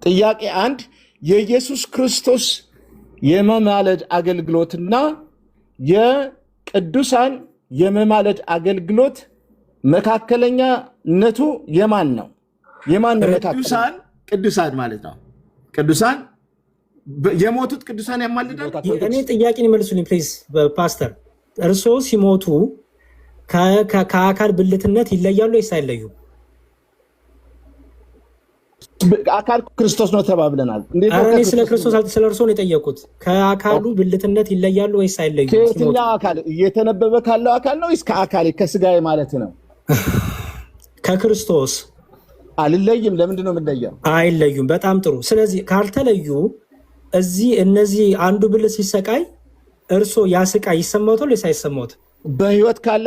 ጥያቄ አንድ የኢየሱስ ክርስቶስ የመማለድ አገልግሎትና የቅዱሳን የመማለድ አገልግሎት መካከለኛነቱ የማን ነው? የማን ነው? ቅዱሳን ማለት ነው። ቅዱሳን የሞቱት ቅዱሳን ያማልዳል። እኔ ጥያቄን ይመልሱልኝ ፕሊዝ ፓስተር። እርስዎ ሲሞቱ ከአካል ብልትነት ይለያሉ ወይስ አይለዩ? አካል ክርስቶስ ነው ተባብለናል። እኔ ስለ ክርስቶስ ስለ እርስዎ ነው የጠየቁት። ከአካሉ ብልትነት ይለያሉ ወይስ አይለዩ? ከየትኛው አካል? እየተነበበ ካለው አካል ነው ወይስ ከአካል ከስጋዬ ማለት ነው? ከክርስቶስ አልለይም። ለምንድን ነው የምንለየው? አይለዩም። በጣም ጥሩ። ስለዚህ ካልተለዩ እነዚህ አንዱ ብልት ሲሰቃይ እርስዎ ያ ስቃይ ይሰማዎታል ወይስ አይሰማዎትም? በህይወት ካለ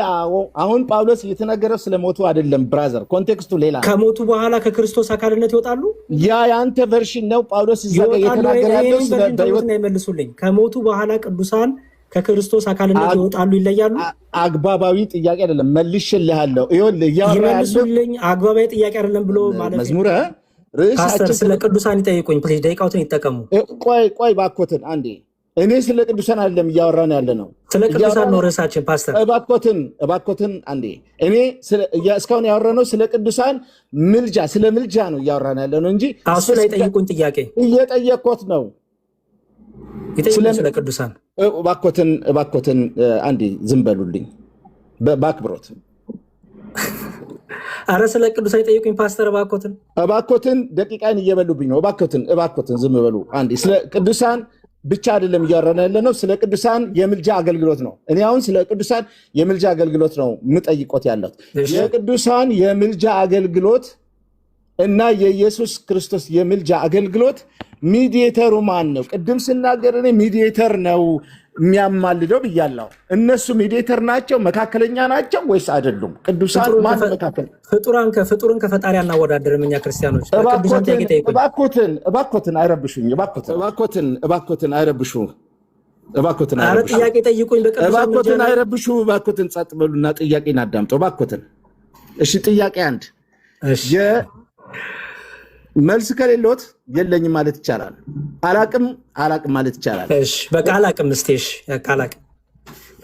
አሁን ጳውሎስ እየተናገረው ስለሞቱ አይደለም ብራዘር፣ ኮንቴክስቱ ሌላ። ከሞቱ በኋላ ከክርስቶስ አካልነት ይወጣሉ። ያ የአንተ ቨርሽን ነው። ጳውሎስ እየተናገረ ያለው በህይወት ነው። ይመልሱልኝ። ከሞቱ በኋላ ቅዱሳን ከክርስቶስ አካልነት ይወጣሉ ይለያሉ? አግባባዊ ጥያቄ አይደለም፣ መልሼልሃለሁ። ይመልሱልኝ። አግባባዊ ጥያቄ አይደለም ብሎ ማለት መዝሙረ ፓስተር ስለ ቅዱሳን ይጠይቁኝ ፕሊዝ። ደቂቃዎትን ይጠቀሙ። ቆይ ባኮትን አንዴ። እኔ ስለ ቅዱሳን አይደለም እያወራን ያለ ነው። ስለ ቅዱሳን ነው ርዕሳችን ፓስተር። እባኮትን አንዴ። እኔ እስካሁን ያወራነው ስለ ቅዱሳን ምልጃ፣ ስለ ምልጃ ነው እያወራን ያለ ነው እንጂ እሱ ላይ ጠይቁኝ። ጥያቄ እየጠየቅኩት ነው። ስለ ቅዱሳን እባኮትን አንዴ ዝም በሉልኝ በአክብሮት። አረ ስለ ቅዱሳን ይጠይቁኝ ፓስተር። እባኮትን ደቂቃን እየበሉብኝ ነው። እባኮትን ዝም በሉ አንዴ። ስለ ቅዱሳን ብቻ አይደለም እያወራን ያለ ነው፣ ስለ ቅዱሳን የምልጃ አገልግሎት ነው። እኔ አሁን ስለ ቅዱሳን የምልጃ አገልግሎት ነው የምጠይቆት ያለው። የቅዱሳን የምልጃ አገልግሎት እና የኢየሱስ ክርስቶስ የምልጃ አገልግሎት ሚዲየተሩ ማን ነው? ቅድም ስናገር እኔ ሚዲየተር ነው የሚያማልደው ብያለሁ። እነሱ ሚዲየተር ናቸው? መካከለኛ ናቸው ወይስ አይደሉም? ቅዱሳን ማን መካከል? ፍጡርን ከፈጣሪ አናወዳደርም እኛ ክርስቲያኖች። እባኮትን አይረብሹኝ። እባኮትን አይረብሹ። ጥያቄ ጠይቁኝ። እባኮትን አይረብሹ። እባኮትን ጸጥ በሉና ጥያቄን አዳምጠው። እባኮትን እሺ። ጥያቄ አንድ መልስ ከሌሎት የለኝም ማለት ይቻላል። አላቅም ማለት ይቻላል። በቃ አላቅም። እስቴሽ አላቅም።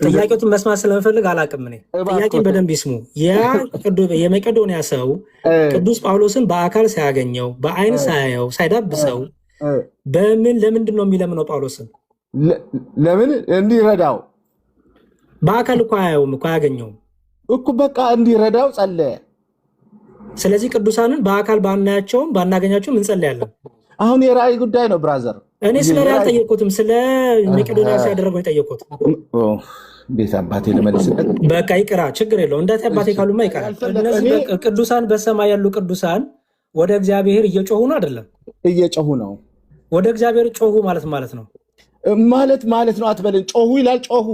ጥያቄቱን መስማት ስለምፈልግ አላቅም። እኔ ጥያቄን በደንብ ይስሙ። የመቄዶንያ ሰው ቅዱስ ጳውሎስን በአካል ሳያገኘው፣ በአይን ሳያየው፣ ሳይዳብሰው ለምንድን ነው የሚለምነው? ጳውሎስን ለምን እንዲረዳው። በአካል እኮ አያየውም እኮ አያገኘውም እኮ በቃ እንዲረዳው ጸለየ። ስለዚህ ቅዱሳንን በአካል ባናያቸውም ባናገኛቸውም እንጸልያለን። አሁን የራእይ ጉዳይ ነው ብራዘር። እኔ ስለ ራእይ አልጠየቅኩትም፣ ስለ መቄዶንያ ሲያደረገው የጠየቅኩት። ቤት አባቴ ልመልስለት። በቃ ይቅራ፣ ችግር የለው። እንዳት አባቴ ካሉማ ይቀራል። እነዚህ ቅዱሳን በሰማይ ያሉ ቅዱሳን ወደ እግዚአብሔር እየጮሁ ነው አይደለም? እየጮሁ ነው። ወደ እግዚአብሔር ጮሁ ማለት ነው ማለት ነው አትበልን። ጮሁ ይላል። ጮሁ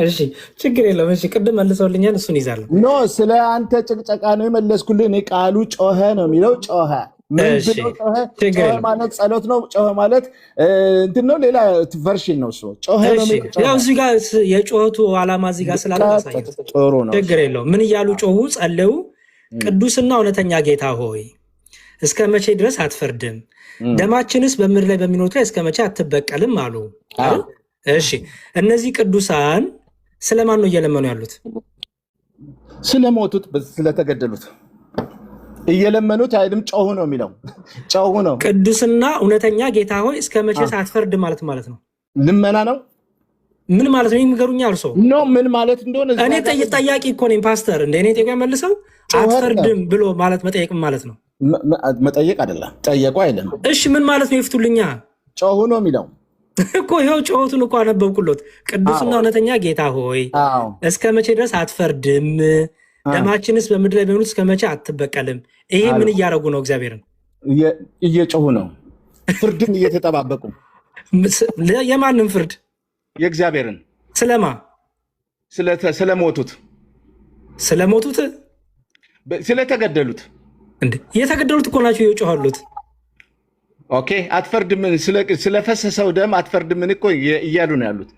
እሺ ችግር የለም። እሺ ቅድም መልሰውልኛል፣ እሱን ይዛለሁ። ኖ ስለ አንተ ጭቅጨቃ ነው የመለስኩልህ። እኔ ቃሉ ጮኸ ነው የሚለው። ጮኸ ማለት ጸሎት ነው። ጮኸ ማለት እንትን ነው፣ ሌላ ቨርሽን ነው እሱ። ጮኸ ነው ያው እዚህ ጋር የጮኸቱ ዓላማ እዚህ ጋር ስላለ ጥሩ ነው። ችግር የለው። ምን እያሉ ጮሁ? ጸለዩ። ቅዱስና እውነተኛ ጌታ ሆይ እስከ መቼ ድረስ አትፈርድም? ደማችንስ በምድር ላይ በሚኖሩት ላይ እስከ መቼ አትበቀልም አሉ። እሺ እነዚህ ቅዱሳን ስለማን ነው እየለመኑ ያሉት? ስለሞቱት፣ ስለተገደሉት እየለመኑት አይደለም። ጮሁ ነው የሚለው። ጮሁ ነው። ቅዱስና እውነተኛ ጌታ ሆይ እስከ መቼ ሳትፈርድ ማለት ነው። ልመና ነው። ምን ማለት ነው? ይንገሩኛ እርሶ ኖ ምን ማለት እንደሆነ። እኔ ጠያቂ እኮ ነኝ ፓስተር። እንደ እኔ ጠያቂ መልሰው አትፈርድም ብሎ ማለት መጠየቅ ማለት ነው። መጠየቅ አይደለም፣ ጠየቁ አይደለም። እሺ ምን ማለት ነው? ይፍቱልኛ። ጮሁ ነው የሚለው እኮ ይኸው ጮኸቱን እኮ አነበብኩሎት። ቅዱስና እውነተኛ ጌታ ሆይ እስከ መቼ ድረስ አትፈርድም? ደማችንስ በምድር ላይ በሚኖሩት እስከ መቼ አትበቀልም? ይሄ ምን እያደረጉ ነው? እግዚአብሔርን እየጮሁ ነው። ፍርድን እየተጠባበቁ። የማንም ፍርድ? የእግዚአብሔርን። ስለማ? ስለሞቱት ስለተገደሉት። የተገደሉት እኮ ናቸው እየጮኋሉት። ኦኬ አትፈርድምን? ስለፈሰሰው ደም አትፈርድምን እኮ እያሉ ነው ያሉት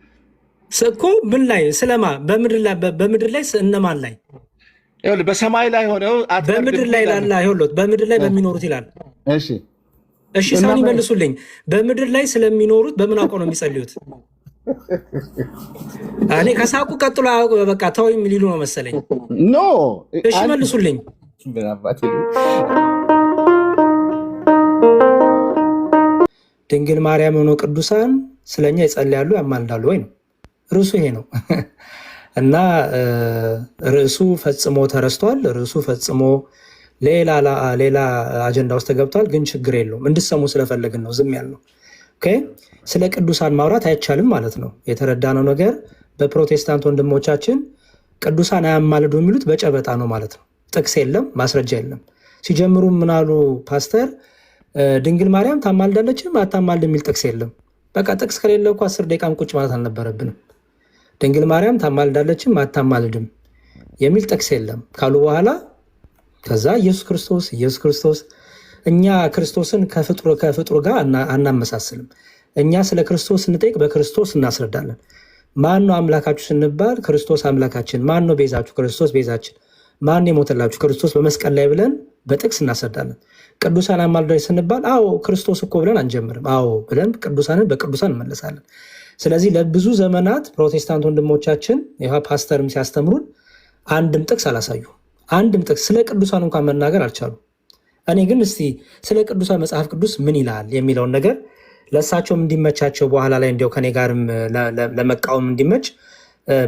እኮ። ምን ላይ? ስለማ? በምድር ላይ እነማን ላይ? በሰማይ ላይ ሆነው በምድር ላይ ላላ ይሁሉት በምድር ላይ በሚኖሩት ይላል። እሺ እሺ ሳኒ መልሱልኝ። በምድር ላይ ስለሚኖሩት በምን አውቀው ነው የሚጸልዩት? እኔ ከሳቁ ቀጥሎ በቃ ተወኝ ሊሉ ነው መሰለኝ። ኖ እሺ መልሱልኝ። ድንግል ማርያም ሆኖ ቅዱሳን ስለኛ ይጸልያሉ ያማልዳሉ ወይ ነው ርዕሱ። ይሄ ነው እና ርዕሱ ፈጽሞ ተረስቷል። ርዕሱ ፈጽሞ ሌላ አጀንዳ ውስጥ ተገብቷል። ግን ችግር የለውም እንድሰሙ ስለፈለግን ነው ዝም ያልነው። ስለ ቅዱሳን ማውራት አይቻልም ማለት ነው። የተረዳነው ነገር በፕሮቴስታንት ወንድሞቻችን ቅዱሳን አያማልዱ የሚሉት በጨበጣ ነው ማለት ነው። ጥቅስ የለም፣ ማስረጃ የለም። ሲጀምሩ ምናሉ ፓስተር ድንግል ማርያም ታማልዳለችም አታማልድ የሚል ጥቅስ የለም። በቃ ጥቅስ ከሌለ እኮ 10 ደቂቃም ቁጭ ማለት አልነበረብንም። ድንግል ማርያም ታማልዳለችም አታማልድም የሚል ጥቅስ የለም ካሉ በኋላ ከዛ ኢየሱስ ክርስቶስ እኛ ክርስቶስን ከፍጡር ጋር አናመሳስልም። እኛ ስለ ክርስቶስ ስንጠይቅ በክርስቶስ እናስረዳለን። ማን ነው አምላካችሁ ስንባል ክርስቶስ አምላካችን፣ ማን ነው ቤዛችሁ? ክርስቶስ ቤዛችን። ማን የሞተላችሁ? ክርስቶስ በመስቀል ላይ ብለን በጥቅስ እናስረዳለን። ቅዱሳን አማልዳች ስንባል አዎ ክርስቶስ እኮ ብለን አንጀምርም። አዎ ብለን ቅዱሳንን በቅዱሳን እንመለሳለን። ስለዚህ ለብዙ ዘመናት ፕሮቴስታንት ወንድሞቻችን ይህ ፓስተርም ሲያስተምሩን አንድም ጥቅስ አላሳዩ፣ አንድም ጥቅስ ስለ ቅዱሳን እንኳን መናገር አልቻሉ። እኔ ግን እስቲ ስለ ቅዱሳን መጽሐፍ ቅዱስ ምን ይላል የሚለውን ነገር ለእሳቸውም እንዲመቻቸው በኋላ ላይ እንዲያው ከኔ ጋርም ለመቃወም እንዲመች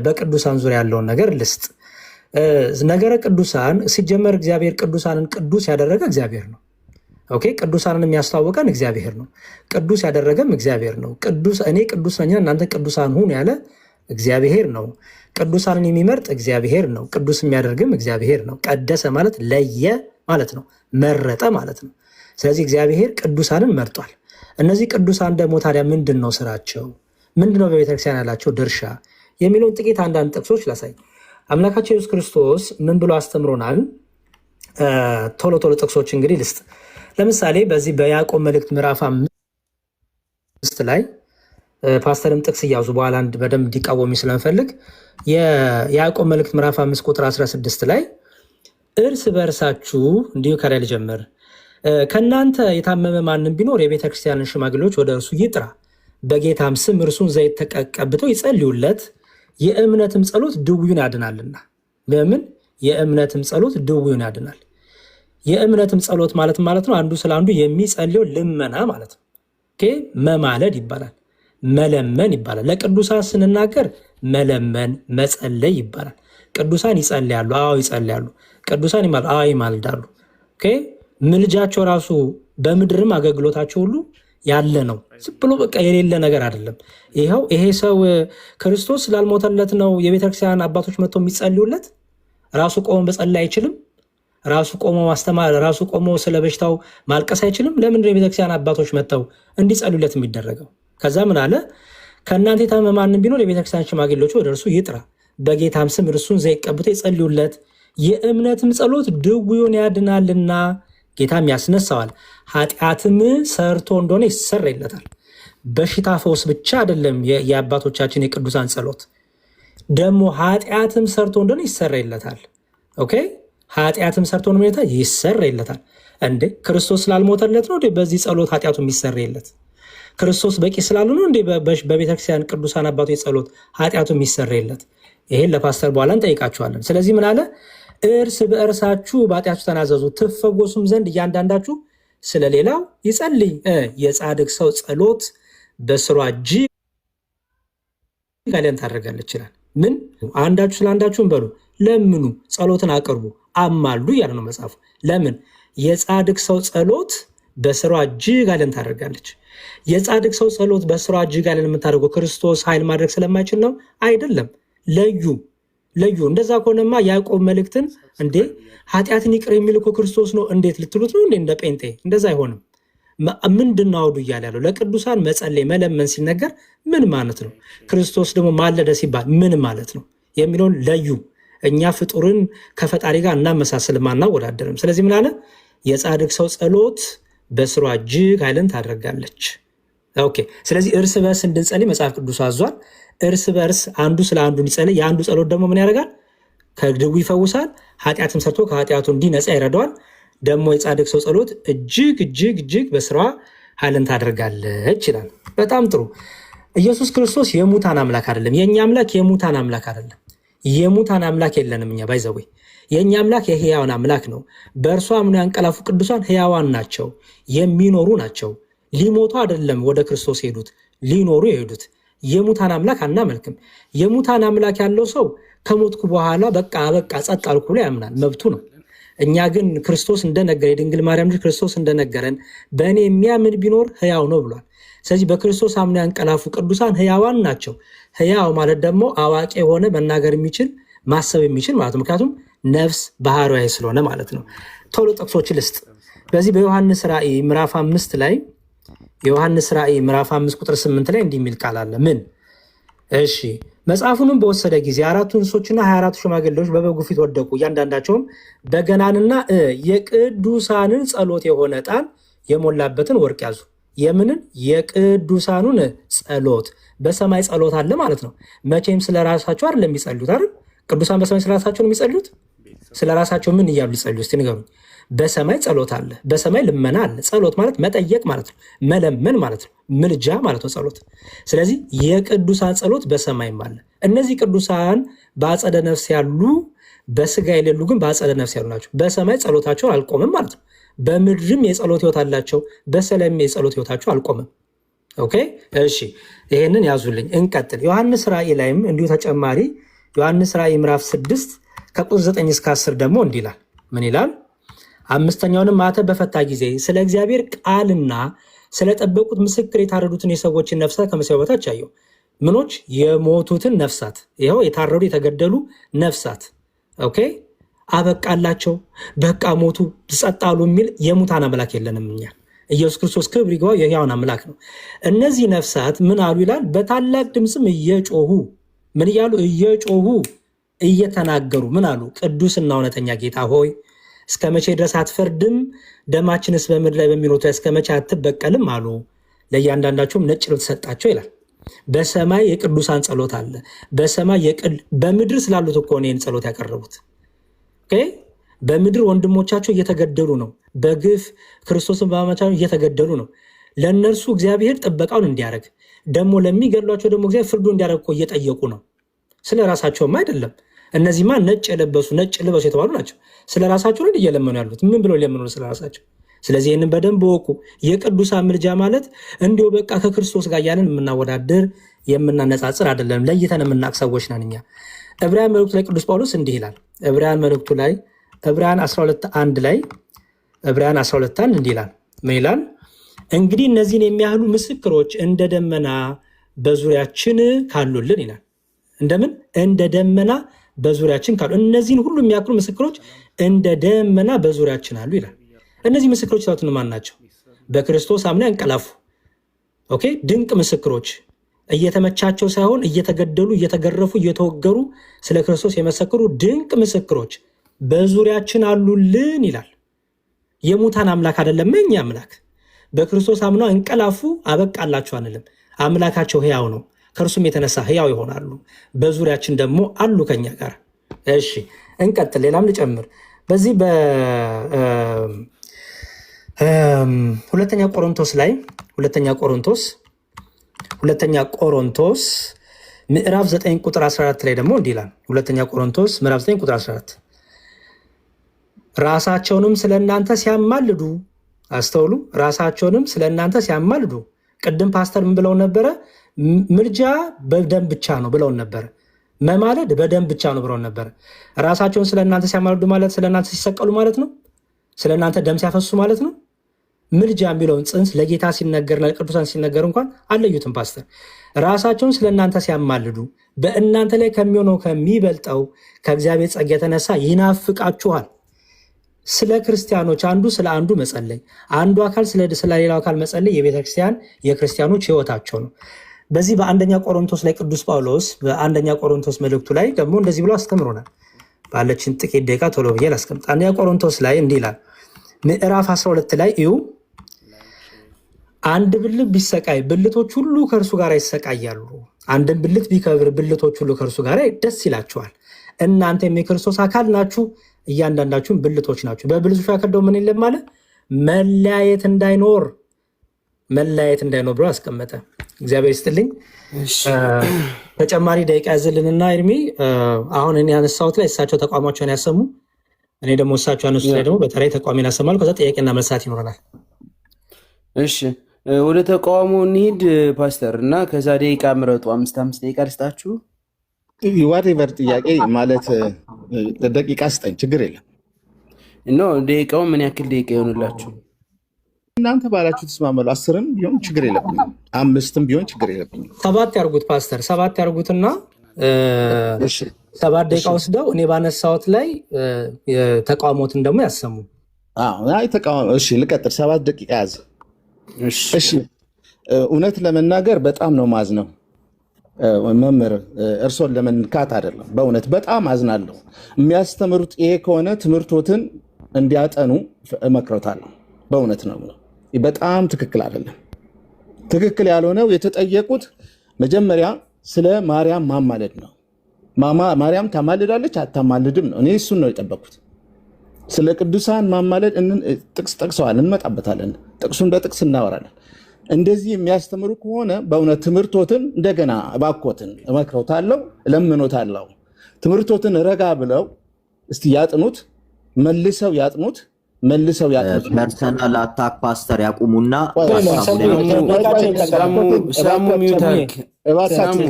በቅዱሳን ዙሪያ ያለውን ነገር ልስጥ። ነገረ ቅዱሳን ሲጀመር እግዚአብሔር ቅዱሳንን ቅዱስ ያደረገ እግዚአብሔር ነው። ኦኬ፣ ቅዱሳንን የሚያስተዋወቀን እግዚአብሔር ነው። ቅዱስ ያደረገም እግዚአብሔር ነው። እኔ ቅዱስ ነኝ እናንተ ቅዱሳን ሁኑ ያለ እግዚአብሔር ነው። ቅዱሳንን የሚመርጥ እግዚአብሔር ነው። ቅዱስ የሚያደርግም እግዚአብሔር ነው። ቀደሰ ማለት ለየ ማለት ነው፣ መረጠ ማለት ነው። ስለዚህ እግዚአብሔር ቅዱሳንን መርጧል። እነዚህ ቅዱሳን ደግሞ ታዲያ ምንድን ነው ስራቸው? ምንድን ነው በቤተክርስቲያን ያላቸው ድርሻ የሚለውን ጥቂት አንዳንድ ጥቅሶች ላሳይ። አምላካችን ኢየሱስ ክርስቶስ ምን ብሎ አስተምሮናል? ቶሎ ጥቅሶች እንግዲህ ልስጥ። ለምሳሌ በዚህ በያዕቆብ መልእክት ምዕራፍ 5 ላይ ፓስተርም ጥቅስ እያዙ በኋላ በደንብ እንዲቃወሚ ስለምፈልግ የያዕቆብ መልእክት ምዕራፍ 5 ቁጥር 16 ላይ እርስ በእርሳችሁ እንዲሁ ከላይ ልጀምር፣ ከእናንተ የታመመ ማንም ቢኖር የቤተ ክርስቲያንን ሽማግሌዎች ወደ እርሱ ይጥራ፣ በጌታም ስም እርሱን ዘይት ተቀብተው ይጸልዩለት፣ የእምነትም ጸሎት ድውዩን ያድናልና። በምን የእምነትም ጸሎት ድውዩን ያድናል። የእምነትም ጸሎት ማለት ነው አንዱ ስለ አንዱ የሚጸልየው ልመና ማለት ነው። መማለድ ይባላል፣ መለመን ይባላል። ለቅዱሳን ስንናገር መለመን መጸለይ ይባላል። ቅዱሳን ይጸልያሉ፣ አዎ ይጸልያሉ። ቅዱሳን ይማልዳሉ። ምልጃቸው ራሱ በምድርም አገልግሎታቸው ሁሉ ያለ ነው። ዝም ብሎ በቃ የሌለ ነገር አይደለም። ይሄ ሰው ክርስቶስ ስላልሞተለት ነው የቤተክርስቲያን አባቶች መጥተው የሚጸልዩለት። ራሱ ቆሞ መጸለይ አይችልም። ራሱ ቆሞ ማስተማር፣ ራሱ ቆሞ ስለ በሽታው ማልቀስ አይችልም። ለምንድነው የቤተክርስቲያን አባቶች መጥተው እንዲጸልዩለት የሚደረገው? ከዛ ምን አለ? ከእናንተ የታመመ ማንም ቢኖር የቤተክርስቲያን ሽማግሌዎች ወደ እርሱ ይጥራ፣ በጌታም ስም እርሱን ዘይት ቀብተው ይጸልዩለት፣ የእምነትም ጸሎት ድውዩን ያድናልና ጌታም ያስነሳዋል፣ ኃጢአትም ሰርቶ እንደሆነ ይሰረይለታል። በሽታ ፈውስ ብቻ አይደለም የአባቶቻችን የቅዱሳን ጸሎት፣ ደግሞ ኃጢአትም ሰርቶ እንደሆነ ይሰረይለታል። ኦኬ፣ ኃጢአትም ሰርቶ እንደሆነ ይሰረይለታል። እንዴ ክርስቶስ ስላልሞተለት ነው እንዴ በዚህ ጸሎት ኃጢአቱ የሚሰረይለት? ክርስቶስ በቂ ስላሉ ነው እንዴ በቤተክርስቲያን ቅዱሳን አባቶች ጸሎት ኃጢአቱ የሚሰረይለት? ይሄን ለፓስተር በኋላ እንጠይቃቸዋለን። ስለዚህ ምን አለ? እርስ በእርሳችሁ በኃጢአቱ ተናዘዙ ትፈወሱም ዘንድ እያንዳንዳችሁ ስለሌላው ይጸልይ። የጻድቅ ሰው ጸሎት በስሯ እጅግ ኃይልን ታደርጋለች ይላል። ምን አንዳችሁ ስለ አንዳችሁም በሉ ለምኑ፣ ጸሎትን አቅርቡ፣ አማልዱ እያለ ነው መጽሐፉ። ለምን? የጻድቅ ሰው ጸሎት በስሯ እጅግ ኃይልን ታደርጋለች። የጻድቅ ሰው ጸሎት በስሯ እጅግ ኃይልን የምታደርገው ክርስቶስ ኃይል ማድረግ ስለማይችል ነው አይደለም። ለዩ። እንደዛ ከሆነማ ያዕቆብ መልእክትን እንዴ ኃጢአትን ይቅር የሚል እኮ ክርስቶስ ነው እንዴት ልትሉት ነው? እንደ ጴንጤ እንደዛ አይሆንም። ምንድን ነው አውዱ እያለ ያለው? ለቅዱሳን መጸለይ መለመን ሲነገር ምን ማለት ነው? ክርስቶስ ደግሞ ማለደ ሲባል ምን ማለት ነው የሚለውን ለዩ። እኛ ፍጡርን ከፈጣሪ ጋር እናመሳስልም፣ አናወዳደርም። ስለዚህ ምን አለ? የጻድቅ ሰው ጸሎት በስሯ እጅግ ኃይልን ታደርጋለች። ኦኬ። ስለዚህ እርስ በርስ እንድንጸልይ መጽሐፍ ቅዱስ አዟል። እርስ በርስ አንዱ ስለ አንዱ እንዲጸልይ፣ የአንዱ ጸሎት ደግሞ ምን ያደርጋል? ከድው ይፈውሳል፣ ኃጢአትም ሰርቶ ከኃጢአቱ እንዲነጻ ይረዳዋል። ደግሞ የጻድቅ ሰው ጸሎት እጅግ በስሯ ኃይልን ታደርጋለች ይላል። በጣም ጥሩ። ኢየሱስ ክርስቶስ የሙታን አምላክ አይደለም። የእኛ አምላክ የሙታን አምላክ አይደለም። የሙታን አምላክ የለንም እኛ ባይዘዌ። የእኛ አምላክ የሕያዋን አምላክ ነው። በእርሱ አምነው ያንቀላፉ ቅዱሳን ሕያዋን ናቸው፣ የሚኖሩ ናቸው። ሊሞቱ አይደለም ወደ ክርስቶስ ሄዱት፣ ሊኖሩ የሄዱት። የሙታን አምላክ አናመልክም። የሙታን አምላክ ያለው ሰው ከሞትኩ በኋላ በቃ ጸጥ አልኩ ብሎ ያምናል፣ መብቱ ነው። እኛ ግን ክርስቶስ እንደነገረ የድንግል ማርያም ልጅ ክርስቶስ እንደነገረን በእኔ የሚያምን ቢኖር ሕያው ነው ብሏል። ስለዚህ በክርስቶስ አምነው ያንቀላፉ ቅዱሳን ሕያዋን ናቸው። ሕያው ማለት ደግሞ አዋቂ የሆነ መናገር የሚችል ማሰብ የሚችል ማለት ነው። ምክንያቱም ነፍስ ባህሪያዊ ስለሆነ ማለት ነው። ቶሎ ጥቅሶች ልስጥ። በዚህ በዮሐንስ ራእይ ምዕራፍ 5 ላይ ዮሐንስ ራእይ ምዕራፍ 5 ቁጥር 8 ላይ እንዲህ የሚል ቃል አለ። ምን? እሺ መጽሐፉንም በወሰደ ጊዜ 4 እንስሶችና 24 ሽማግሌዎች በበጉ ፊት ወደቁ። እያንዳንዳቸውም በገናንና የቅዱሳንን ጸሎት የሆነ ዕጣን የሞላበትን ወርቅ ያዙ። የምንን? የቅዱሳኑን ጸሎት። በሰማይ ጸሎት አለ ማለት ነው። መቼም ስለ ራሳቸው አይደለም የሚጸልዩት አይደል? ቅዱሳን በሰማይ ስለ ራሳቸው ነው የሚጸልዩት። ስለ ራሳቸው ምን እያሉ ሊጸልዩ? እስቲ ንገሩኝ። በሰማይ ጸሎት አለ፣ በሰማይ ልመና አለ። ጸሎት ማለት መጠየቅ ማለት ነው፣ መለመን ማለት ነው፣ ምልጃ ማለት ነው ጸሎት። ስለዚህ የቅዱሳን ጸሎት በሰማይም አለ። እነዚህ ቅዱሳን በአጸደ ነፍስ ያሉ፣ በስጋ የሌሉ ግን በአጸደ ነፍስ ያሉ ናቸው። በሰማይ ጸሎታቸው አልቆምም ማለት ነው። በምድርም የጸሎት ህይወት አላቸው፣ በሰላም የጸሎት ህይወታቸው አልቆምም። ኦኬ እሺ፣ ይሄንን ያዙልኝ። እንቀጥል። ዮሐንስ ራእይ ላይም እንዲሁ ተጨማሪ ዮሐንስ ራእይ ምዕራፍ 6 ከቁጥር 9 እስከ 10 ደግሞ እንዲህ ይላል። ምን ይላል? አምስተኛውንም ማተብ በፈታ ጊዜ ስለ እግዚአብሔር ቃልና ስለጠበቁት ምስክር የታረዱትን የሰዎችን ነፍሳት ከመሠዊያው በታች አየሁ። ምኖች? የሞቱትን ነፍሳት። ይኸው የታረዱ የተገደሉ ነፍሳት። ኦኬ አበቃላቸው፣ በቃ ሞቱ፣ ጸጥ አሉ የሚል የሙታን አምላክ የለንም እኛ። ኢየሱስ ክርስቶስ ክብር ይግባው የሕያዋን አምላክ ነው። እነዚህ ነፍሳት ምን አሉ ይላል? በታላቅ ድምፅም እየጮሁ ምን እያሉ? እየጮሁ እየተናገሩ ምን አሉ? ቅዱስና እውነተኛ ጌታ ሆይ እስከ መቼ ድረስ አትፈርድም? ደማችንስ በምድር ላይ በሚኖቱ እስከ መቼ አትበቀልም አሉ። ለእያንዳንዳቸውም ነጭ ልብስ ተሰጣቸው ይላል። በሰማይ የቅዱሳን ጸሎት አለ። በሰማይ በምድር ስላሉት እኮ ነው ይህን ጸሎት ያቀረቡት። በምድር ወንድሞቻቸው እየተገደሉ ነው፣ በግፍ ክርስቶስን በማመቻቸው እየተገደሉ ነው። ለእነርሱ እግዚአብሔር ጥበቃውን እንዲያደርግ ደግሞ ለሚገድሏቸው ደግሞ እግዚአብሔር ፍርዱ እንዲያደርግ እኮ እየጠየቁ ነው። ስለ ራሳቸውም አይደለም። እነዚህማ ነጭ የለበሱ ነጭ ልበሱ የተባሉ ናቸው። ስለ ራሳቸው ነው እየለመኑ ያሉት። ምን ብለው ሊለምኑ ስለ ራሳቸው? ስለዚህ ይህንን በደንብ ወቁ። የቅዱሳን ምልጃ ማለት እንዲሁ በቃ ከክርስቶስ ጋር ያለን የምናወዳደር የምናነጻጽር አይደለም። ለይተን የምናቅ ሰዎች ነን እኛ። ዕብራውያን መልእክቱ ላይ ቅዱስ ጳውሎስ እንዲህ ይላል። ዕብራውያን መልእክቱ ላይ ዕብራውያን 12:1 ላይ ዕብራውያን 12:1 እንዲህ ይላል። ምን ይላል? እንግዲህ እነዚህን የሚያህሉ ምስክሮች እንደ ደመና በዙሪያችን ካሉልን ይላል። እንደምን? እንደ ደመና በዙሪያችን ካሉ። እነዚህን ሁሉ የሚያክሉ ምስክሮች እንደ ደመና በዙሪያችን አሉ ይላል። እነዚህ ምስክሮች ታውትን ማን ናቸው? በክርስቶስ አምነው ያንቀላፉ። ኦኬ ድንቅ ምስክሮች፣ እየተመቻቸው ሳይሆን እየተገደሉ፣ እየተገረፉ፣ እየተወገሩ ስለ ክርስቶስ የመሰክሩ ድንቅ ምስክሮች በዙሪያችን አሉልን ይላል። የሙታን አምላክ አይደለም የኛ አምላክ። በክርስቶስ አምነው እንቀላፉ አበቃላቸው አንልም። አምላካቸው ሕያው ነው። ከእርሱም የተነሳ ሕያው ይሆናሉ። በዙሪያችን ደግሞ አሉ ከኛ ጋር። እሺ እንቀጥል። ሌላም ልጨምር። በዚህ ሁለተኛ ቆሮንቶስ ላይ ሁለተኛ ቆሮንቶስ ምዕራፍ 9 ቁጥር 14 ላይ ደግሞ እንዲህ ይላል። ሁለተኛ ቆሮንቶስ ምዕራፍ 9 ቁጥር 14 ራሳቸውንም ስለ እናንተ ሲያማልዱ፣ አስተውሉ፣ ራሳቸውንም ስለ እናንተ ሲያማልዱ። ቅድም ፓስተር ምን ብለው ነበረ? ምልጃ በደም ብቻ ነው ብለውን ነበረ። መማለድ በደም ብቻ ነው ብለውን ነበረ። ራሳቸውን ስለ እናንተ ሲያማልዱ ማለት ስለ እናንተ ሲሰቀሉ ማለት ነው። ስለ እናንተ ደም ሲያፈሱ ማለት ነው። ምልጃ የሚለውን ጽንስ ለጌታ ሲነገርና ለቅዱሳን ሲነገር እንኳን አለዩትም ፓስተር። ራሳቸውን ስለ እናንተ ሲያማልዱ በእናንተ ላይ ከሚሆነው ከሚበልጠው ከእግዚአብሔር ጸጋ የተነሳ ይናፍቃችኋል። ስለ ክርስቲያኖች አንዱ ስለ አንዱ መጸለይ፣ አንዱ አካል ስለ ሌላው አካል መጸለይ የቤተክርስቲያን የክርስቲያኖች ህይወታቸው ነው። በዚህ በአንደኛ ቆሮንቶስ ላይ ቅዱስ ጳውሎስ በአንደኛ ቆሮንቶስ መልእክቱ ላይ ደግሞ እንደዚህ ብሎ አስተምሮናል። ባለችን ጥቂት ደቂቃ ቶሎ ብዬ ላስቀምጥ። አንደኛ ቆሮንቶስ ላይ እንዲህ ይላል። ምዕራፍ 12 ላይ እዩ። አንድ ብልት ቢሰቃይ ብልቶች ሁሉ ከእርሱ ጋር ይሰቃያሉ። አንድን ብልት ቢከብር ብልቶች ሁሉ ከእርሱ ጋር ደስ ይላቸዋል። እናንተም የክርስቶስ አካል ናችሁ፣ እያንዳንዳችሁም ብልቶች ናችሁ። በብልቶች መካከል ደግሞ ምን የለም ማለት መለያየት እንዳይኖር መለያየት እንዳይኖር ብሎ አስቀመጠ። እግዚአብሔር ይስጥልኝ። ተጨማሪ ደቂቃ ያዝልንና ኤርሚ አሁን እኔ ያነሳሁት ላይ እሳቸው ተቋማቸውን ያሰሙ፣ እኔ ደግሞ እሳቸው ያነሱት ላይ ደግሞ በተለይ ተቋሚን ያሰማሉ። ከዛ ጥያቄና መልሳት ይኖረናል። እሺ ወደ ተቃውሞ እንሂድ ፓስተር፣ እና ከዛ ደቂቃ ምረጡ። 5 ደቂቃ ልስጣችሁ። ዋቴቨር ጥያቄ ማለት ደቂቃ ስጠኝ፣ ችግር የለም። ደቂቃው ምን ያክል ደቂቃ ይሆንላችሁ? እናንተ ባላችሁ ተስማማሉ። 10ም ቢሆን ችግር የለብኝም፣ 5ም ቢሆን ችግር የለብኝም። 7 ያርጉት ፓስተር፣ 7 ያርጉትና 7 ደቂቃ ወስደው እኔ ባነሳሁት ላይ ተቃውሞትን ደግሞ ያሰሙ። እሺ ልቀጥል። 7 ደቂቃ ያዝ። እሺ እውነት ለመናገር በጣም ነው ማዝነው መምህር፣ እርሶን ለመንካት አይደለም። በእውነት በጣም አዝናለሁ። የሚያስተምሩት ይሄ ከሆነ ትምህርቶትን እንዲያጠኑ እመክሮታለሁ። በእውነት ነው። በጣም ትክክል አይደለም። ትክክል ያልሆነው የተጠየቁት መጀመሪያ ስለ ማርያም ማማለድ ነው። ማርያም ታማልዳለች አታማልድም ነው። እኔ እሱን ነው የጠበቅኩት። ስለ ቅዱሳን ማማለድ ጥቅስ ጠቅሰዋል፣ እንመጣበታለን። ጥቅሱን በጥቅስ እናወራለን። እንደዚህ የሚያስተምሩ ከሆነ በእውነት ትምህርቶትን እንደገና እባኮትን እመክሮታለሁ፣ እለምኖታለሁ። ትምህርቶትን ረጋ ብለው እስቲ ያጥኑት፣ መልሰው ያጥኑት። ፐርሰናል አታክ ፓስተር ያቁሙና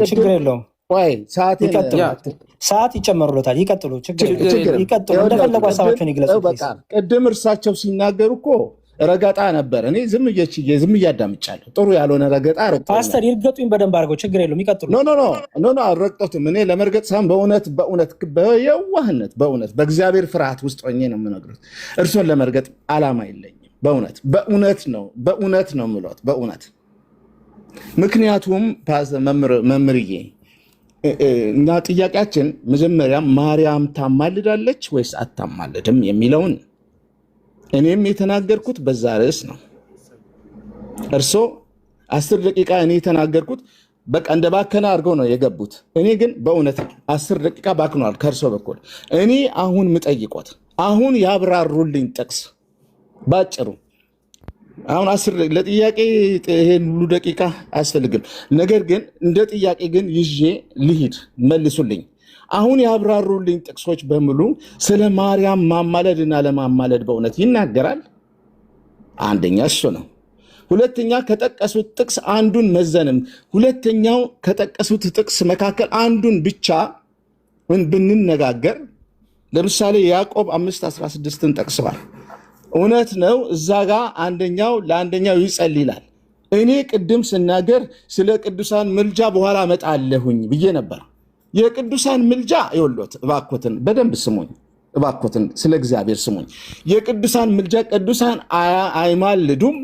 ችግር የለውም። ሰዓት ይጨመሩለታል። ይቀጥሉ፣ እንደፈለጉ ሀሳባቸውን ይግለጹ። ቅድም እርሳቸው ሲናገሩ እኮ ረገጣ ነበር። እኔ ዝም እያዳምጫለሁ። ጥሩ ያልሆነ ረገጣ ፓስተር ይርገጡኝ በደንብ አድርገው። ችግር የለውም፣ ይቀጥሉ። ኖ አልረግጦትም። እኔ ለመርገጥ ሳይሆን በእውነት በየዋህነት በእውነት በእግዚአብሔር ፍርሃት ውስጥ ሆኜ ነው የምነግሩት። እርሶን ለመርገጥ አላማ የለኝም። በእውነት ነው የምሎት በእውነት። ምክንያቱም መምህርዬ እና ጥያቄያችን መጀመሪያ ማርያም ታማልዳለች ወይስ አታማልድም የሚለውን እኔም የተናገርኩት በዛ ርዕስ ነው። እርሶ 10 ደቂቃ እኔ የተናገርኩት በቃ እንደ ባከና አድርገው ነው የገቡት። እኔ ግን በእውነት 10 ደቂቃ ባክኗል ከእርሶ በኩል። እኔ አሁን ምጠይቆት አሁን ያብራሩልኝ ጥቅስ ባጭሩ። አሁን 10 ለጥያቄ ይሄን ሁሉ ደቂቃ አያስፈልግም። ነገር ግን እንደ ጥያቄ ግን ይዤ ልሂድ፣ መልሱልኝ። አሁን ያብራሩልኝ ጥቅሶች በሙሉ ስለ ማርያም ማማለድና ለማማለድ በእውነት ይናገራል? አንደኛ እሱ ነው። ሁለተኛ ከጠቀሱት ጥቅስ አንዱን መዘንም፣ ሁለተኛው ከጠቀሱት ጥቅስ መካከል አንዱን ብቻ ብንነጋገር፣ ለምሳሌ ያዕቆብ 5:16ን ጠቅሰዋል። እውነት ነው። እዛ ጋር አንደኛው ለአንደኛው ይጸልይ ይላል። እኔ ቅድም ስናገር ስለ ቅዱሳን ምልጃ በኋላ እመጣለሁኝ ብዬ ነበር። የቅዱሳን ምልጃ ይወሎት እባኮትን በደንብ ስሙኝ፣ እባኮትን ስለ እግዚአብሔር ስሙኝ። የቅዱሳን ምልጃ ቅዱሳን አይማልዱም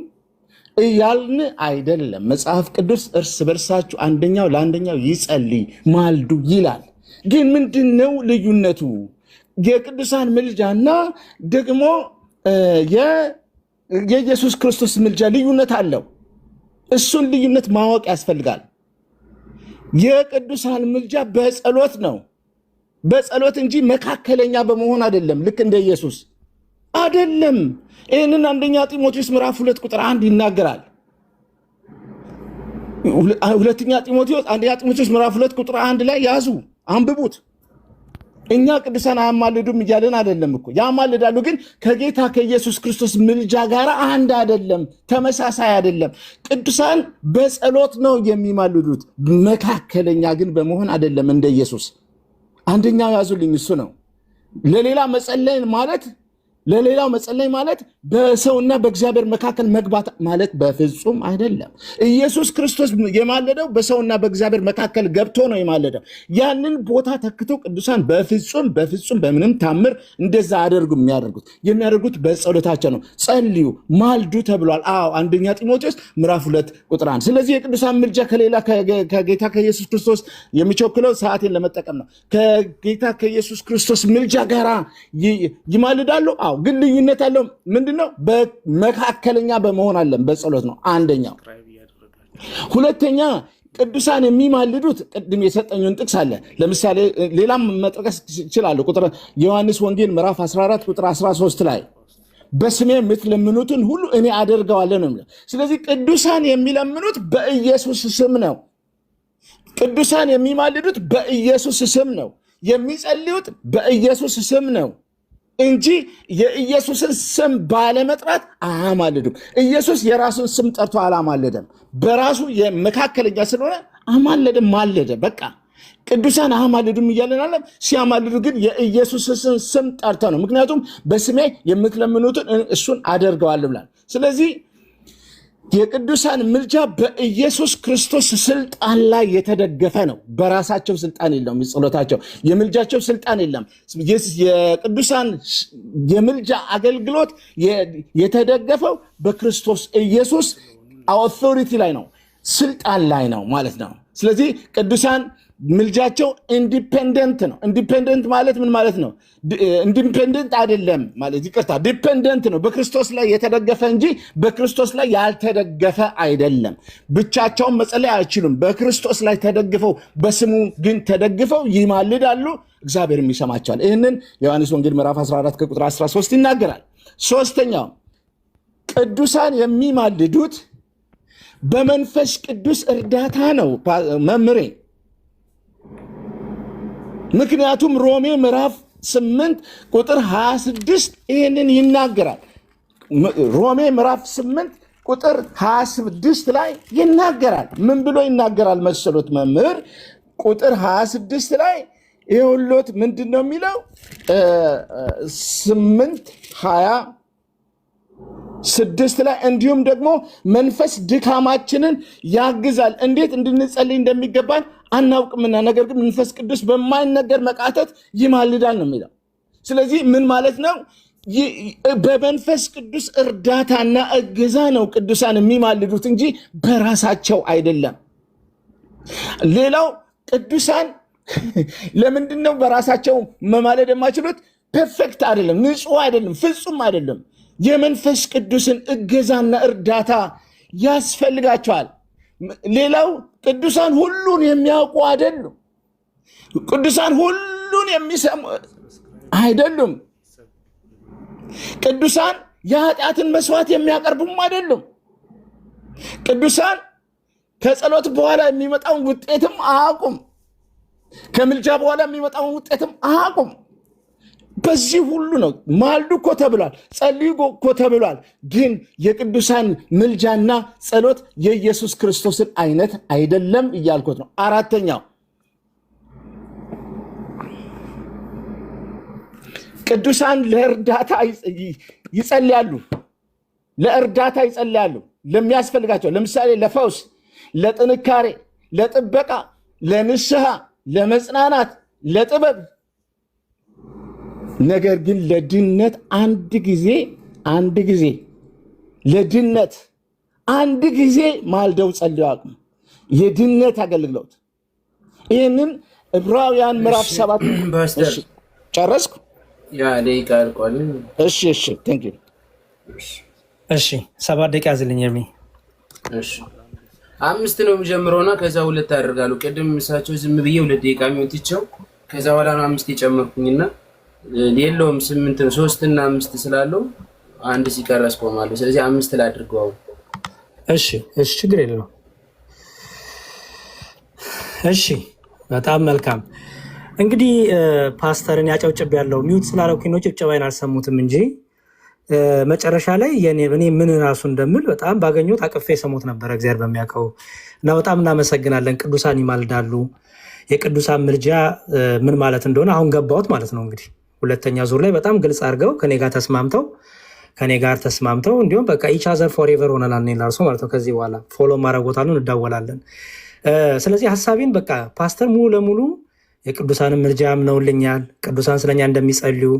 እያልን አይደለም። መጽሐፍ ቅዱስ እርስ በርሳችሁ አንደኛው ለአንደኛው ይጸልይ ማልዱ ይላል። ግን ምንድነው ልዩነቱ? የቅዱሳን ምልጃና ደግሞ የኢየሱስ ክርስቶስ ምልጃ ልዩነት አለው። እሱን ልዩነት ማወቅ ያስፈልጋል። የቅዱሳን ምልጃ በጸሎት ነው፣ በጸሎት እንጂ መካከለኛ በመሆን አይደለም። ልክ እንደ ኢየሱስ አይደለም። ይህንን አንደኛ ጢሞቴዎስ ምዕራፍ 2:1 ይናገራል። አንደኛ ጢሞቴዎስ ምዕራፍ 2:1 ላይ ያዙ፣ አንብቡት። እኛ ቅዱሳን አያማልዱም እያለን አይደለም እኮ ያማልዳሉ፣ ግን ከጌታ ከኢየሱስ ክርስቶስ ምልጃ ጋር አንድ አይደለም፣ ተመሳሳይ አይደለም። ቅዱሳን በጸሎት ነው የሚማልዱት፣ መካከለኛ ግን በመሆን አይደለም እንደ ኢየሱስ። አንደኛው ያዙልኝ፣ እሱ ነው። ለሌላው መጸለይ ማለት በሰውና በእግዚአብሔር መካከል መግባት ማለት በፍጹም አይደለም። ኢየሱስ ክርስቶስ የማለደው በሰውና በእግዚአብሔር መካከል ገብቶ ነው የማለደው። ያንን ቦታ ተክተው ቅዱሳን በፍጹም በምንም ታምር እንደዛ የሚያደርጉት በጸሎታቸው ነው። ጸልዩ ማልዱ ተብሏል። አዎ አንደኛ ጢሞቴዎስ ምዕራፍ 2:1። ስለዚህ የቅዱሳን ምልጃ ከጌታ ከኢየሱስ ክርስቶስ የሚቸኩለው ሰዓቴን ለመጠቀም ነው። ከጌታ ከኢየሱስ ክርስቶስ ምልጃ ጋር ይማልዳሉ። ግን ልዩነት ያለው ምንድነው? በመካከለኛ በመሆን አለን፣ በጸሎት ነው። አንደኛው። ሁለተኛ ቅዱሳን የሚማልዱት ቅድም የሰጠኙን ጥቅስ አለ። ለምሳሌ ሌላም መጥቀስ ይችላሉ። ዮሐንስ ወንጌል ምዕራፍ 14 ቁጥር 13 ላይ በስሜ የምትለምኑትን ሁሉ እኔ አደርገዋለሁ ነው የሚለው። ስለዚህ ቅዱሳን የሚለምኑት በኢየሱስ ስም ነው። ቅዱሳን የሚማልዱት በኢየሱስ ስም ነው። የሚጸልዩት በኢየሱስ ስም ነው እንጂ የኢየሱስን ስም ባለመጥራት አያማልዱም። ኢየሱስ የራሱን ስም ጠርቶ አላማለደም። በራሱ የመካከለኛ ስለሆነ አማለደ፣ ማለደ። በቃ ቅዱሳን አያማልዱም እያለን አለም። ሲያማልዱ ግን የኢየሱስን ስም ጠርተው ነው። ምክንያቱም በስሜ የምትለምኑትን እሱን አደርገዋለሁ ብሏል። ስለዚህ የቅዱሳን ምልጃ በኢየሱስ ክርስቶስ ስልጣን ላይ የተደገፈ ነው። በራሳቸው ስልጣን የለውም። የጸሎታቸው የምልጃቸው ስልጣን የለም። የቅዱሳን የምልጃ አገልግሎት የተደገፈው በክርስቶስ ኢየሱስ አውቶሪቲ ላይ ነው፣ ስልጣን ላይ ነው ማለት ነው። ስለዚህ ቅዱሳን ምልጃቸው ኢንዲፔንደንት ነው። ኢንዲፔንደንት ማለት ምን ማለት ነው? ኢንዲፔንደንት አይደለም ማለት ይቅርታ፣ ዲፔንደንት ነው። በክርስቶስ ላይ የተደገፈ እንጂ በክርስቶስ ላይ ያልተደገፈ አይደለም። ብቻቸውን መጸለይ አይችሉም። በክርስቶስ ላይ ተደግፈው በስሙ ግን ተደግፈው ይማልዳሉ፣ እግዚአብሔርም ይሰማቸዋል። ይህንን ዮሐንስ ወንጌል ምዕራፍ 14 ከቁጥር 13 ይናገራል። ሶስተኛው ቅዱሳን የሚማልዱት በመንፈስ ቅዱስ እርዳታ ነው መምሬ። ምክንያቱም ሮሜ ምዕራፍ 8 ቁጥር 26 ይህንን ይናገራል። ሮሜ ምዕራፍ 8 ቁጥር 26 ላይ ይናገራል። ምን ብሎ ይናገራል መሰሎት መምህር? ቁጥር 26 ላይ ይኸውልዎት ምንድን ነው የሚለው? 8:26 ላይ እንዲሁም ደግሞ መንፈስ ድካማችንን ያግዛል፣ እንዴት እንድንጸልይ እንደሚገባን አናውቅምና፣ ነገር ግን መንፈስ ቅዱስ በማይነገር መቃተት ይማልዳል ነው የሚለው። ስለዚህ ምን ማለት ነው? በመንፈስ ቅዱስ እርዳታና እገዛ ነው ቅዱሳን የሚማልዱት እንጂ በራሳቸው አይደለም። ሌላው ቅዱሳን ለምንድን ነው በራሳቸው መማለድ የማይችሉት? ፐርፌክት አይደለም፣ ንጹህ አይደለም፣ ፍጹም አይደለም። የመንፈስ ቅዱስን እገዛና እርዳታ ያስፈልጋቸዋል። ሌላው ቅዱሳን ሁሉን የሚያውቁ አይደሉም። ቅዱሳን ሁሉን የሚሰሙ አይደሉም። ቅዱሳን የኃጢአትን መስዋዕት የሚያቀርቡም አይደሉም። ቅዱሳን ከጸሎት በኋላ የሚመጣውን ውጤትም አያውቁም። ከምልጃ በኋላ የሚመጣውን ውጤትም አያውቁም። በዚህ ሁሉ ነው ማልዱ እኮ ተብሏል፣ ጸልዩ እኮ ተብሏል። ግን የቅዱሳን ምልጃና ጸሎት የኢየሱስ ክርስቶስን አይነት አይደለም እያልኩት ነው። አራተኛው ቅዱሳን ለእርዳታ ይጸልያሉ። ለእርዳታ ይጸልያሉ ለሚያስፈልጋቸው፣ ለምሳሌ ለፈውስ፣ ለጥንካሬ፣ ለጥበቃ፣ ለንስሐ፣ ለመጽናናት፣ ለጥበብ። ነገር ግን ለድነት አንድ ጊዜ ለድነት አንድ ጊዜ ማልደው ጸልየው አቅም የድነት አገልግሎት። ይህንን ዕብራውያን ምዕራፍ 7 ጨረስኩ። እሺ ቴንክ ዩ። እሺ 7 ደቂቃ ያዝልኝ ኤርሚ። እሺ 5 ነው የሚጀምረውና ከዛ 2 አደርጋለሁ። ቅድም እሳቸው ዝም ብዬ 2 ደቂቃ የሚወጥቸው ከዛ በኋላ ነው 5 የጨመርኩኝና የለውም 8 ነው 3 እና 5 ስላለው 1 ሲቀር አስቆማለሁ። ስለዚህ 5 ላድርገው። እሺ ችግር የለውም። እሺ በጣም መልካም። እንግዲህ ፓስተርን ያጨብጭብ ያለው ሚውት ስላደረኩኝ ነው፣ ጭብጨባይን አልሰሙትም እንጂ መጨረሻ ላይ እኔ ምን ራሱ እንደምል በጣም ባገኘሁት አቅፌ ሰሞት ነበረ፣ እግዚአብሔር በሚያውቀው እና በጣም እናመሰግናለን። ቅዱሳን ይማልዳሉ። የቅዱሳን ምልጃ ምን ማለት እንደሆነ አሁን ገባሁት ማለት ነው። እንግዲህ ሁለተኛ ዙር ላይ በጣም ግልጽ አድርገው ከኔ ጋር ተስማምተው እንዲሁም በቃ ኢች አዘር ፎሬቨር ሆነናል ላርሶ ማለት ነው። ከዚህ በኋላ ፎሎ ማድረጎታለን፣ እንዳወላለን። ስለዚህ ሀሳቤን በቃ ፓስተር ሙሉ ለሙሉ የቅዱሳንን ምልጃ አምነውልኛል። ቅዱሳን ስለኛ እንደሚጸልዩ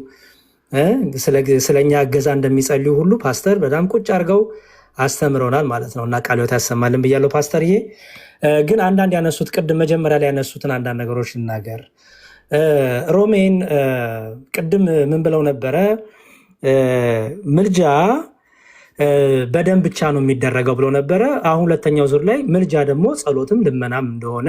ስለኛ እገዛ እንደሚጸልዩ ሁሉ ፓስተር በጣም ቁጭ አድርገው አስተምረውናል ማለት ነው እና ቃለ ሕይወት ያሰማልን ብያለሁ። ፓስተርዬ ግን አንዳንድ ያነሱት ቅድም መጀመሪያ ላይ ያነሱትን አንዳንድ ነገሮች ልናገር። ሮሜን ቅድም ምን ብለው ነበረ? ምልጃ በደም ብቻ ነው የሚደረገው ብሎ ነበረ። አሁን ሁለተኛው ዙር ላይ ምልጃ ደግሞ ጸሎትም ልመናም እንደሆነ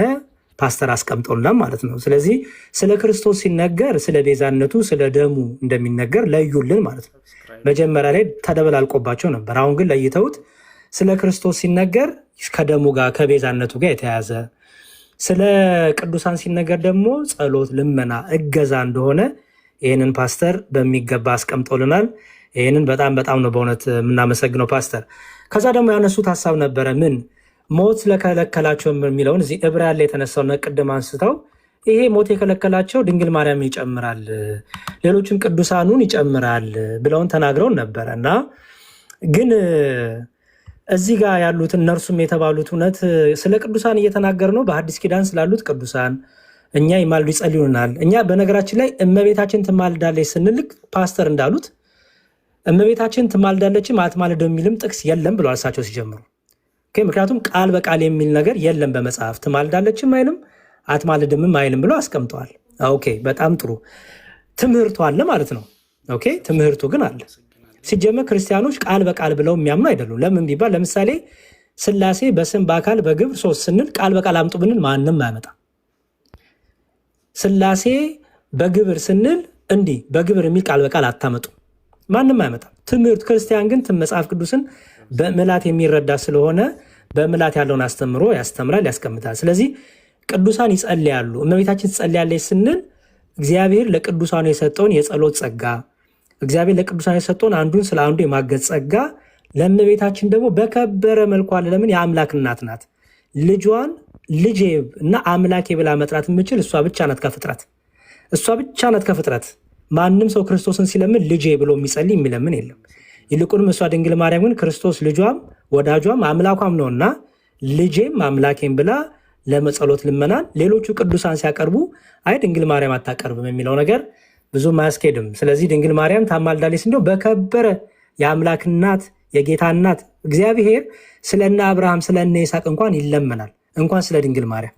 ፓስተር አስቀምጦልናል ማለት ነው። ስለዚህ ስለ ክርስቶስ ሲነገር ስለ ቤዛነቱ ስለ ደሙ እንደሚነገር ለዩልን ማለት ነው። መጀመሪያ ላይ ተደበላልቆባቸው ነበር። አሁን ግን ለይተውት ስለ ክርስቶስ ሲነገር ከደሙ ጋር ከቤዛነቱ ጋር የተያያዘ፣ ስለ ቅዱሳን ሲነገር ደግሞ ጸሎት፣ ልመና፣ እገዛ እንደሆነ ይህንን ፓስተር በሚገባ አስቀምጦልናል። ይህንን በጣም ነው በእውነት የምናመሰግነው ፓስተር። ከዛ ደግሞ ያነሱት ሀሳብ ነበረ ምን ሞት ስለከለከላቸው የሚለውን እዚህ ዕብራውያን ላይ የተነሳው ቅድም አንስተው ይሄ ሞት የከለከላቸው ድንግል ማርያምን ይጨምራል፣ ሌሎችን ቅዱሳኑን ይጨምራል ብለውን ተናግረውን ነበረ እና ግን እዚህ ጋር ያሉት እነርሱም የተባሉት እውነት ስለ ቅዱሳን እየተናገር ነው። በሐዲስ ኪዳን ስላሉት ቅዱሳን እኛ ይማልዱ ይጸልዩናል። እኛ በነገራችን ላይ እመቤታችን ትማልዳለች ስንልክ ፓስተር እንዳሉት እመቤታችን ትማልዳለችም አትማልደው የሚልም ጥቅስ የለም ብለዋል እሳቸው ሲጀምሩ። ምክንያቱም ቃል በቃል የሚል ነገር የለም በመጽሐፍ ትማልዳለችም አይልም አትማልድምም አይልም ብለው አስቀምጠዋል። ኦኬ በጣም ጥሩ ትምህርቱ አለ ማለት ነው። ኦኬ ትምህርቱ ግን አለ። ሲጀመር ክርስቲያኖች ቃል በቃል ብለው የሚያምኑ አይደሉም። ለምን ቢባል ለምሳሌ ስላሴ በስም በአካል በግብር ሶስት ስንል ቃል በቃል አምጡ ብንል ማንም አያመጣ። ስላሴ በግብር ስንል እንዲህ በግብር የሚል ቃል በቃል አታመጡ፣ ማንም አይመጣም። ትምህርት ክርስቲያን ግን መጽሐፍ ቅዱስን በምላት የሚረዳ ስለሆነ በምላት ያለውን አስተምሮ ያስተምራል፣ ያስቀምጣል። ስለዚህ ቅዱሳን ይጸልያሉ። እመቤታችን ትጸልያለች ስንል እግዚአብሔር ለቅዱሳኑ የሰጠውን የጸሎት ጸጋ፣ እግዚአብሔር ለቅዱሳን የሰጠውን አንዱን ስለ አንዱ የማገዝ ጸጋ ለእመቤታችን ደግሞ በከበረ መልኩ አለ። ለምን? የአምላክ እናት ናት። ልጇን ልጄ እና አምላኬ ብላ መጥራት የምችል እሷ ብቻ ናት ከፍጥረት። እሷ ብቻ ናት ከፍጥረት። ማንም ሰው ክርስቶስን ሲለምን ልጄ ብሎ የሚጸልይ የሚለምን የለም። ይልቁንም እሷ ድንግል ማርያም ግን ክርስቶስ ልጇም ወዳጇም አምላኳም ነውና ልጄም አምላኬም ብላ ለመጸሎት ልመናን ሌሎቹ ቅዱሳን ሲያቀርቡ አይ ድንግል ማርያም አታቀርብም የሚለው ነገር ብዙም አያስኬድም። ስለዚህ ድንግል ማርያም ታማልዳለች እንደው በከበረ የአምላክ እናት የጌታ እናት እግዚአብሔር ስለነ አብርሃም ስለነ ይስሐቅ እንኳን ይለመናል፣ እንኳን ስለ ድንግል ማርያም።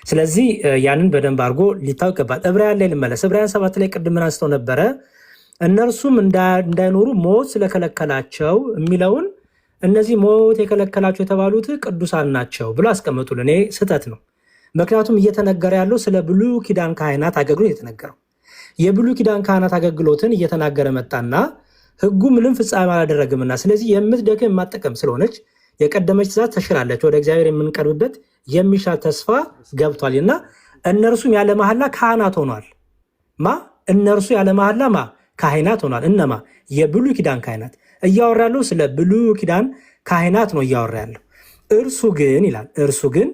ስለዚህ ያንን በደንብ አድርጎ ሊታወቅ ይገባል። ዕብራውያን ላይ ልመለስ። ዕብራውያን 7 ላይ ቅድም አንስተው ነበረ እነርሱም እንዳይኖሩ ሞት ስለከለከላቸው የሚለውን እነዚህ ሞት የከለከላቸው የተባሉት ቅዱሳን ናቸው ብሎ አስቀመጡልን። እኔ ስህተት ነው። ምክንያቱም እየተነገረ ያለው ስለ ብሉይ ኪዳን ካህናት አገልግሎት የተነገረው የብሉይ ኪዳን ካህናት አገልግሎትን እየተናገረ መጣና ሕጉ ምንም ፍጻሜ አላደረግምና ስለዚህ የምትደክም የማጠቀም ስለሆነች የቀደመች ትእዛዝ ተሽራለች፣ ወደ እግዚአብሔር የምንቀርብበት የሚሻል ተስፋ ገብቷልና እነርሱም ያለ መሐላ ካህናት ሆኗል። እነርሱ ያለ መሐላ ካህናት ሆኗል። እነማ? የብሉይ ኪዳን ካህናት። እያወራ ያለው ስለ ብሉይ ኪዳን ካህናት ነው እያወራ ያለው። እርሱ ግን ይላል እርሱ ግን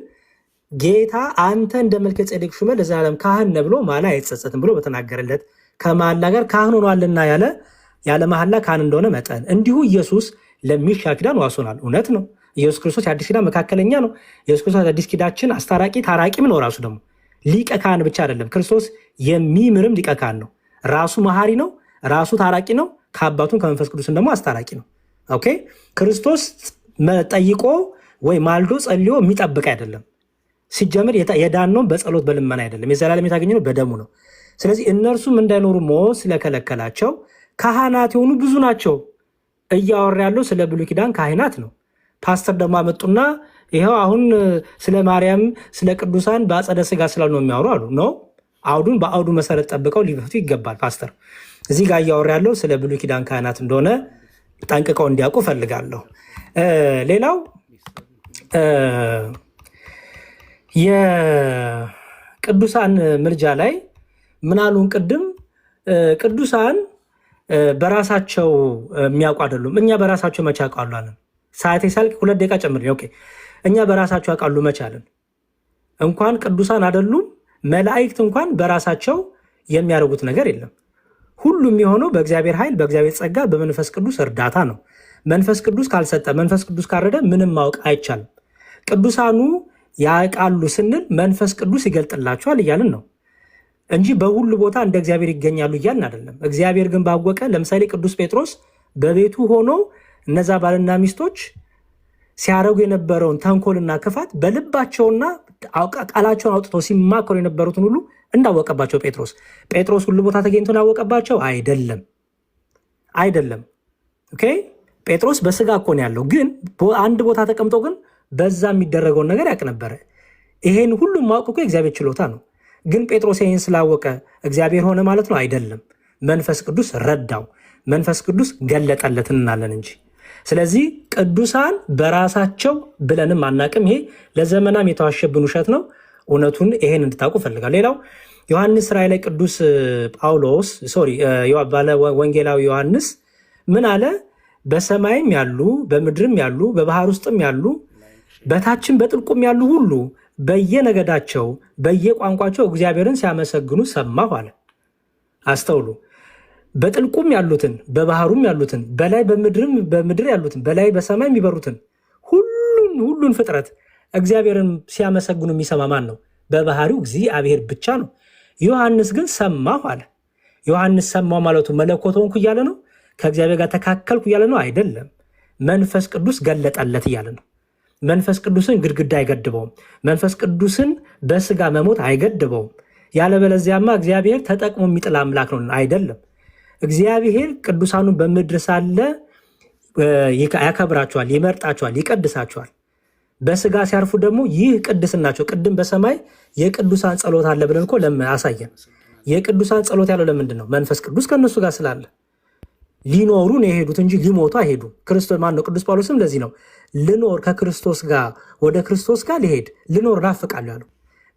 ጌታ አንተ እንደ መልከ ጼዴቅ ሹመት ለዘላለም ካህን ነህ ብሎ ማላ አይጸጸትም ብሎ በተናገረለት ከመሐላ ጋር ካህን ሆኗልና ያለ መሐላ ካህን እንደሆነ መጠን እንዲሁ ኢየሱስ ለሚሻር ኪዳን ዋስ ሆኗል። እውነት ነው። ኢየሱስ ክርስቶስ የአዲስ ኪዳን መካከለኛ ነው። ኢየሱስ ክርስቶስ የአዲስ ኪዳችን አስታራቂ ታራቂም ነው። ራሱ ደግሞ ሊቀ ካህን ብቻ አይደለም፣ ክርስቶስ የሚምርም ሊቀ ካህን ነው። ራሱ መሐሪ ነው፣ ራሱ ታራቂ ነው። ከአባቱም ከመንፈስ ቅዱስን ደግሞ አስታራቂ ነው። ኦኬ ክርስቶስ ጠይቆ ወይ ማልዶ ጸልዮ የሚጠብቅ አይደለም። ሲጀምር የዳነውን በጸሎት በልመና አይደለም፣ የዘላለም የታገኘነው በደሙ ነው። ስለዚህ እነርሱም እንዳይኖሩ ሞት ስለከለከላቸው ካህናት የሆኑ ብዙ ናቸው። እያወራ ያለው ስለ ብሉይ ኪዳን ካህናት ነው። ፓስተር ደግሞ አመጡና ይኸው አሁን ስለ ማርያም ስለ ቅዱሳን በአጸደ ሥጋ ስላሉ ነው የሚያወሩ አሉ። ነው አውዱን በአውዱ መሰረት ጠብቀው ሊፈቱ ይገባል። ፓስተር እዚህ ጋር እያወራ ያለው ስለ ብሉይ ኪዳን ካህናት እንደሆነ ጠንቅቀው እንዲያውቁ ፈልጋለሁ። ሌላው የቅዱሳን ምልጃ ላይ ምናሉን ቅድም ቅዱሳን በራሳቸው የሚያውቁ አይደሉም። እኛ በራሳቸው መቼ ያውቃሉ አለን። ሰዓቴ ሳልቅ 2 ደቂቃ ጨምር። ኦኬ እኛ በራሳቸው ያውቃሉ መቼ አለን። እንኳን ቅዱሳን አይደሉም መላእክት እንኳን በራሳቸው የሚያደርጉት ነገር የለም። ሁሉም የሆነው በእግዚአብሔር ኃይል፣ በእግዚአብሔር ጸጋ፣ በመንፈስ ቅዱስ እርዳታ ነው። መንፈስ ቅዱስ ካልሰጠ፣ መንፈስ ቅዱስ ካልረዳ ምንም ማወቅ አይቻልም። ቅዱሳኑ ያውቃሉ ስንል መንፈስ ቅዱስ ይገልጥላቸዋል እያልን ነው እንጂ በሁሉ ቦታ እንደ እግዚአብሔር ይገኛሉ እያልን አይደለም። እግዚአብሔር ግን ባወቀ፣ ለምሳሌ ቅዱስ ጴጥሮስ በቤቱ ሆኖ እነዛ ባልና ሚስቶች ሲያደርጉ የነበረውን ተንኮልና ክፋት በልባቸውና ቃላቸውን አውጥተው ሲማከሩ የነበሩትን ሁሉ እንዳወቀባቸው ጴጥሮስ ሁሉ ቦታ ተገኝቶ ያወቀባቸው አይደለም። ኦኬ ጴጥሮስ በስጋ እኮ ነው ያለው፣ ግን አንድ ቦታ ተቀምጦ ግን በዛ የሚደረገውን ነገር ያውቅ ነበረ። ይሄን ሁሉም ማወቅ እኮ የእግዚአብሔር ችሎታ ነው። ግን ጴጥሮስ ይህን ስላወቀ እግዚአብሔር ሆነ ማለት ነው? አይደለም። መንፈስ ቅዱስ ረዳው፣ መንፈስ ቅዱስ ገለጠለት እንላለን እንጂ። ስለዚህ ቅዱሳን በራሳቸው ብለንም አናቅም። ይሄ ለዘመናም የተዋሸብን ውሸት ነው። እውነቱን ይሄን እንድታውቁ ፈልጋል። ሌላው ዮሐንስ ራእይ ላይ ቅዱስ ጳውሎስ ባለ ወንጌላዊ ዮሐንስ ምን አለ? በሰማይም ያሉ በምድርም ያሉ በባህር ውስጥም ያሉ በታችም በጥልቁም ያሉ ሁሉ በየነገዳቸው በየቋንቋቸው እግዚአብሔርን ሲያመሰግኑ ሰማሁ አለ። አስተውሉ። በጥልቁም ያሉትን በባህሩም ያሉትን በላይ በምድር ያሉትን በላይ በሰማይ የሚበሩትን ሁሉን ፍጥረት እግዚአብሔርን ሲያመሰግኑ የሚሰማ ማን ነው? በባህሪው እግዚአብሔር ብቻ ነው። ዮሐንስ ግን ሰማሁ አለ። ዮሐንስ ሰማሁ ማለቱ መለኮት ሆንኩ እያለ ነው? ከእግዚአብሔር ጋር ተካከልኩ እያለ ነው? አይደለም። መንፈስ ቅዱስ ገለጠለት እያለ ነው። መንፈስ ቅዱስን ግድግዳ አይገድበውም። መንፈስ ቅዱስን በስጋ መሞት አይገድበውም። ያለበለዚያማ እግዚአብሔር ተጠቅሞ የሚጥል አምላክ ነው። አይደለም። እግዚአብሔር ቅዱሳኑን በምድር ሳለ ያከብራቸዋል፣ ይመርጣቸዋል፣ ይቀድሳቸዋል። በስጋ ሲያርፉ ደግሞ ይህ ቅድስናቸው ቅድም በሰማይ የቅዱሳን ጸሎት አለ ብለን እኮ አሳየን። የቅዱሳን ጸሎት ያለው ለምንድን ነው? መንፈስ ቅዱስ ከእነሱ ጋር ስላለ። ሊኖሩ ነው የሄዱት እንጂ ሊሞቱ አይሄዱም። ክርስቶስ ማን ነው? ቅዱስ ጳውሎስም ለዚህ ነው ልኖር ከክርስቶስ ጋር ወደ ክርስቶስ ጋር ሊሄድ ልኖር ናፍቃለሁ ያለው።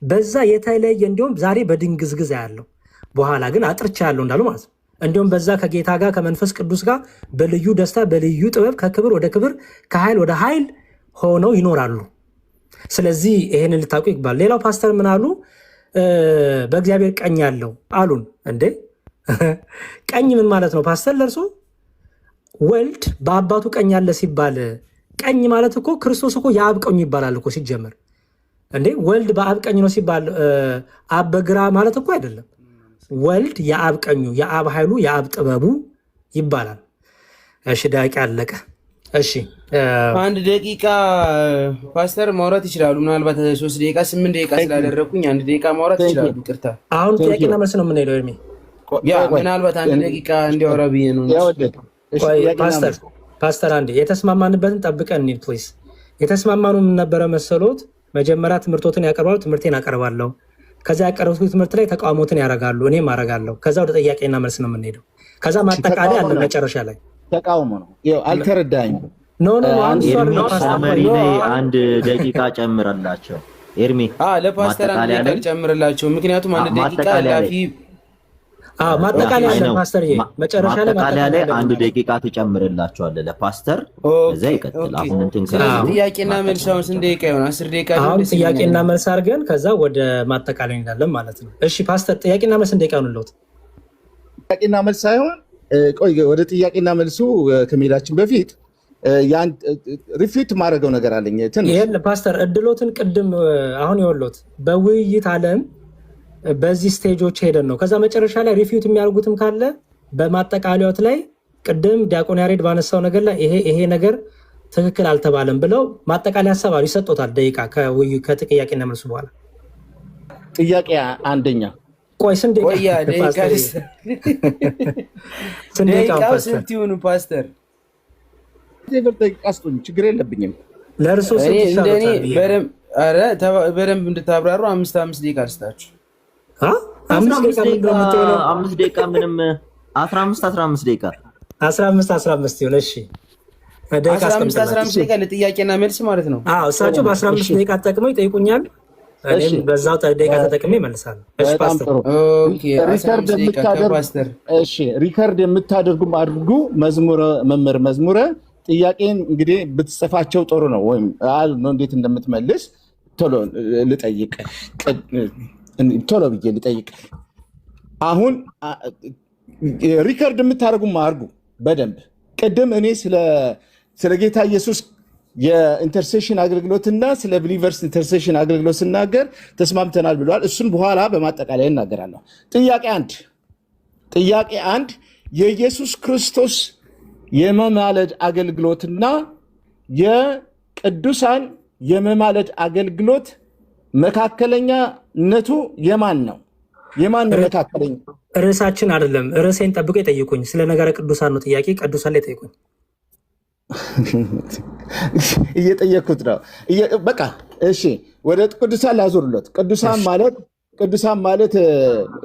በዛ የተለየ እንዲሁም ዛሬ በድንግዝግዝ ያለው በኋላ ግን አጥርቻ ያለው እንዳሉ ማለት ነው። እንዲሁም በዛ ከጌታ ጋር ከመንፈስ ቅዱስ ጋር በልዩ ደስታ በልዩ ጥበብ ከክብር ወደ ክብር ከኃይል ወደ ኃይል ሆነው ይኖራሉ። ስለዚህ ይሄንን ልታውቁ ይግባል። ሌላው ፓስተር ምን አሉ? በእግዚአብሔር ቀኝ ያለው አሉን። እንዴ ቀኝ ምን ማለት ነው ፓስተር? ለእርሶ ወልድ በአባቱ ቀኝ ያለ ሲባል ቀኝ ማለት እኮ ክርስቶስ እኮ የአብ ቀኝ ይባላል እኮ ሲጀመር። እንዴ ወልድ በአብ ቀኝ ነው ሲባል አብ በግራ ማለት እኮ አይደለም። ወልድ የአብ ቀኙ፣ የአብ ኃይሉ፣ የአብ ጥበቡ ይባላል። እሺ ደቂቃ አለቀ። እሺ አንድ ደቂቃ ፓስተር ማውራት ይችላሉ። ምናልባት 3 ደቂቃ 8 ደቂቃ ስላደረኩኝ 1 ደቂቃ ማውራት ይችላሉ። ይቅርታ። አሁን ጥያቄና መልስ ነው የምንሄደው። እርሜ ያ ምናልባት 1 ደቂቃ እንዲያወራ ብዬ ነው። ፓስተር አንዴ የተስማማንበትን ጠብቀን እንሂድ ፕሊዝ። የተስማማኑ ምን ነበረ መሰሎት? መጀመሪያ ትምህርቶትን ያቀርባሉ፣ ትምህርቴን አቀርባለሁ። ከዛ ያቀረብኩት ትምህርት ላይ ተቃውሞትን ያደርጋሉ፣ እኔም አደርጋለሁ። ከዛ ወደ ጥያቄና መልስ ነው የምንሄደው። ከዛ ማጠቃለያ አለ መጨረሻ ላይ። ተቃውሞ ነው። አልተረዳኝም። ሳመሪ ላይ 1 ደቂቃ ጨምረላቸው ኤርሚ። ለፓስተር 1 ደቂቃ ጨምረላቸው። ምክንያቱም 1 ደቂቃ ላፊ ማጠቃለያ አለ ፓስተር። መጨረሻ ላይ ማጠቃለያ ላይ 1 ደቂቃ ትጨምርላቸዋለህ ለፓስተር። እዛ ይቀጥል። አሁን እንትን ጥያቄና መልስ አሁን ስንት ደቂቃ ይሆናል? 10 ደቂቃ አሁን ጥያቄና መልስ አድርገን ከዛ ወደ ማጠቃለያ እንሄዳለን ማለት ነው። እሺ ፓስተር ጥያቄና መልስ ስንት ደቂቃ ነው? ጥያቄና መልስ ሳይሆን ቆይ ወደ ጥያቄና መልሱ ከመሄዳችን በፊት ሪፊት ማድረገው ነገር አለኝ። ይሄን ፓስተር እድሎትን ቅድም አሁን የወሎት በውይይት ዓለም በዚህ ስቴጆች ሄደን ነው። ከዛ መጨረሻ ላይ ሪፊት የሚያደርጉትም ካለ በማጠቃለያዎት ላይ ቅድም ዲያቆን ያሬድ ባነሳው ነገር ላይ ይሄ ነገር ትክክል አልተባለም ብለው ማጠቃለያ ሀሳብ ይሰጡታል። ደቂቃ ከጥያቄና መልሱ በኋላ ጥያቄ አንደኛ ቆይ ስንት ደቂቃ ስንት ይሁኑ ፓስተር? ስጡኝ፣ ችግር የለብኝም። ለእርሶ በደንብ እንድታብራሩ 5 ደቂቃ ልስጣችሁ። 5 ደቂቃ ምንም 15 ደቂቃ 15 ይሁን። እሺ 15 ደቂቃ ለጥያቄና መልስ ማለት ነው። እሳቸው በ15 ደቂቃ ተጠቅመው ይጠይቁኛል፣ እኔም በዛው ደቂቃ ተጠቅሜ እመልሳለሁ። ሪከርድ የምታደርጉም አድርጉ። መምህር መዝሙረ ጥያቄን እንግዲህ ብትጽፋቸው ጥሩ ነው። ወይም እንዴት እንደምትመልስ ቶሎ ብዬ ልጠይቅ። አሁን ሪከርድ የምታደርጉም አድርጉ በደንብ። ቅድም እኔ ስለ ጌታ ኢየሱስ የኢንተርሴሽን አገልግሎትና ስለ ብሊቨርስ ኢንተርሴሽን አገልግሎት ስናገር ተስማምተናል ብለዋል። እሱን በኋላ በማጠቃለያ እናገራለሁ። ጥያቄ አንድ የኢየሱስ ክርስቶስ የመማለድ አገልግሎትና የቅዱሳን የመማለድ አገልግሎት መካከለኛነቱ የማን ነው? የማን ነው መካከለኛ? ርዕሳችን አይደለም። ርዕሴን ጠብቆ የጠይቁኝ ስለ ነገረ ቅዱሳን ነው ጥያቄ። ቅዱሳን ላይ ጠይቁኝ። እየጠየኩት ነው። በቃ እሺ፣ ወደ ቅዱሳን ላዞርለት። ቅዱሳን ማለት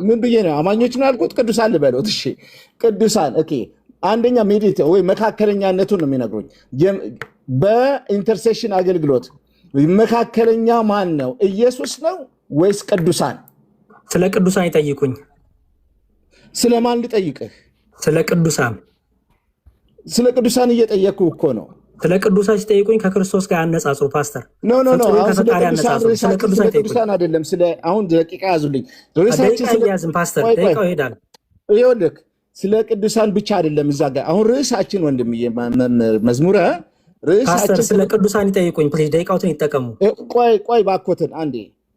ምን ብዬ ነው? አማኞች ነው ያልኩት። ቅዱሳን ልበሉት። እሺ፣ ቅዱሳን ኦኬ። አንደኛ ሜዲቴ ወይ መካከለኛነቱን ነው የሚነግሩኝ። በኢንተርሴሽን አገልግሎት መካከለኛ ማን ነው? ኢየሱስ ነው ወይስ ቅዱሳን? ስለ ቅዱሳን ይጠይቁኝ። ስለማን ልጠይቅህ? ስለ ቅዱሳን። ስለ ቅዱሳን እየጠየኩ እኮ ነው። ስለ ቅዱሳን ሲጠይቁኝ ከክርስቶስ ጋር ያነጻጽሩ ፓስተር። ኖ ስለ ቅዱሳን አይደለም። አሁን ደቂቃ ያዙልኝ። ደቂቃ ያዝም ፓስተር፣ ደቂቃው ይሄዳል። ይኸውልህ ስለ ቅዱሳን ብቻ አይደለም እዛ ጋር አሁን ርዕሳችን ወንድምዬ መዝሙረ ፓስተር ስለ ቅዱሳን ይጠይቁኝ ፕሊዝ፣ ደቂቃዎትን ይጠቀሙ። ቆይ ባኮትን አንዴ፣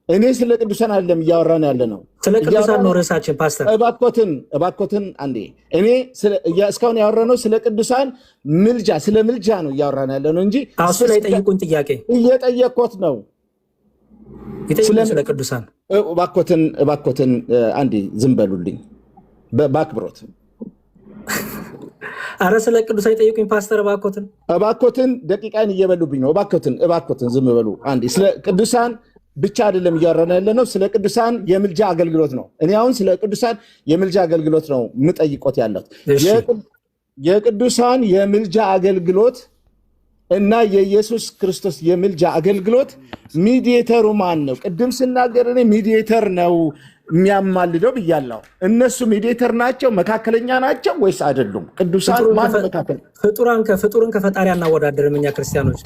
እኔ ስለ ቅዱሳን አይደለም እያወራን ያለ ነው። ስለ ቅዱሳን ነው ርዕሳችን ፓስተር። እባኮትን አንዴ፣ እኔ እስካሁን ያወራነው ስለ ቅዱሳን ምልጃ፣ ስለ ምልጃ ነው እያወራን ያለ ነው እንጂ እሱ ላይ ጠይቁኝ። ጥያቄ እየጠየቅኩት ነው። ይጠይቁኝ ስለ ቅዱሳን። እባኮትን አንዴ ዝም በሉልኝ በአክብሮት። አረ ስለ ቅዱሳን ይጠይቁኝ ፓስተር። እባኮትን ደቂቃን እየበሉብኝ ነው። እባኮትን ዝም በሉ አንዴ። ስለ ቅዱሳን ብቻ አይደለም እያወራን ያለ ነው። ስለ ቅዱሳን የምልጃ አገልግሎት ነው። እኔ አሁን ስለ ቅዱሳን የምልጃ አገልግሎት ነው የምጠይቆት ያለት። የቅዱሳን የምልጃ አገልግሎት እና የኢየሱስ ክርስቶስ የምልጃ አገልግሎት ሚዲየተሩ ማን ነው? ቅድም ስናገር እኔ ሚዲየተር ነው የሚያማልደው ብያለሁ። እነሱ ሚዲየተር ናቸው? መካከለኛ ናቸው ወይስ አይደሉም? ቅዱሳን ማን መካከል? ፍጡርን ከፈጣሪ አናወዳደርም እኛ ክርስቲያኖች።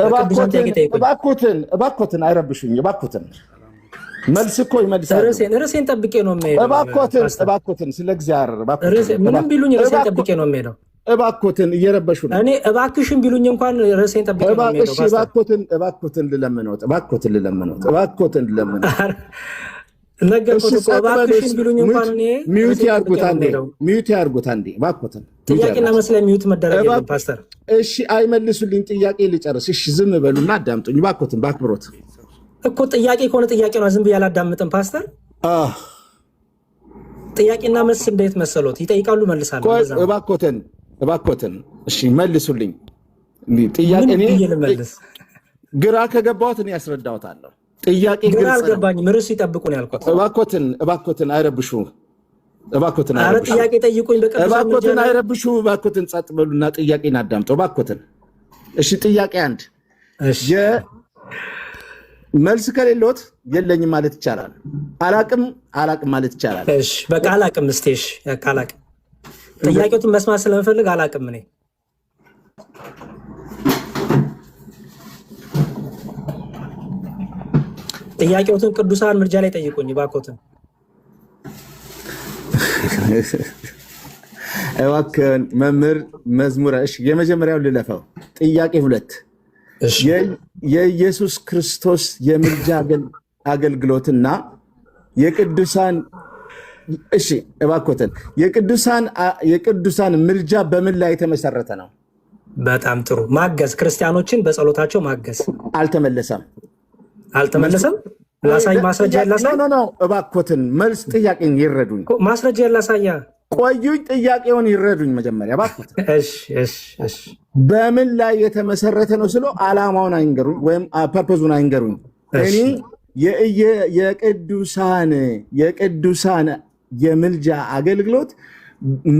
እባኮትን አይረብሹኝ። እባኮትን መልስ እኮ ይመልሳሉ። ርዕሴን ጠብቄ ነው የምሄደው። እባኮትን ስለ እግዚአብሔር ምንም ቢሉኝ ርዕሴን ጠብቄ ነው የምሄደው። እባኮትን እየረበሹ ነው። እኔ እባክሽን ቢሉኝ እንኳን ርዕሴን ጠብቄ ነው የምሄደው። እባኮትን ልለምነውት። ነገርኩት እኮ እባክሽን ቢሉኝ እንኳን እኔ ሚዩት ያርጉት አንዴ እባክዎትን። ጥያቄና መልስ ላይ ሚዩት መደረግ የለም ፓስተር። እሺ አይመልሱልኝ፣ ጥያቄ ልጨርስ። እሺ ዝም በሉና አዳምጡኝ እባክዎትን፣ በአክብሮት እኮ። ጥያቄ ከሆነ ጥያቄ ነው፣ ዝም ብዬ አላዳምጥም ፓስተር። ጥያቄና መልስ እንዴት መሰሎት? ይጠይቃሉ መልሳለሁ። እባክዎትን እሺ መልሱልኝ። ጥያቄ እኔ ግራ ከገባሁት እኔ ያስረዳዎታለሁ። ጥያቄ ግን አልገባኝም። ርዕስ ይጠብቁ ነው ያልኩት። እባክዎትን አይረብሹ። ኧረ ጥያቄ ጠይቁኝ። እባክዎትን አይረብሹ። እባክዎትን ጸጥ በሉና ጥያቄን አዳምጠው እባክዎትን። እሺ ጥያቄ አንድ፣ መልስ ከሌሎት የለኝም ማለት ይቻላል። አላቅም ማለት ይቻላል። እሺ በቃ አላቅም። እስቲ እሺ አላቅም። ጥያቄዎትን መስማት ስለምፈልግ አላቅም እኔ። ጥያቄዎትን ቅዱሳን ምልጃ ላይ ጠይቁኝ እባክዎትን። እባክህን መምህር መዝሙረ። እሺ የመጀመሪያው ልለፈው። ጥያቄ 2 የኢየሱስ ክርስቶስ የምልጃ አገልግሎትና የቅዱሳን እሺ እባክዎትን የቅዱሳን ምልጃ በምን ላይ የተመሰረተ ነው? በጣም ጥሩ። ማገዝ፣ ክርስቲያኖችን በጸሎታቸው ማገዝ። አልተመለሰም። ላሳይ፣ ማስረጃ ያላሳይ። እባክዎትን መልስ፣ ጥያቄን ይረዱኝ። ማስረጃ ያላሳያ ቆዩኝ፣ ጥያቄውን ይረዱኝ መጀመሪያ እባክዎትን። እሺ በምን ላይ የተመሰረተ ነው ስለው ዓላማውን አይንገሩኝ ወይም ፐርፖዙን አይንገሩኝ። እኔ የቅዱሳን የምልጃ አገልግሎት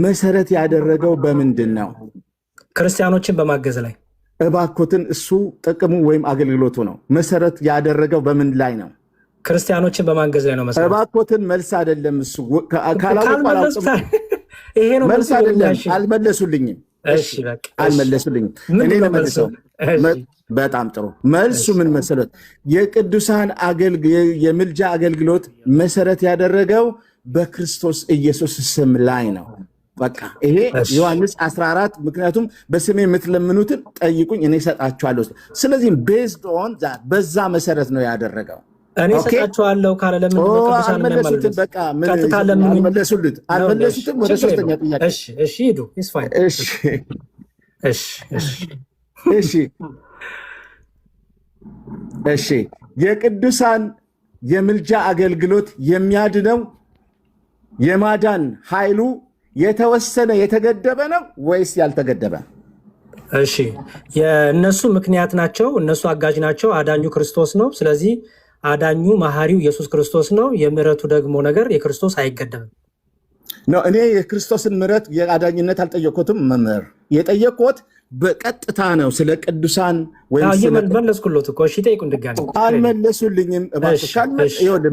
መሰረት ያደረገው በምንድን ነው? ክርስቲያኖችን በማገዝ ላይ። እባክዎትን እሱ ጥቅሙ ወይም አገልግሎቱ ነው። መሰረት ያደረገው በምን ላይ ነው? ክርስቲያኖችን በማገዝ ላይ ነው መሰረት። እባክዎትን መልስ አይደለም እሱ ይሄ ነው መልስ አይደለም። አልመለሱልኝም። አልመለሱልኝም። እኔ ለመልሰው። በጣም ጥሩ። መልሱ ምን መሰረት? የቅዱሳን የምልጃ አገልግሎት መሰረት ያደረገው በክርስቶስ ኢየሱስ ስም ላይ ነው። በቃ ይሄ ዮሐንስ 14 ምክንያቱም በስሜ የምትለምኑትን ጠይቁኝ እኔ እሰጣችኋለሁ። ስለዚህም ቤዝድ ኦን ዛት በዛ መሰረት ነው ያደረገው። እኔ እሰጣችኋለሁ ካለ ለምን አልመለሱትም? በቃ አልመለሱትም። ወደ ሶስተኛ ጥያቄ እሺ ሂዱ። እሺ የቅዱሳን የምልጃ አገልግሎት የሚያድነው የማዳን ኃይሉ የተወሰነ የተገደበ ነው ወይስ ያልተገደበ? እሺ የእነሱ ምክንያት ናቸው፣ እነሱ አጋዥ ናቸው። አዳኙ ክርስቶስ ነው። ስለዚህ አዳኙ መሐሪው ኢየሱስ ክርስቶስ ነው። የምህረቱ ደግሞ ነገር የክርስቶስ አይገደብም ነው። እኔ የክርስቶስን ምህረት የአዳኝነት አልጠየቅኩትም መምህር፣ የጠየቅኩት በቀጥታ ነው ስለ ቅዱሳን መለስኩሎት እኮ። እሺ ጠይቁን ድጋሚ። አልመለሱልኝም።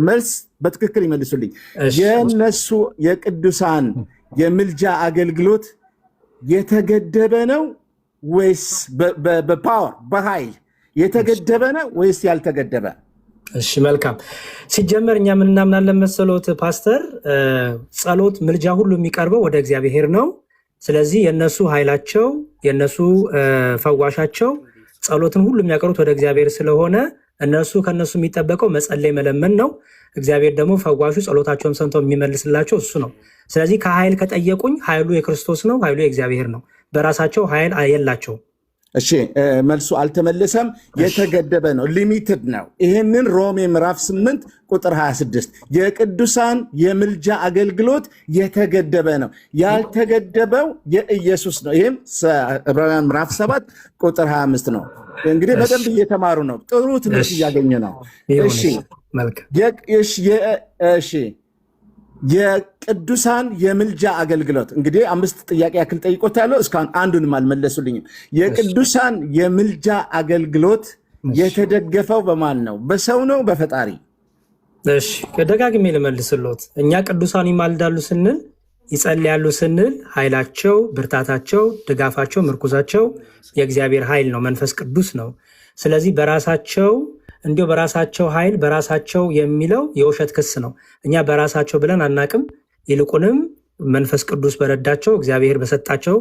መልስ በትክክል ይመልሱልኝ። የእነሱ የቅዱሳን የምልጃ አገልግሎት የተገደበ ነው ወይስ በፓወር በኃይል የተገደበ ነው ወይስ ያልተገደበ? እሺ መልካም። ሲጀመር እኛ ምን እናምናለን መሰሎት ፓስተር? ጸሎት፣ ምልጃ ሁሉ የሚቀርበው ወደ እግዚአብሔር ነው። ስለዚህ የነሱ ኃይላቸው የነሱ ፈዋሻቸው ጸሎትን ሁሉ የሚያቀርቡት ወደ እግዚአብሔር ስለሆነ ከነሱ የሚጠበቀው መጸለይ መለመን ነው። እግዚአብሔር ደግሞ ፈዋሹ ጸሎታቸውን ሰምቶ የሚመልስላቸው እሱ ነው። ስለዚህ ከኃይል ከጠየቁኝ ኃይሉ የክርስቶስ ነው፣ ኃይሉ የእግዚአብሔር ነው። በራሳቸው ኃይል የላቸውም። እሺ መልሱ አልተመለሰም። የተገደበ ነው፣ ሊሚትድ ነው። ይህንን ሮሜ ምዕራፍ 8 ቁጥር 26 የቅዱሳን የምልጃ አገልግሎት የተገደበ ነው። ያልተገደበው የኢየሱስ ነው። ይህም ዕብራውያን ምዕራፍ 7 ቁጥር 25 ነው። እንግዲህ በደንብ እየተማሩ ነው። ጥሩ ትምህርት እያገኘ ነው። እሺ የቅዱሳን የምልጃ አገልግሎት እንግዲህ 5 ጥያቄ ያክል ጠይቆታለሁ። እስካሁን አንዱንም አልመለሱልኝም። የቅዱሳን የምልጃ አገልግሎት የተደገፈው በማን ነው? በሰው ነው? በፈጣሪ? እሺ ደጋግሜ ልመልስሎት። እኛ ቅዱሳን ይማልዳሉ ስንል ይጸልያሉ ስንል ኃይላቸው፣ ብርታታቸው፣ ድጋፋቸው፣ ምርኩዛቸው የእግዚአብሔር ኃይል ነው፣ መንፈስ ቅዱስ ነው። ስለዚህ በራሳቸው ኃይል በራሳቸው የሚለው የውሸት ክስ ነው። እኛ በራሳቸው ብለን አናቅም። ይልቁንም መንፈስ ቅዱስ በረዳቸው እግዚአብሔር በሰጣቸው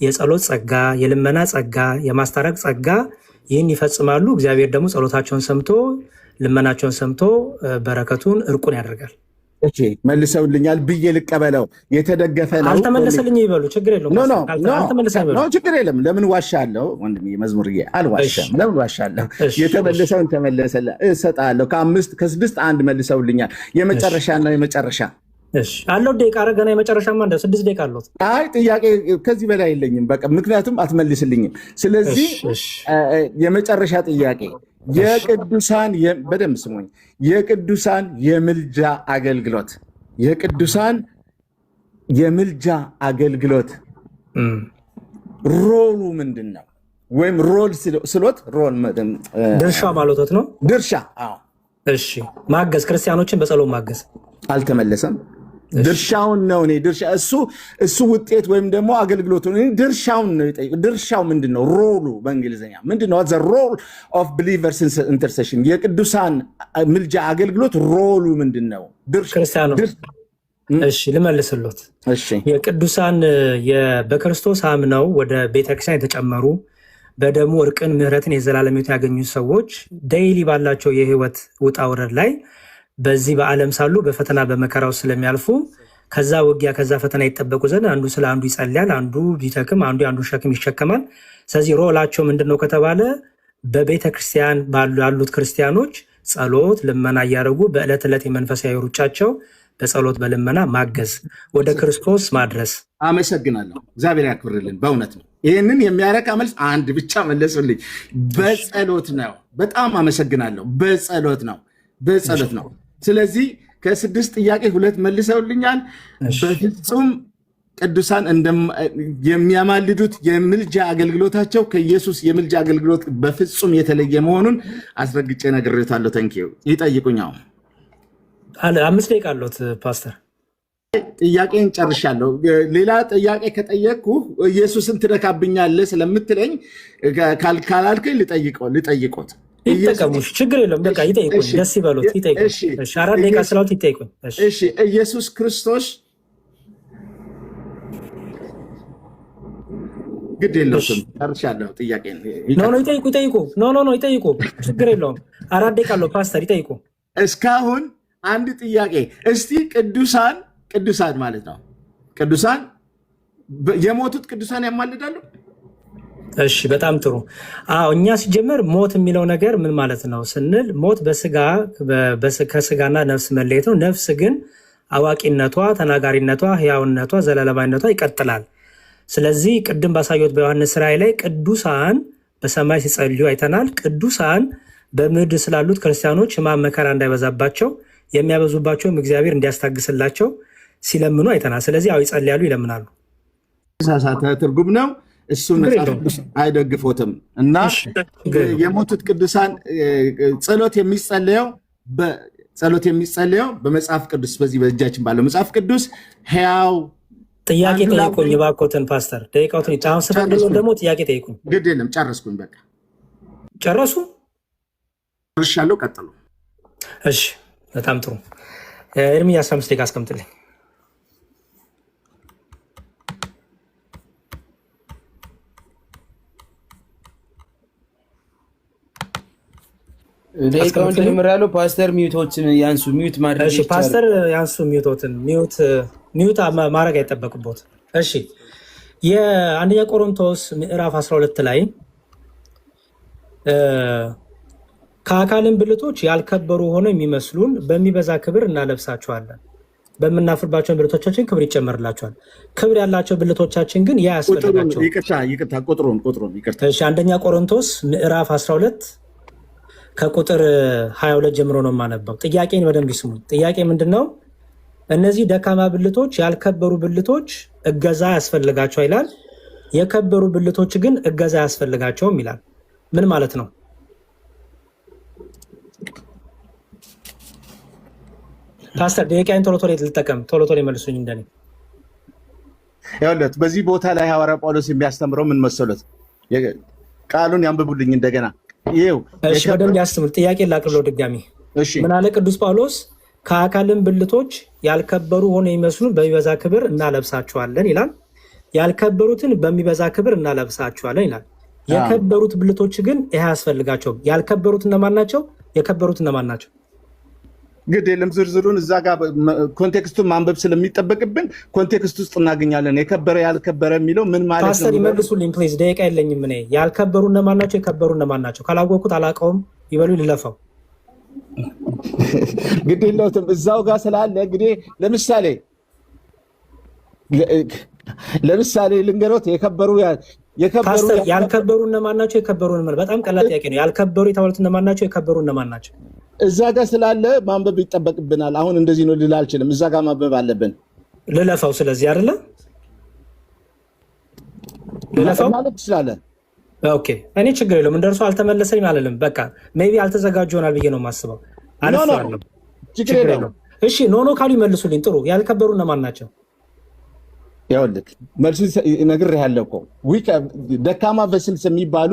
የጸሎት ጸጋ፣ የልመና ጸጋ፣ የማስታረቅ ጸጋ ይህን ይፈጽማሉ። እግዚአብሔር ደግሞ ጸሎታቸውን ሰምቶ ልመናቸውን ሰምቶ በረከቱን እርቁን ያደርጋል። እሺ መልሰውልኛል ብዬ ልቀበለው። የተደገፈ ነው። አልተመለሰልኝ ይበሉ፣ ችግር የለውም። ችግር የለም። ለምን ዋሻለሁ ወንድሜ መዝሙርዬ? አልዋሻም። ለምን ዋሻለሁ? የተመለሰውን እሰጣለሁ። ከ6 1 መልሰውልኛል። የመጨረሻ ነው የመጨረሻ አለው ደቂቃ ገና የመጨረሻማ እንደ 6 ደቂቃ አለው። አይ ጥያቄ ከዚህ በላይ የለኝም በቃ፣ ምክንያቱም አትመልስልኝም። ስለዚህ የመጨረሻ ጥያቄ የቅዱሳን በደንብ ስሙኝ። የቅዱሳን የምልጃ አገልግሎት ሮሉ ምንድን ነው? ወይም ሮል ስሎት ድርሻ ማለቶት ነው። ድርሻ እሺ ማገዝ፣ ክርስቲያኖችን በጸሎት ማገዝ። አልተመለሰም። ድርሻውን ነው እኔ እሱ ውጤት ወይም ደግሞ አገልግሎቱ ድርሻውን ነው የጠየቁት። ድርሻው ምንድን ነው? ሮሉ በእንግሊዝኛ ምንድን ነው? ሮል ኦፍ ብሊቨርስ ኢንተርሴሽን የቅዱሳን ምልጃ አገልግሎት ሮሉ ምንድን ነው? ክርስቲያኑ እሺ ልመልስሎት። የቅዱሳን በክርስቶስ አምነው ወደ ቤተክርስቲያን የተጨመሩ በደሙ እርቅን፣ ምህረትን፣ የዘላለም ሕይወት ያገኙ ሰዎች ዴይሊ ባላቸው የህይወት ውጣ ውረድ ላይ በዚህ በዓለም ሳሉ በፈተና በመከራው ስለሚያልፉ ከዛ ውጊያ ከዛ ፈተና ይጠበቁ ዘንድ አንዱ ስለ አንዱ ይጸልያል፣ አንዱ ቢተክም አንዱ የአንዱ ሸክም ይሸከማል። ስለዚህ ሮላቸው ምንድን ነው ከተባለ በቤተ ክርስቲያን ያሉት ክርስቲያኖች ጸሎት፣ ልመና እያደረጉ በዕለት ዕለት የመንፈሳዊ ሩጫቸው በጸሎት በልመና ማገዝ፣ ወደ ክርስቶስ ማድረስ። አመሰግናለሁ። እግዚአብሔር ያክብርልን። በእውነት ነው። ይህንን የሚያረካ መልስ አንድ ብቻ መለሱልኝ። በጸሎት ነው። በጣም አመሰግናለሁ። በጸሎት ነው። ስለዚህ ከ6 ጥያቄ 2 መልሰውልኛል። በፍጹም ቅዱሳን የሚያማልዱት የምልጃ አገልግሎታቸው ከኢየሱስ የምልጃ አገልግሎት በፍጹም የተለየ መሆኑን አስረግጬ ነግሬታለሁ። ተንኪው ይጠይቁኝ። 5 ደቂቃ አለዎት ፓስተር። ጥያቄን ጨርሻለሁ። ሌላ ጥያቄ ከጠየቅኩ ኢየሱስን ትነካብኛለህ ስለምትለኝ ካላልከኝ ልጠይቆት ይጠቀሙ። ችግር የለም። በቃ ይጠይቁኝ፣ ደስ ይበሉት፣ ይጠይቁኝ። 4 ደቂቃ ስላሉት ይጠይቁኝ። እሺ ኢየሱስ ክርስቶስ ግድ የለውም። ጨርሻለሁ። ጥያቄ ይጠይቁ። ችግር የለውም። 4 ደቂቃ አለው ፓስተር፣ ይጠይቁ። እስካሁን አንድ ጥያቄ እስቲ ቅዱሳን ማለት ነው። ቅዱሳን የሞቱት ቅዱሳን ያማልዳሉ? እሺ በጣም ጥሩ። እኛ ሲጀመር ሞት የሚለው ነገር ምን ማለት ነው ስንል ሞት ከስጋና ነፍስ መለየት ነው። ነፍስ ግን አዋቂነቷ፣ ተናጋሪነቷ፣ ህያውነቷ፣ ዘላለማዊነቷ ይቀጥላል። ስለዚህ ቅድም ባሳየሁት በዮሐንስ ራእይ ላይ ቅዱሳን በሰማይ ሲጸልዩ አይተናል። ቅዱሳን በምድር ስላሉት ክርስቲያኖች ሕማም መከራ እንዳይበዛባቸው የሚያበዙባቸውም እግዚአብሔር እንዲያስታግስላቸው ሲለምኑ አይተናል። ስለዚህ አዎ ይጸልያሉ፣ ይለምናሉ። ተሳሳተ ትርጉም ነው እሱ። መጽሐፍ ቅዱስ አይደግፎትም። እና የሞቱት ቅዱሳን ጸሎት የሚጸለየው በመጽሐፍ ቅዱስ በዚህ በእጃችን ባለው መጽሐፍ ቅዱስ ሕያው ጥያቄ ጠይቁኝ እባክዎትን ፓስተር፣ ደቂቃዎትን አሁን ስፈልግ ደግሞ ጥያቄ ጠይቁኝ። ግድ የለም ጨረስኩኝ። በቃ ጨረሱ? ጨርሻለሁ። ቀጥሉ። እሺ በጣም ጥሩ። እድሜ 15 ደቂቃ አስቀምጥልኝ። ደቂቃውን ጀምራለሁ። ፓስተር ሚውቶችን ያንሱ። ሚውት ማድረግ ይቻላል። ፓስተር ያንሱ ሚውቶትን። ሚውት ማድረግ አይጠበቅቦት። እሺ የአንደኛ ቆሮንቶስ ምዕራፍ 12 ላይ ከአካልን ብልቶች ያልከበሩ ሆነው የሚመስሉን በሚበዛ ክብር እናለብሳቸዋለን፣ በምናፍርባቸውን ብልቶቻችን ክብር ይጨመርላቸዋል። ክብር ያላቸው ብልቶቻችን ግን ያ ያስፈልጋቸው። ይቅርታ ቁጥሩን ይቅርታ። እሺ አንደኛ ቆሮንቶስ ምዕራፍ 12 ከቁጥር 22 ጀምሮ ነው የማነበው። ጥያቄን በደንብ ይስሙኝ። ጥያቄ ምንድን ነው? እነዚህ ደካማ ብልቶች ያልከበሩ ብልቶች እገዛ ያስፈልጋቸው ይላል። የከበሩ ብልቶች ግን እገዛ ያስፈልጋቸውም ይላል። ምን ማለት ነው? ፓስተር ደቂቃዬን ቶሎ ልጠቀም፣ ቶሎ መልሱኝ። እንደኔ ይኸውልህ በዚህ ቦታ ላይ ሐዋርያ ጳውሎስ የሚያስተምረው ምን መሰሎት? ቃሉን ያንብቡልኝ እንደገና። እሺ በደንብ ያስተምር። ጥያቄ ላቅርብለው ድጋሚ። ምን አለ ቅዱስ ጳውሎስ? ከአካልን ብልቶች ያልከበሩ ሆነው የሚመስሉን በሚበዛ ክብር እናለብሳቸዋለን ይላል። ያልከበሩትን በሚበዛ ክብር እናለብሳቸዋለን ይላል። የከበሩት ብልቶች ግን ይህ አያስፈልጋቸውም። ያልከበሩት እነማን ናቸው? የከበሩት እነማን ናቸው? ግድ የለም ዝርዝሩን እዛ ጋር ኮንቴክስቱን ማንበብ ስለሚጠበቅብን ኮንቴክስት ውስጥ እናገኛለን። የከበረ ያልከበረ የሚለው ምን ማለት ነው? ፓስተር ይመልሱልኝ ፕሊዝ፣ ደቂቃ የለኝም። እኔ ያልከበሩ እነማን ናቸው? የከበሩ እነማን ናቸው? ካላወቅኩት አላውቀውም ይበሉ፣ ልለፈው። ግድ የለውም እዛው ጋር ስላለ እንግዲህ ለምሳሌ ልንገሮት። ያልከበሩ እነማን ናቸው? የከበሩ በጣም ቀላል ጥያቄ ነው። ያልከበሩ የተባሉት እነማን ናቸው? የከበሩ እነማን ናቸው? እዛ ጋር ስላለ ማንበብ ይጠበቅብናል። አሁን እንደዚህ ነው ልል አልችልም። እዛ ጋር ማንበብ አለብን። ልለፈው። ስለዚህ አይደለ ልለፈው ማለት ትችላለህ። ኦኬ እኔ ችግር የለውም። እንደርሱ አልተመለሰኝም አልልም። በቃ ሜይ ቢ አልተዘጋጁ ይሆናል ብዬ ነው የማስበው። አልፈዋለሁ። ችግር የለውም። እሺ ኖ ካሉ ይመልሱልኝ። ጥሩ። ያልከበሩ እነማን ናቸው? ይኸውልህ መልሱ ነግሬሃለሁ እኮ ደካማ ቨስልስ የሚባሉ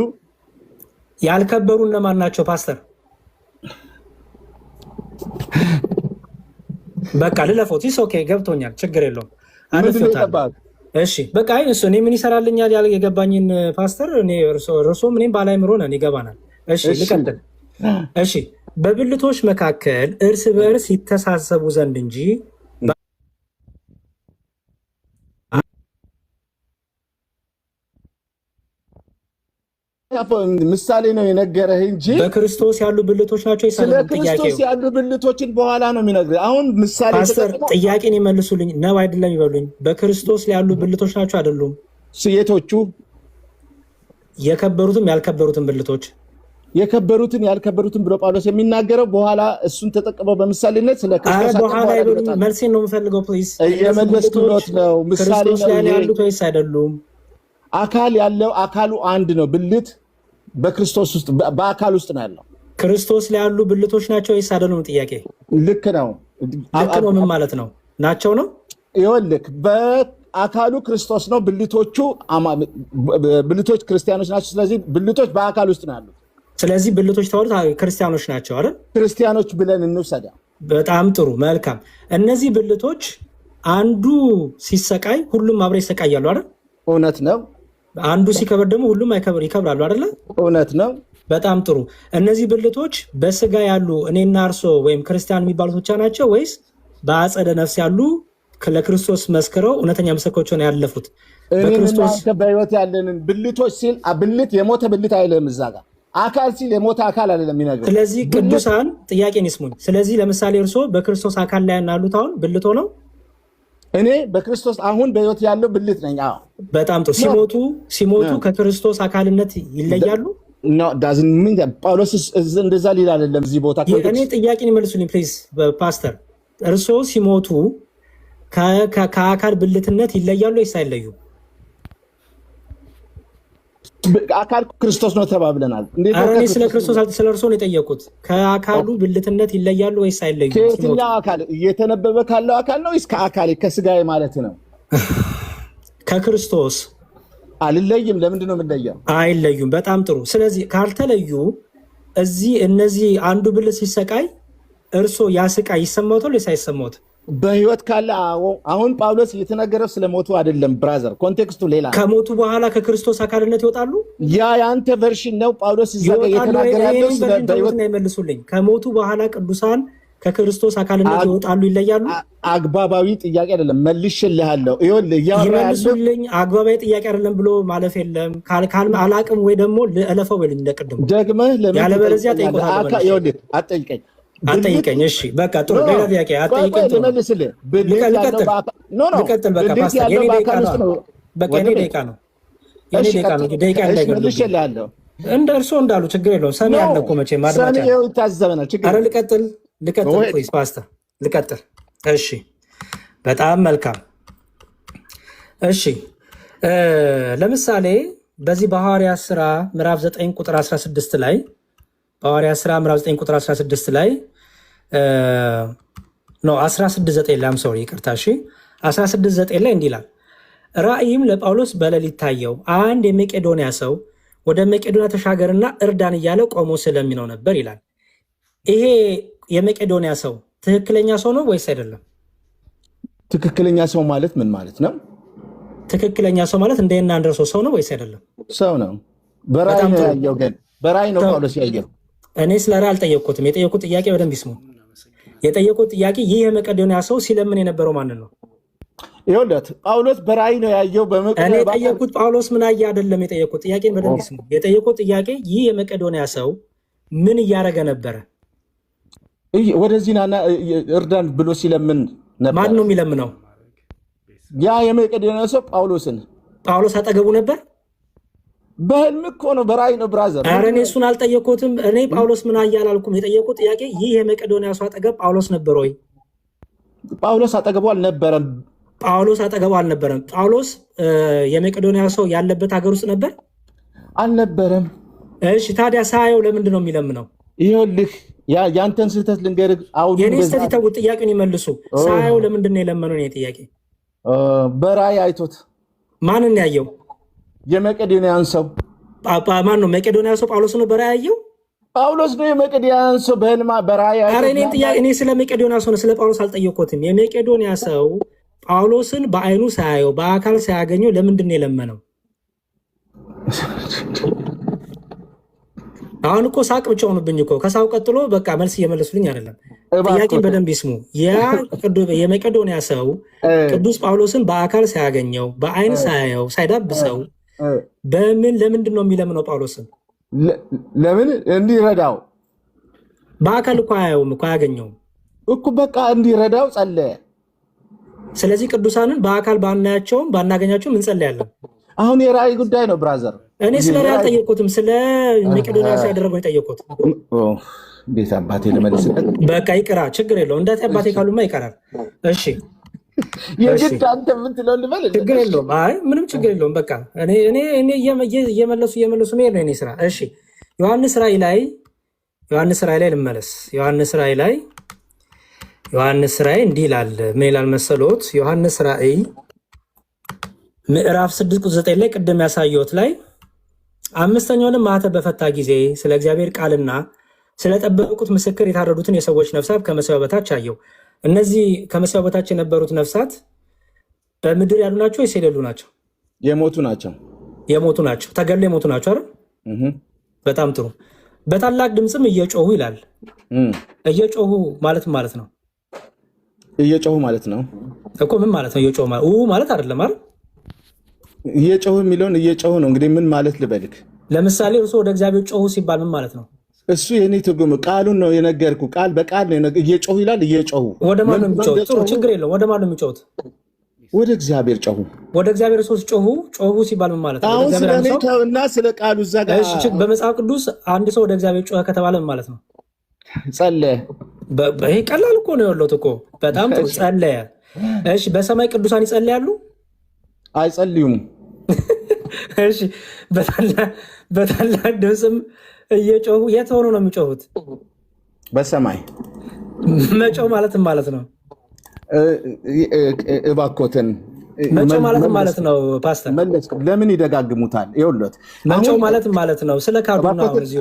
ያልከበሩ እነማን ናቸው ፓስተር? በቃ ልለፎት። ኦኬ ገብቶኛል። ችግር የለውም። እሺ በቃ እሱ እኔ ምን ይሰራልኛል ያለ የገባኝን ፓስተር እኔ እርሶም እኔም ባላይምሮ ነን ይገባናል። እሺ ልቀጥል። እሺ በብልቶች መካከል እርስ በእርስ ይተሳሰቡ ዘንድ እንጂ ምሳሌ ነው የነገረህ እንጂ በክርስቶስ ያሉ ብልቶች ናቸው። ስለ ክርስቶስ ያሉ ብልቶችን በኋላ ነው የሚነግርህ። አሁን ምሳሌ ፓስተር ጥያቄን ይመልሱልኝ። ነው አይደለም ይበሉኝ። በክርስቶስ ያሉ ብልቶች ናቸው አይደሉም? የቶቹ? የከበሩትም ያልከበሩትም ብልቶች። የከበሩትን ያልከበሩትን ብሎ ጳውሎስ የሚናገረው በኋላ እሱን ተጠቅመው በምሳሌነት ስለ ክርስቶስ በኋላ ይበሉኝ። መልሴን ነው የምፈልገው ፕሊዝ። እየመለስኩት ነው። ምሳሌ ክርስቶስ ላይ ያሉት ወይስ አይደሉም? አካል ያለው አካሉ አንድ ነው። ብልት በክርስቶስ ውስጥ በአካል ውስጥ ነው ያለው። ክርስቶስ ላይ ያሉ ብልቶች ናቸው ወይስ አይደሉም? ጥያቄ ልክ ነው። ልክ ነው። ምን ማለት ነው? ናቸው ነው። ይኸውልህ በአካሉ ክርስቶስ ነው። ብልቶች ክርስቲያኖች ናቸው። ስለዚህ ብልቶች በአካል ውስጥ ነው ያሉት። ስለዚህ ብልቶች ተባሉት ክርስቲያኖች ናቸው አይደል? ክርስቲያኖች ብለን እንውሰዳ። በጣም ጥሩ መልካም። እነዚህ ብልቶች አንዱ ሲሰቃይ ሁሉም አብረው ይሰቃያሉ አይደል? እውነት ነው። አንዱ ሲከበር ደግሞ ሁሉም ይከብራሉ አይደለ? እውነት ነው። በጣም ጥሩ። እነዚህ ብልቶች በስጋ ያሉ እኔና እርሶ ወይም ክርስቲያን የሚባሉት ብቻ ናቸው ወይስ በአጸደ ነፍስ ያሉ ለክርስቶስ መስክረው እውነተኛ ምስክሮች ሆነው ያለፉት? በክርስቶስ በህይወት ያለንን ብልቶች ሲል ብልት የሞተ ብልት አይልም። እዛ ጋር አካል ሲል የሞተ አካል አይደለም የሚነግረው። ስለዚህ ቅዱሳን ጥያቄን ይስሙኝ። ስለዚህ ለምሳሌ እርሶ በክርስቶስ አካል ላይ ያሉት አሁን ብልቶ ነው እኔ በክርስቶስ አሁን በህይወት ያለው ብልት ነኝ። አዎ በጣም ጥሩ። ሲሞቱ ከክርስቶስ አካልነት ይለያሉ? ጳውሎስ እንደዛ ሊል አይደለም እዚህ ቦታ። እኔ ጥያቄን ይመልሱልኝ ፕሊዝ ፓስተር። እርስዎ ሲሞቱ ከአካል ብልትነት ይለያሉ ወይስ አይለዩ? አካል ክርስቶስ ነው ተባብለናል። እኔ ስለ ክርስቶስ ስለ እርስዎ ነው የጠየቁት። ከአካሉ ብልትነት ይለያሉ ወይስ አይለዩ? ከየትኛው አካል እየተነበበ ካለው አካል ነው ወይስ ከአካል ከስጋዬ ማለት ነው? ከክርስቶስ አልለይም። ለምንድን ነው የምንለየው? አይለዩም። በጣም ጥሩ። ስለዚህ ካልተለዩ እነዚህ አንዱ ብልት ሲሰቃይ እርስዎ ያ ስቃይ ይሰማዎታል ወይስ አይሰማዎትም? በህይወት ካለ አሁን ጳውሎስ እየተናገረው ስለሞቱ አይደለም ብራዘር፣ ኮንቴክስቱ ሌላ። ከሞቱ በኋላ ከክርስቶስ አካልነት ይወጣሉ? ያ የአንተ ቨርሽን ነው። ጳውሎስ እዛ ጋር እየተናገረ ያለው በህይወት ነው። ይመልሱልኝ። ከሞቱ በኋላ ቅዱሳን ከክርስቶስ አካልነት ይወጣሉ ይለያሉ? አግባባዊ ጥያቄ አይደለም፣ መልሼልሃለሁ። ይመልሱልኝ። አግባባዊ ጥያቄ አይደለም ብሎ ማለፍ የለም። አላቅም ወይ ደግሞ እለፈው በልኝ እንደቅድሙ ደግመህ ያለበለዚያ አጠይቀኝ አጠይቀኝ። እሺ በቃ ጥሩ። ሌላ ጥያቄ አጠይቀኝ። ልቀጥል። በቃ ፓስተር የኔ ደቂቃ ነው። በቃ የኔ ደቂቃ ነው። የኔ ደቂቃ ነው። ደቂቃ እንዳይገርም እንደ እርስዎ እንዳሉ ችግር የለውም። ሰሚ ያለ እኮ መቼ ማድማጫ። ኧረ ልቀጥል ፕሊዝ ፓስተር ልቀጥል። እሺ በጣም መልካም። እሺ ለምሳሌ በዚህ በሐዋርያት ሥራ ምዕራፍ 9 ቁጥር 16 ላይ በሐዋርያት ሥራ ምዕራፍ 9 ቁጥር 16 ላይ 16:9 ላይ ሶሪ ይቅርታ። እሺ 16:9 ላይ እንዲህ ይላል፣ ራእይም ለጳውሎስ በሌሊት ታየው፣ አንድ የመቄዶንያ ሰው ወደ መቄዶንያ ተሻገርና እርዳን እያለ ቆሞ ስለሚነው ነበር ይላል። ይሄ የመቄዶንያ ሰው ትክክለኛ ሰው ነው ወይስ አይደለም? ትክክለኛ ሰው ማለት ምን ማለት ነው? ትክክለኛ ሰው ማለት እንደና እንደርሶ ሰው ነው ወይስ አይደለም? ሰው ነው። በራእይ ነው ያየው። ግን በራእይ ነው ጳውሎስ ያየው። እኔ ስለ ራእይ አልጠየቅኩትም። የጠየቁት ጥያቄ በደንብ ይስሙ። የጠየቁት ጥያቄ ይህ የመቄዶንያ ሰው ሲለምን የነበረው ማንን ነው? ይኸውልህ ጳውሎስ በራእይ ነው ያየው። እኔ የጠየቁት ጳውሎስ ምን አየ አይደለም የጠየቁት። ጥያቄን በደንብ ይስሙ። የጠየቁት ጥያቄ ይህ የመቄዶንያ ሰው ምን እያደረገ ነበረ? ወደዚህ ናና እርዳን ብሎ ሲለምን ነበር። ማን ነው የሚለምነው? ያ የመቄዶንያ ሰው ጳውሎስን። ጳውሎስ አጠገቡ ነበር? በህልም እኮ ነው፣ በራእይ ነው ብራዘር። ኧረ እኔ እሱን አልጠየቅኩትም። እኔ ጳውሎስ ምን አየ አላልኩም። የጠየቁት ጥያቄ ይህ የመቄዶንያ ሰው አጠገብ ጳውሎስ ነበር ወይ? ጳውሎስ አጠገቡ አልነበረም። ጳውሎስ አጠገቡ አልነበረም። ጳውሎስ የመቄዶንያ ሰው ያለበት ሀገር ውስጥ ነበር? አልነበረም። እሺ ታዲያ ሳየው ለምንድን ነው የሚለምነው? ይኸውልህ ያንተን ስህተት ልንገርህ። የኔ ስህተት ይተውት፣ ጥያቄውን ይመልሱ። ሳየው ለምንድን ነው የለመነው? እኔ ጥያቄ በራእይ አይቶት። ማንን ያየው? የመቄዶንያን ሰው። ማን ነው መቄዶንያ ሰው? ጳውሎስ ነው በራእይ ያየው? ጳውሎስ ነው የመቄዶንያን ሰው በህልማ በራእይ አይቶት። ኧረ እኔ ስለ መቄዶንያ ሰው ነው፣ ስለ ጳውሎስ አልጠየቅኩትም። የመቄዶንያ ሰው ጳውሎስን በአይኑ ሳያየው በአካል ሳያገኘው ለምንድን ነው የለመነው? አሁን እኮ ሳቅ ብቻ ሆኑብኝ እኮ። ከሳው ቀጥሎ በቃ መልስ እየመለሱልኝ አይደለም። ጥያቄን በደንብ ይስሙ። የመቄዶንያ ሰው ቅዱስ ጳውሎስን በአካል ሳያገኘው በአይን ሳያየው ሳይዳብሰው ለምንድን ነው የሚለምነው ጳውሎስን? ለምን እንዲረዳው። በአካል እኮ አያየውም እኮ አያገኘውም እኮ በቃ እንዲረዳው ጸለየ። ስለዚህ ቅዱሳንን በአካል ባናያቸውም ባናገኛቸውም እንጸለያለን። አሁን የራእይ ጉዳይ ነው ብራዘር። እኔ ስለ ራእይ አልጠየቅኩትም፣ ስለ መቄዶንያ ሰው ያደረገው የጠየቅኩት። እንዴት አባቴ ልመልስለት? በቃ ይቅራ፣ ችግር የለውም። እንዳት አባቴ ካሉማ ይቀራል። እሺ የግድ አንተ የምትለው ልበል? ችግር የለውም። አይ ምንም ችግር የለውም። በቃ እኔ እየመለሱ መሄድ ነው የኔ ስራ። እሺ ዮሐንስ ራእይ ላይ ልመለስ። ዮሐንስ ራእይ እንዲህ ይላል። ምን ይላል መሰሎት? ዮሐንስ ራእይ ምዕራፍ 6:9 ላይ ቅድም ያሳየሁት ላይ አምስተኛውንም ማኅተም በፈታ ጊዜ ስለ እግዚአብሔር ቃልና ስለጠበቁት ምስክር የታረዱትን የሰዎች ነፍሳት ከመሠዊያው በታች አየሁ። እነዚህ ከመሠዊያው በታች የነበሩት ነፍሳት በምድር ያሉ ናቸው ወይስ የሌሉ ናቸው? የሞቱ ናቸው። የሞቱ ናቸው። ተገድለው የሞቱ ናቸው አይደል? በጣም ጥሩ። በታላቅ ድምፅም እየጮሁ ይላል። እየጮሁ ማለት ነው። እየጮሁ ማለት ነው እኮ ምን ማለት ነው? እየጮሁ ማለት አይደለም አይደል? እየጮሁ የሚለውን እየጮሁ ነው። እንግዲህ ምን ማለት ልበልክ? ለምሳሌ እርሱ ወደ እግዚአብሔር ጮሁ ሲባል ምን ማለት ነው? እሱ የኔ ትርጉም ቃሉን ነው የነገርኩ። ቃል በቃል ነው እየጮሁ ይላል። እየጮሁ ወደ ማን ነው የሚጮሁት? ጥሩ ችግር የለውም። ወደ ማን ነው የሚጮሁት? ወደ እግዚአብሔር ጮሁ። ወደ እግዚአብሔር ሰዎች ጮሁ ሲባል ምን ማለት ነው? አሁን ስለ ሁኔታውና ስለ ቃሉ እዛ ጋር በመጽሐፍ ቅዱስ አንድ ሰው ወደ እግዚአብሔር ጮኸ ከተባለ ምን ማለት ነው? ጸለየ። ይሄ ቀላል እኮ ነው ያለው እኮ በጣም ጥሩ ጸለየ። እሺ በሰማይ ቅዱሳን ይጸልያሉ? አይጸልዩም። እሺ በታላቅ ድምፅም እየጮሁ የት ሆኖ ነው የሚጮሁት? በሰማይ። መጮህ ማለት ማለት ነው እባኮትን መጮህ ማለት ነው። ፓስተር ለምን ይደጋግሙታል? ይኸውልህ መጮህ ማለት ነው። ስለ ካዱ ነው በዚሁ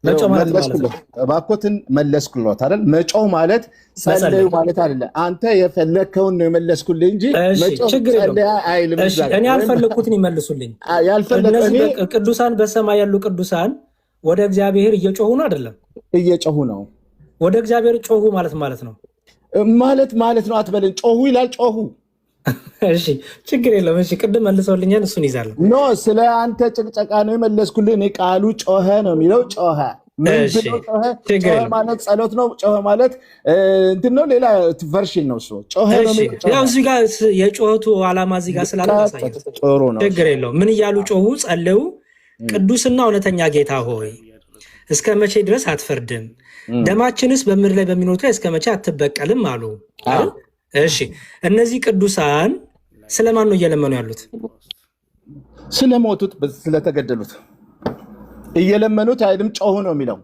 መጮህ ማለት ነው። እባኮትን መለስኩልዎት አይደል? መጮህ ማለት ጸለዩ ማለት አይደለም። አንተ የፈለግከውን ነው የመለስኩልህ እንጂ ችግር የለውም። እኔ ያልፈለግኩትን ይመልሱልኝ። ቅዱሳን በሰማይ ያሉ ቅዱሳን ወደ እግዚአብሔር እየጮሁ ነው አይደለም? እየጮሁ ነው። ወደ እግዚአብሔር ጮሁ ማለት ነው ማለት ነው አትበልን። ጮሁ ይላል ጮሁ። እሺ ችግር የለም። እሺ ቅድም መልሰውልኛል፣ እሱን ይዛለሁ። ኖ ስለ አንተ ጭቅጨቃ ነው የመለስኩልህ። እኔ ቃሉ ጮኸ ነው የሚለው። ጮኸ ማለት ጸሎት ነው። ጮኸ ማለት እንትን ነው፣ ሌላ ቨርሽን ነው እሱ። ጮኸ ነው የሚለው። ያው እዚህ ጋር የጮኸቱ ዓላማ እዚህ ጋር ስላለ ጥሩ ነው። ችግር የለውም። ምን እያሉ ጮሁ? ጸለዩ። ቅዱስና እውነተኛ ጌታ ሆይ እስከ መቼ ድረስ አትፈርድም? ደማችንስ በምድር ላይ በሚኖሩት ላይ እስከ መቼ አትበቀልም አሉ። እሺ እነዚህ ቅዱሳን ስለማን ነው እየለመኑ ያሉት? ስለሞቱት፣ ስለተገደሉት እየለመኑት አይደለም። ጮሁ ነው የሚለው።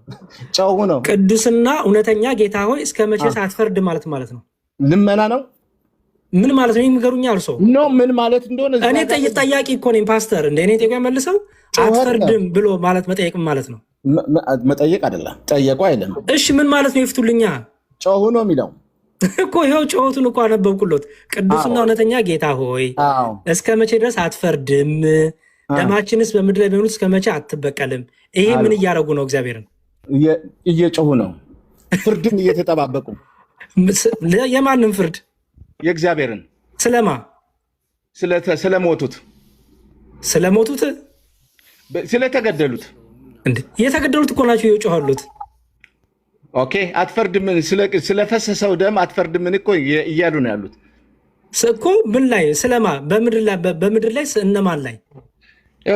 ጮሁ ነው። ቅዱስና እውነተኛ ጌታ ሆይ እስከ መቼ አትፈርድ ማለት ነው። ልመና ነው። ምን ማለት ነው? የሚገሩኛ አልሶ ኖ ምን ማለት እንደሆነ እኔ ጠያቂ እኮ ነኝ ፓስተር። እንደ እኔ ጠያቂ መልሰው አትፈርድም ብሎ ማለት መጠየቅ ማለት ነው። መጠየቅ አይደለም፣ ጠየቁ አይደለም። እሺ ምን ማለት ነው? ይፍቱልኛ። ጮሁ ነው የሚለው እኮ ይኸው ጮሁቱን እኮ አነበብኩሎት። ቅዱስና እውነተኛ ጌታ ሆይ እስከ መቼ ድረስ አትፈርድም? ደማችንስ በምድር ላይ በሚኖሩት እስከ መቼ አትበቀልም? ይሄ ምን እያደረጉ ነው? እግዚአብሔርን እየጮሁ ነው። ፍርድን እየተጠባበቁ። የማንም ፍርድ? የእግዚአብሔርን። ስለማ? ስለሞቱት ስለተገደሉት። የተገደሉት እኮ ናቸው እየጮሁሉት። ኦኬ አትፈርድም፣ ስለፈሰሰው ደም አትፈርድምን እኮ እያሉ ነው ያሉት እኮ። ምን ላይ? ስለማ? በምድር ላይ እነማን ላይ?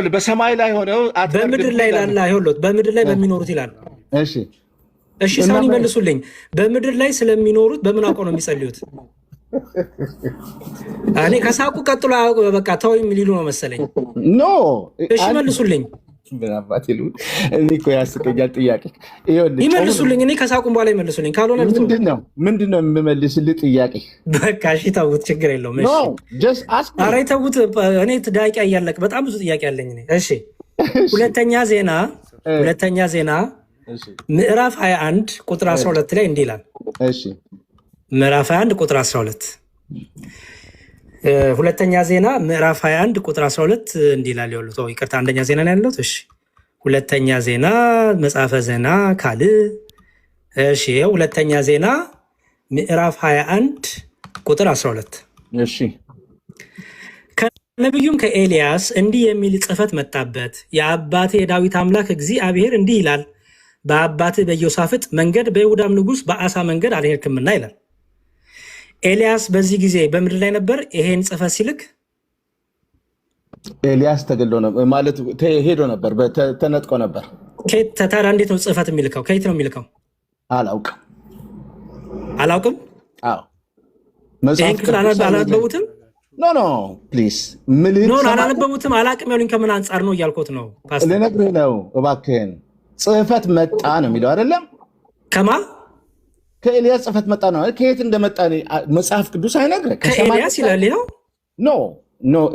በሰማይ ላይ ሆነው በምድር ላይ ላላ ይሁሉት በምድር ላይ በሚኖሩት ይላል። እሺ ሳን ይመልሱልኝ። በምድር ላይ ስለሚኖሩት በምን አውቀው ነው የሚጸልዩት? እኔ ከሳቁ ቀጥሎ በቃ ተው የሚሉ ነው መሰለኝ። ኖ እሺ መልሱልኝ። እኮ ያስቀኛል ጥያቄ። ይመልሱልኝ። እኔ ከሳቁም በኋላ ይመልሱልኝ። ካልሆነ ምንድነው የምመልስልህ ጥያቄ? በቃ እሺ ተውት፣ ችግር የለውም። ኧረ ተውት። እኔ ጥያቄ እያለቅ በጣም ብዙ ጥያቄ አለኝ። እሺ ሁለተኛ ዜና ምዕራፍ 21 ቁጥር 12 ላይ እንዲህ ይላል። ምዕራፍ 21 ቁጥር 12 ሁለተኛ ዜና ምዕራፍ 21 ቁጥር 12 እንዲህ ይላል። ይቅርታ አንደኛ ዜና ላይ ያለሁት። እሺ ሁለተኛ ዜና መጽሐፈ ዜና ካልዕ። እሺ ሁለተኛ ዜና ምዕራፍ 21 ቁጥር 12 እሺ ከነቢዩም ከኤልያስ እንዲህ የሚል ጽሕፈት መጣበት። የአባቴ የዳዊት አምላክ እግዚአብሔር እንዲህ ይላል፣ በአባትህ በኢዮሳፍጥ መንገድ በይሁዳም ንጉሥ በአሳ መንገድ አልሄድክምና ይላል። ኤልያስ በዚህ ጊዜ በምድር ላይ ነበር። ይሄን ጽሕፈት ሲልክ ኤልያስ ተገሎ ነበር ማለት ሄዶ ነበር፣ ተነጥቆ ነበር። ታዲያ እንዴት ነው ጽሕፈት የሚልከው? ከየት ነው የሚልከው? አላውቅም። ይህን ክፍል አላነበቡትም? ኖ ፕሊዝ አላነበቡትም። አላቅም ያሉኝ ከምን አንጻር ነው እያልኮት ነው? ልነግርህ ነው እባክህን። ጽሕፈት መጣ ነው የሚለው አይደለም? ከማ ከኤልያስ ጽሕፈት መጣ ነው። ከየት እንደመጣ መጽሐፍ ቅዱስ አይነግርህ። ከኤልያስ ይላል። ይኸው ኖ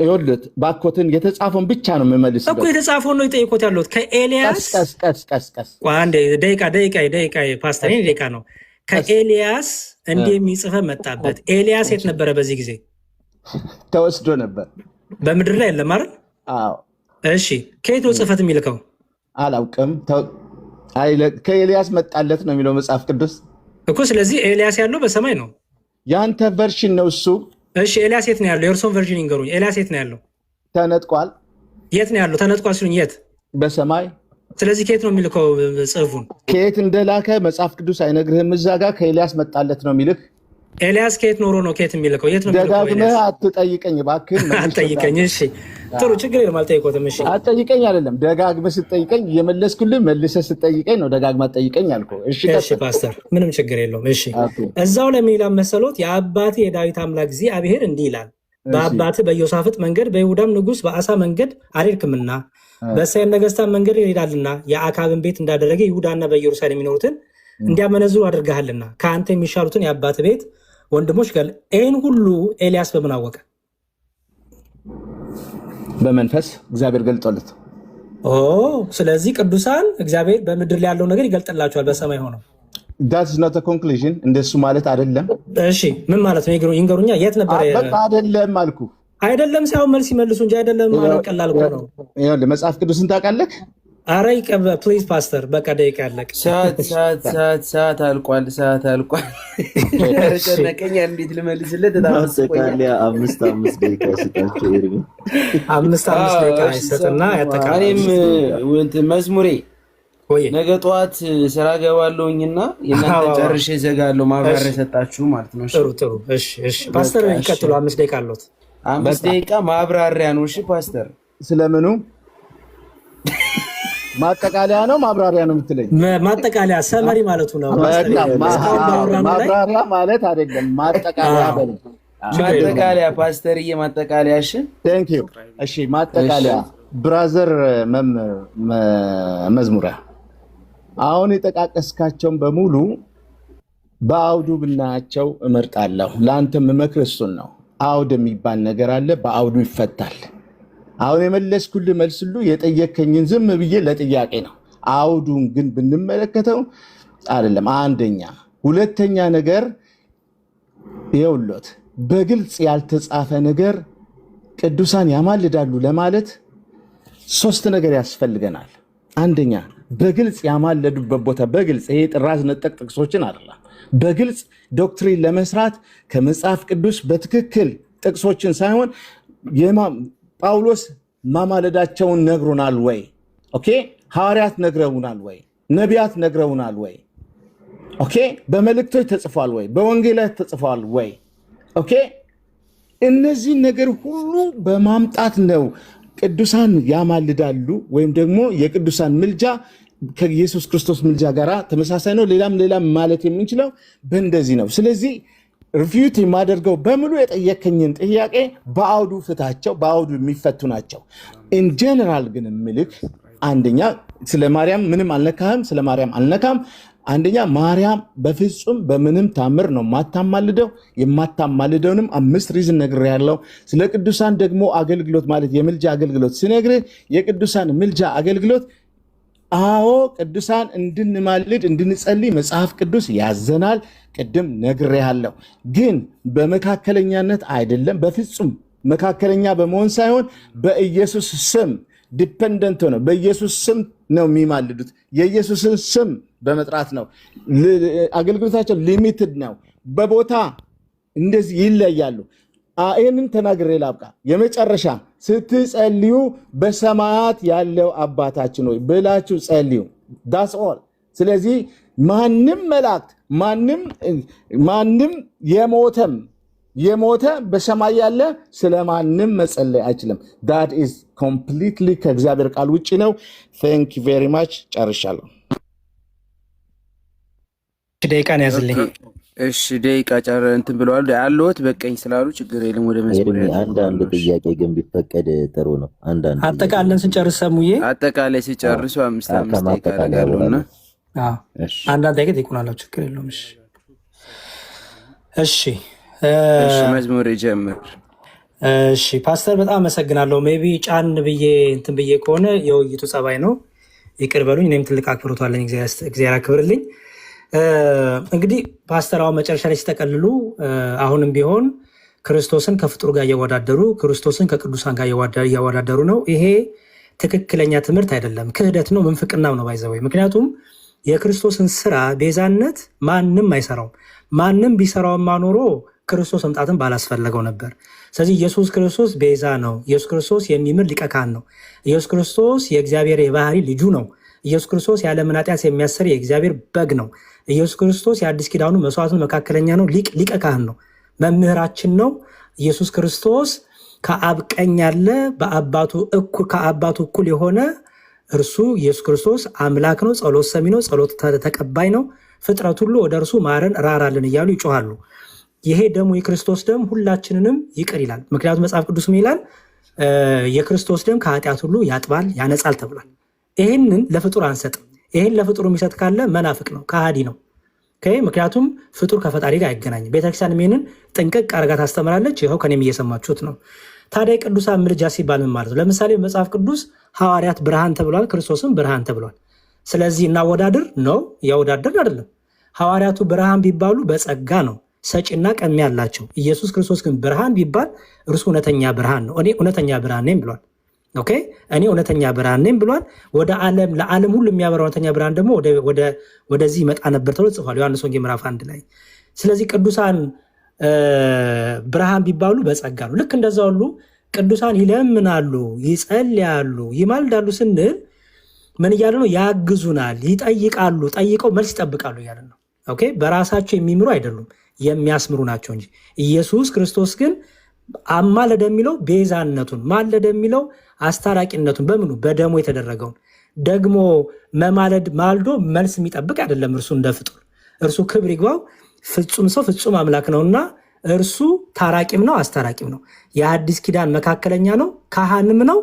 ይኸውልህ፣ ባኮትን የተጻፈውን ብቻ ነው የምመልስ እኮ። የተጻፈውን ነው የጠየቆት ያለሁት። ከኤልያስ ደቂቃ ፓስተር ደቂቃ ነው። ከኤልያስ እንዲህ የሚጽፈ መጣበት። ኤልያስ የት ነበረ በዚህ ጊዜ? ተወስዶ ነበር። በምድር ላይ የለም አይደል? እሺ ከየት ነው ጽሕፈት የሚልከው? አላውቅም። ከኤልያስ መጣለት ነው የሚለው መጽሐፍ ቅዱስ እኮ። ስለዚህ ኤልያስ ያለው በሰማይ ነው። የአንተ ቨርሽን ነው እሱ። እሺ ኤልያስ የት ነው ያለው? የእርሶን ቨርዥን ይንገሩኝ። ኤልያስ የት ነው ያለው? ተነጥቋል። የት ነው ያለው? ተነጥቋል ሲሉኝ የት? በሰማይ። ስለዚህ ከየት ነው የሚልከው ጽሑፉን? ከየት እንደላከ መጽሐፍ ቅዱስ አይነግርህም። እዛ ጋር ከኤልያስ መጣለት ነው የሚልህ። ኤልያስ ከየት ኖሮ ነው ከየት የሚልከው? የት ነው የሚልከው? ደጋግመህ አትጠይቀኝ እባክህ። አትጠይቀኝ። እሺ ጥሩ ችግር የለም አልጠይቆትም። እሺ አትጠይቀኝ አይደለም ደጋግመህ ስትጠይቀኝ እየመለስኩልህ መልሰህ ስትጠይቀኝ ነው ደጋግመህ አትጠይቀኝ አልኩህ። እሺ ፓስተር ምንም ችግር የለውም። እሺ እዛው ለሚላ መሰሎት የአባቴ የዳዊት አምላክ እግዚአብሔር እንዲህ ይላል በአባትህ በኢዮሳፍጥ መንገድ በይሁዳም ንጉሥ በአሳ መንገድ አልሄድክምና በእስራኤል ነገሥታት መንገድ ይሄዳልና የአካብን ቤት እንዳደረገ ይሁዳና በኢየሩሳሌም የሚኖሩትን እንዲያመነዝሩ አድርገሃልና ከአንተ የሚሻሉትን የአባትህ ቤት ወንድሞች ጋር ይህን ሁሉ ኤልያስ በምን አወቀ? በመንፈስ እግዚአብሔር ገልጦለት። ስለዚህ ቅዱሳን እግዚአብሔር በምድር ላይ ያለው ነገር ይገልጥላቸዋል በሰማይ ሆነው። that's not a conclusion እንደሱ ማለት አይደለም። እሺ ምን ማለት ነው? ይንገሩኛ። የት ነበር? አይደለም አልኩ። አይደለም ሳይሆን መልስ ይመልሱ እንጂ አይደለም ማለት ቀላል ነው። ይኸውልህ መጽሐፍ ቅዱስን ታውቃለህ? አረ ፕሊዝ ፓስተር በቃ ደቂቃ ያለቅ። ሰዓት አልቋል። ጨነቀኝ። እንዴት ልመልስለት? ማጠቃለያ 5 ደቂቃ ስጣቸው። አምስት ደቂቃ ይሰጥና ያጠቃል። እኔም መዝሙሬ ነገ ጠዋት ስራ ገባለሁኝና የእናንተ ጨርሼ እዘጋለሁ። ማብራሪያ ሰጣችሁ ማለት ነው። ጥሩ። እሺ ፓስተር ይቀጥሉ። 5 ደቂቃ አለዎት። 5 ደቂቃ ማብራሪያ ነው። እሺ ፓስተር ስለምኑ ማጠቃለያ ነው ማብራሪያ ነው የምትለኝ? ማጠቃለያ ሰመሪ ማለቱ ነው። ማብራሪያ ማለት አይደለም። ማጠቃለያ በል። ማጠቃለያ ፓስተርዬ፣ ማጠቃለያ። እሺ ቴንክ ዩ። እሺ ማጠቃለያ ብራዘር መዝሙሪያ አሁን የጠቃቀስካቸውን በሙሉ በአውዱ ብናያቸው እመርጣለሁ። ለአንተም የምመክር እሱን ነው። አውድ የሚባል ነገር አለ፣ በአውዱ ይፈታል። አሁን የመለስኩልህ መልስ ሁሉ የጠየከኝን ዝም ብዬ ለጥያቄ ነው። አውዱን ግን ብንመለከተው አይደለም። አንደኛ። ሁለተኛ ነገር ይኸውልዎት በግልጽ ያልተጻፈ ነገር ቅዱሳን ያማልዳሉ ለማለት 3 ነገር ያስፈልገናል። አንደኛ በግልጽ ያማለዱበት ቦታ፣ በግልጽ ይሄ ጥራዝ ነጠቅ ጥቅሶችን አይደለም፣ በግልጽ ዶክትሪን ለመስራት ከመጽሐፍ ቅዱስ በትክክል ጥቅሶችን ሳይሆን ጳውሎስ ማማለዳቸውን ነግሮናል ወይ? ኦኬ ሐዋርያት ነግረውናል ወይ? ነቢያት ነግረውናል ወይ? ኦኬ በመልእክቶች ተጽፏል ወይ? በወንጌላት ተጽፏል ወይ? ኦኬ እነዚህ ነገር ሁሉ በማምጣት ነው ቅዱሳን ያማልዳሉ ወይም ደግሞ የቅዱሳን ምልጃ ከኢየሱስ ክርስቶስ ምልጃ ጋር ተመሳሳይ ነው። ሌላም ማለት የምንችለው በእንደዚህ ነው። ስለዚህ ሪፊዩት የማደርገው በሙሉ የጠየከኝን ጥያቄ በአውዱ ፍታቸው፣ በአውዱ የሚፈቱ ናቸው። ኢንጀነራል ግን ምልክ አንደኛ ስለ ማርያም ምንም አልነካህም፣ ስለ ማርያም አልነካም። አንደኛ ማርያም በፍጹም በምንም ታምር ነው የማታማልደው። የማታማልደውንም 5 ሪዝን ነግሬያለሁ። ስለ ቅዱሳን ደግሞ አገልግሎት ማለት የምልጃ አገልግሎት ስነግርህ የቅዱሳን ምልጃ አገልግሎት አዎ ቅዱሳን እንድንማልድ እንድንጸልይ መጽሐፍ ቅዱስ ያዘናል። ቅድም ነግሬያለሁ። ግን በመካከለኛነት አይደለም፣ በፍጹም መካከለኛ በመሆን ሳይሆን በኢየሱስ ስም ዲፔንደንት ሆነው በኢየሱስ ስም ነው የሚማልዱት። የኢየሱስን ስም በመጥራት ነው። አገልግሎታቸው ሊሚትድ ነው። በቦታ እንደዚህ ይለያሉ። ይህንን ተናግሬ ላብቃ። የመጨረሻ ስትጸልዩ በሰማያት ያለው አባታችን ሆይ ብላችሁ ጸልዩ። ዳስ ኦል። ስለዚህ ማንም መላእክት ማንም የሞተ በሰማይ ያለ ስለማንም መጸለይ አይችልም። ዳት ኢዝ ኮምፕሊትሊ ከእግዚአብሔር ቃል ውጭ ነው። ቴንክ ዩ ቬሪ ማች። ጨርሻለሁ። ደቂቃ ነው ያዝልኝ። እሺ ደቂቃ እንትን ብለዋል ያለሁት በቀኝ ስላሉ ችግር የለም። ወደ መስመር አንዳንድ ጥያቄ ግን ቢፈቀድ ጥሩ ነው። አንዳንድ አጠቃለን ስንጨርስ ሰሙዬ አጠቃላይ ሲጨርሱ 5 ደቂቃ ያደርጋሉና አንዳንድ ጥያቄ ይቁናላችሁ። ችግር የለውም። እሺ መዝሙር ጀምር። እሺ ፓስተር በጣም አመሰግናለሁ። ሜቢ ጫን ብዬ እንትን ብዬ ከሆነ የውይይቱ ጸባይ ነው፣ ይቅር በሉኝ። እኔም ትልቅ አክብሮት አለኝ። እግዚአብሔር አክብርልኝ። እንግዲህ ፓስተር አሁን መጨረሻ ላይ ሲጠቀልሉ አሁንም ቢሆን ክርስቶስን ከፍጡር ጋር እያወዳደሩ ክርስቶስን ከቅዱሳን ጋር እያወዳደሩ ነው። ይሄ ትክክለኛ ትምህርት አይደለም፣ ክህደት ነው፣ ምንፍቅናም ነው ባይዘወይ። ምክንያቱም የክርስቶስን ስራ ቤዛነት ማንም አይሰራውም። ማንም ቢሰራውማ ኖሮ ክርስቶስ መምጣትን ባላስፈለገው ነበር። ስለዚህ ኢየሱስ ክርስቶስ ቤዛ ነው። ኢየሱስ ክርስቶስ የሚምር ሊቀ ካህን ነው። ኢየሱስ ክርስቶስ የእግዚአብሔር የባህሪ ልጁ ነው። ኢየሱስ ክርስቶስ ያለምን ኃጢአት የሚያስተሰርይ የእግዚአብሔር በግ ነው። ኢየሱስ ክርስቶስ የአዲስ ኪዳኑ መስዋዕቱን መካከለኛ ነው፣ ሊቀ ካህን ነው፣ መምህራችን ነው። ኢየሱስ ክርስቶስ ከአብ ቀኝ ያለ ከአባቱ እኩል የሆነ እርሱ ኢየሱስ ክርስቶስ አምላክ ነው፣ ጸሎት ሰሚ ነው፣ ጸሎት ተቀባይ ነው። ፍጥረት ሁሉ ወደ እርሱ ማረን ራራልን እያሉ ይጮሃሉ። ይሄ ደሙ የክርስቶስ ደም ሁላችንንም ይቅር ይላል። ምክንያቱም መጽሐፍ ቅዱስ ምን ይላል? የክርስቶስ ደም ከኃጢአት ሁሉ ያጥባል ያነጻል ተብሏል። ይህንን ለፍጡር አንሰጥም። ይህን ለፍጡር የሚሰጥ ካለ መናፍቅ ነው፣ ከሃዲ ነው። ምክንያቱም ፍጡር ከፈጣሪ ጋር አይገናኝም። ቤተክርስቲያን ይህንን ጥንቅቅ አድርጋ ታስተምራለች። ይኸው ከኔም እየሰማችሁት ነው። ታዲያ ቅዱሳን ምልጃ ሲባል ምን ማለት ነው? ለምሳሌ መጽሐፍ ቅዱስ ሐዋርያት ብርሃን ተብሏል፣ ክርስቶስም ብርሃን ተብሏል። ስለዚህ እናወዳድር ነው? ያወዳድር አይደለም። ሐዋርያቱ ብርሃን ቢባሉ በጸጋ ነው፣ ሰጪና ቀሚ ያላቸው። ኢየሱስ ክርስቶስ ግን ብርሃን ቢባል እርሱ እውነተኛ ብርሃን ነው። እኔ እውነተኛ ብርሃን ነኝ ብሏል። እኔ እውነተኛ ብርሃን ነኝ ብሏል። ወደ ዓለም ለዓለም ሁሉ የሚያበራ እውነተኛ ብርሃን ደግሞ ወደዚህ ይመጣ ነበር ተብሎ ጽፏል ዮሐንስ ወንጌል ምዕራፍ 1 ላይ። ስለዚህ ቅዱሳን ብርሃን ቢባሉ በጸጋ ነው። ልክ እንደዛ ሁሉ ቅዱሳን ይለምናሉ፣ ይጸልያሉ፣ ይማልዳሉ ስንል ምን እያለ ነው? ያግዙናል፣ ይጠይቃሉ፣ ጠይቀው መልስ ይጠብቃሉ እያለ ነው። በራሳቸው የሚምሩ አይደሉም፣ የሚያስምሩ ናቸው እንጂ። ኢየሱስ ክርስቶስ ግን አማለደ የሚለው ቤዛነቱን፣ ማለደ የሚለው አስታራቂነቱን፣ በምኑ በደሙ የተደረገውን ደግሞ መማለድ ማልዶ መልስ የሚጠብቅ አይደለም። እርሱ እንደ ፍጡር እርሱ ክብር ይግባው ፍጹም ሰው ፍጹም አምላክ ነውና እርሱ ታራቂም ነው አስታራቂም ነው። የአዲስ ኪዳን መካከለኛ ነው፣ ካህንም ነው፣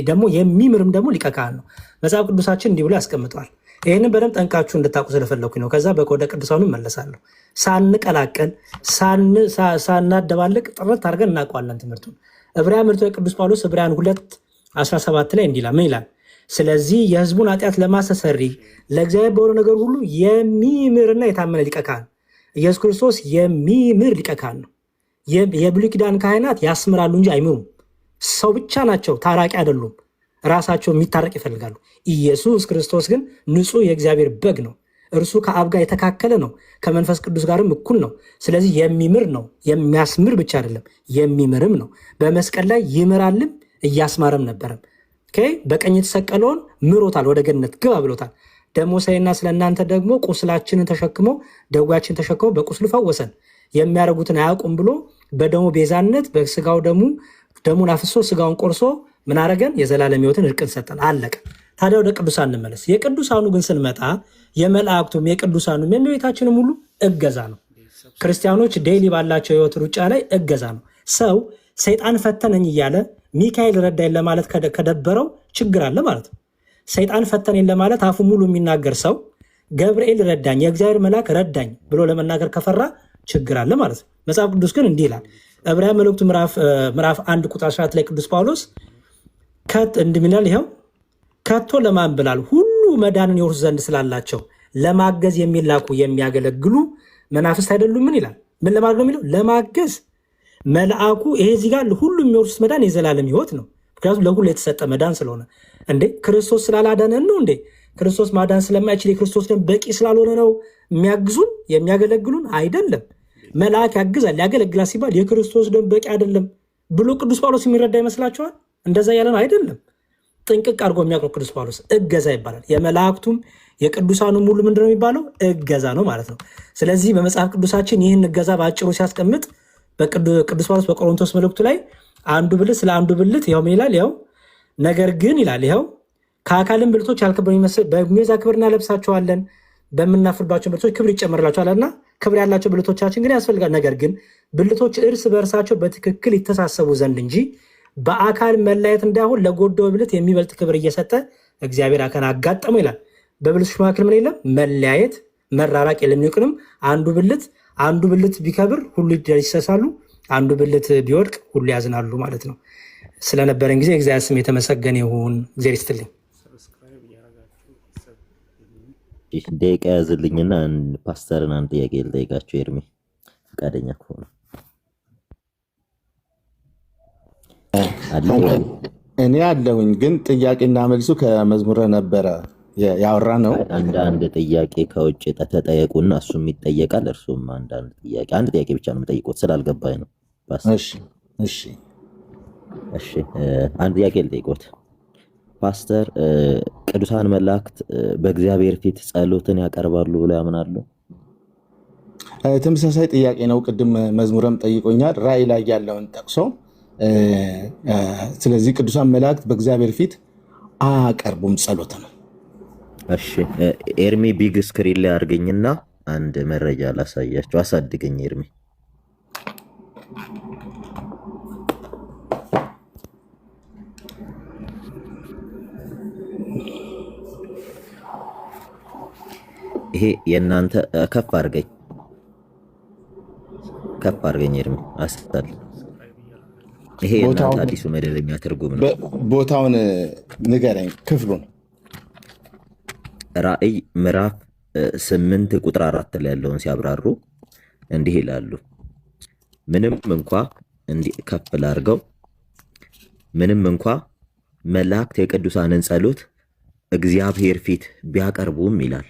ደግሞ የሚምርም ደግሞ ሊቀ ካህን ነው። መጽሐፍ ቅዱሳችን እንዲህ ብሎ ያስቀምጠዋል። ይህንን በደንብ ጠንቃችሁ እንድታውቁ ስለፈለኩኝ ነው። ከዛ ወደ ቅዱሳኑ እመለሳለሁ። ሳንቀላቀል ሳናደባልቅ ጥረት አድርገን እናውቀዋለን ትምህርቱን። ዕብራውያን መልእክቱ ቅዱስ ጳውሎስ ዕብራውያን 2:17 ላይ እንዲህ ይላል። ምን ይላል? ስለዚህ የሕዝቡን ኃጢአት ለማስተስረይ ለእግዚአብሔር በሆነ ነገር ሁሉ የሚምርና የታመነ ሊቀ ካህን ኢየሱስ ክርስቶስ የሚምር ሊቀ ካህን ነው። የብሉይ ኪዳን ካህናት ያስምራሉ እንጂ አይምሩም። ሰው ብቻ ናቸው፣ ታራቂ አይደሉም። ራሳቸው የሚታረቅ ይፈልጋሉ። ኢየሱስ ክርስቶስ ግን ንጹሕ የእግዚአብሔር በግ ነው። እርሱ ከአብ ጋር የተካከለ ነው፣ ከመንፈስ ቅዱስ ጋርም እኩል ነው። ስለዚህ የሚምር ነው። የሚያስምር ብቻ አይደለም፣ የሚምርም ነው። በመስቀል ላይ ይምራልም እያስማረም ነበረም። በቀኝ የተሰቀለውን ምሮታል፣ ወደ ገነት ግባ ብሎታል። ደግሞ ሳይና ስለ እናንተ ደግሞ ቁስላችንን ተሸክሞ ደዌያችንን ተሸክሞ በቁስሉ ፈወሰን። የሚያደርጉትን አያውቁም ብሎ በደሙ ቤዛነት በስጋው ደሙን አፍሶ ስጋውን ቆርሶ ምን አረገን? የዘላለም ሕይወትን እርቅን ሰጠን። አለቀ። ታዲያ ወደ ቅዱሳን እንመለስ። የቅዱሳኑ ግን ስንመጣ የመላእክቱም የቅዱሳኑም የእመቤታችንም ሁሉ እገዛ ነው። ክርስቲያኖች ዴይሊ ባላቸው ሕይወት ሩጫ ላይ እገዛ ነው። ሰው ሰይጣን ፈተነኝ እያለ ሚካኤል ረዳኝ ለማለት ከደበረው ችግር አለ ማለት ነው። ሰይጣን ፈተነኝ ለማለት አፉ ሙሉ የሚናገር ሰው ገብርኤል ረዳኝ፣ የእግዚአብሔር መልአክ ረዳኝ ብሎ ለመናገር ከፈራ ችግር አለ ማለት ነው። መጽሐፍ ቅዱስ ግን እንዲህ ይላል። ዕብራውያን መልእክቱ ምዕራፍ 1:14 ላይ ቅዱስ ጳውሎስ እንድሚላል ይኸው ከቶ ለማን ብላል ሁሉ መዳንን ይወርሱ ዘንድ ስላላቸው ለማገዝ የሚላኩ የሚያገለግሉ መናፍስት አይደሉም? ምን ይላል? ምን ለማድረግ ነው የሚለው? ለማገዝ መልአኩ። ይሄ እዚህ ጋር ሁሉ የሚወርሱት መዳን የዘላለም ሕይወት ነው። ምክንያቱም ለሁሉ የተሰጠ መዳን ስለሆነ። እንዴ ክርስቶስ ስላላዳነን ነው እንዴ? ክርስቶስ ማዳን ስለማይችል የክርስቶስ ደም በቂ ስላልሆነ ነው የሚያግዙን የሚያገለግሉን? አይደለም። መልአክ ያግዛል ያገለግላል ሲባል የክርስቶስ ደም በቂ አይደለም ብሎ ቅዱስ ጳውሎስ የሚረዳ ይመስላችኋል? እንደዛ ያለ ነው አይደለም። ጥንቅቅ አድርጎ የሚያውቀው ቅዱስ ጳውሎስ እገዛ ይባላል። የመላእክቱም የቅዱሳኑም ሁሉ ምንድን ነው የሚባለው? እገዛ ነው ማለት ነው። ስለዚህ በመጽሐፍ ቅዱሳችን ይህን እገዛ በአጭሩ ሲያስቀምጥ ቅዱስ ጳውሎስ በቆሮንቶስ መልእክቱ ላይ አንዱ ብልት ስለ አንዱ ብልት ይኸው ምን ይላል? ይኸው ነገር ግን ይላል ይኸው ከአካልም ብልቶች ያልከበሩ በሚዛ ክብር እናለብሳቸዋለን፣ በምናፍርባቸው ብልቶች ክብር ይጨመርላቸዋልና ክብር ያላቸው ብልቶቻችን ግን ያስፈልጋል። ነገር ግን ብልቶች እርስ በእርሳቸው በትክክል ይተሳሰቡ ዘንድ እንጂ በአካል መለያየት እንዳይሆን ለጎደው ብልት የሚበልጥ ክብር እየሰጠ እግዚአብሔር አካን አጋጠመው ይላል። በብልቶች መካከል ምን የለም? መለያየት መራራቅ የለም። ይልቁንም አንዱ ብልት ቢከብር ሁሉ ይደሰሳሉ፣ አንዱ ብልት ቢወድቅ ሁሉ ያዝናሉ ማለት ነው። ስለነበረን ጊዜ እግዚአብሔር ስም የተመሰገነ ይሁን። እግዚአብሔር ይስጥልኝ። ደቂቃ ያዝልኝና ፓስተርን አንድ ጥያቄ ልጠይቃቸው። ኤርሚ ፈቃደኛ ከሆነ እኔ አለሁኝ። ግን ጥያቄና መልሱ ከመዝሙረ ነበረ ያወራ ነው። አንድ ጥያቄ ከውጭ ተጠየቁና እሱም ይጠየቃል። እርሱም አንድ ጥያቄ ብቻ ነው የምጠይቁት ስላልገባኝ ነው። እሺ አንድ ጥያቄ ልጠይቆት ፓስተር። ቅዱሳን መላእክት በእግዚአብሔር ፊት ጸሎትን ያቀርባሉ ብለው ያምናሉ? ተመሳሳይ ጥያቄ ነው። ቅድም መዝሙረም ጠይቆኛል ራእይ ላይ ያለውን ጠቅሶ። ስለዚህ ቅዱሳን መላእክት በእግዚአብሔር ፊት አያቀርቡም ጸሎት ነው። እሺ ኤርሚ ቢግ ስክሪን ላይ አድርገኝና አንድ መረጃ ላሳያቸው። አሳድገኝ ኤርሚ። ይሄ የእናንተ ከፍ አድርገኝ ኤርሚ አስታል። ይሄ የእናንተ አዲሱ መደበኛ ትርጉም ነው። ቦታውን ንገረኝ፣ ክፍሉን። ራእይ ምዕራፍ 8 ቁጥር 4 ላይ ያለውን ሲያብራሩ እንዲህ ይላሉ። ምንም እንኳ እንዲህ ከፍ ላድርገው፣ ምንም እንኳ መላእክት የቅዱሳንን ጸሎት እግዚአብሔር ፊት ቢያቀርቡም ይላል፣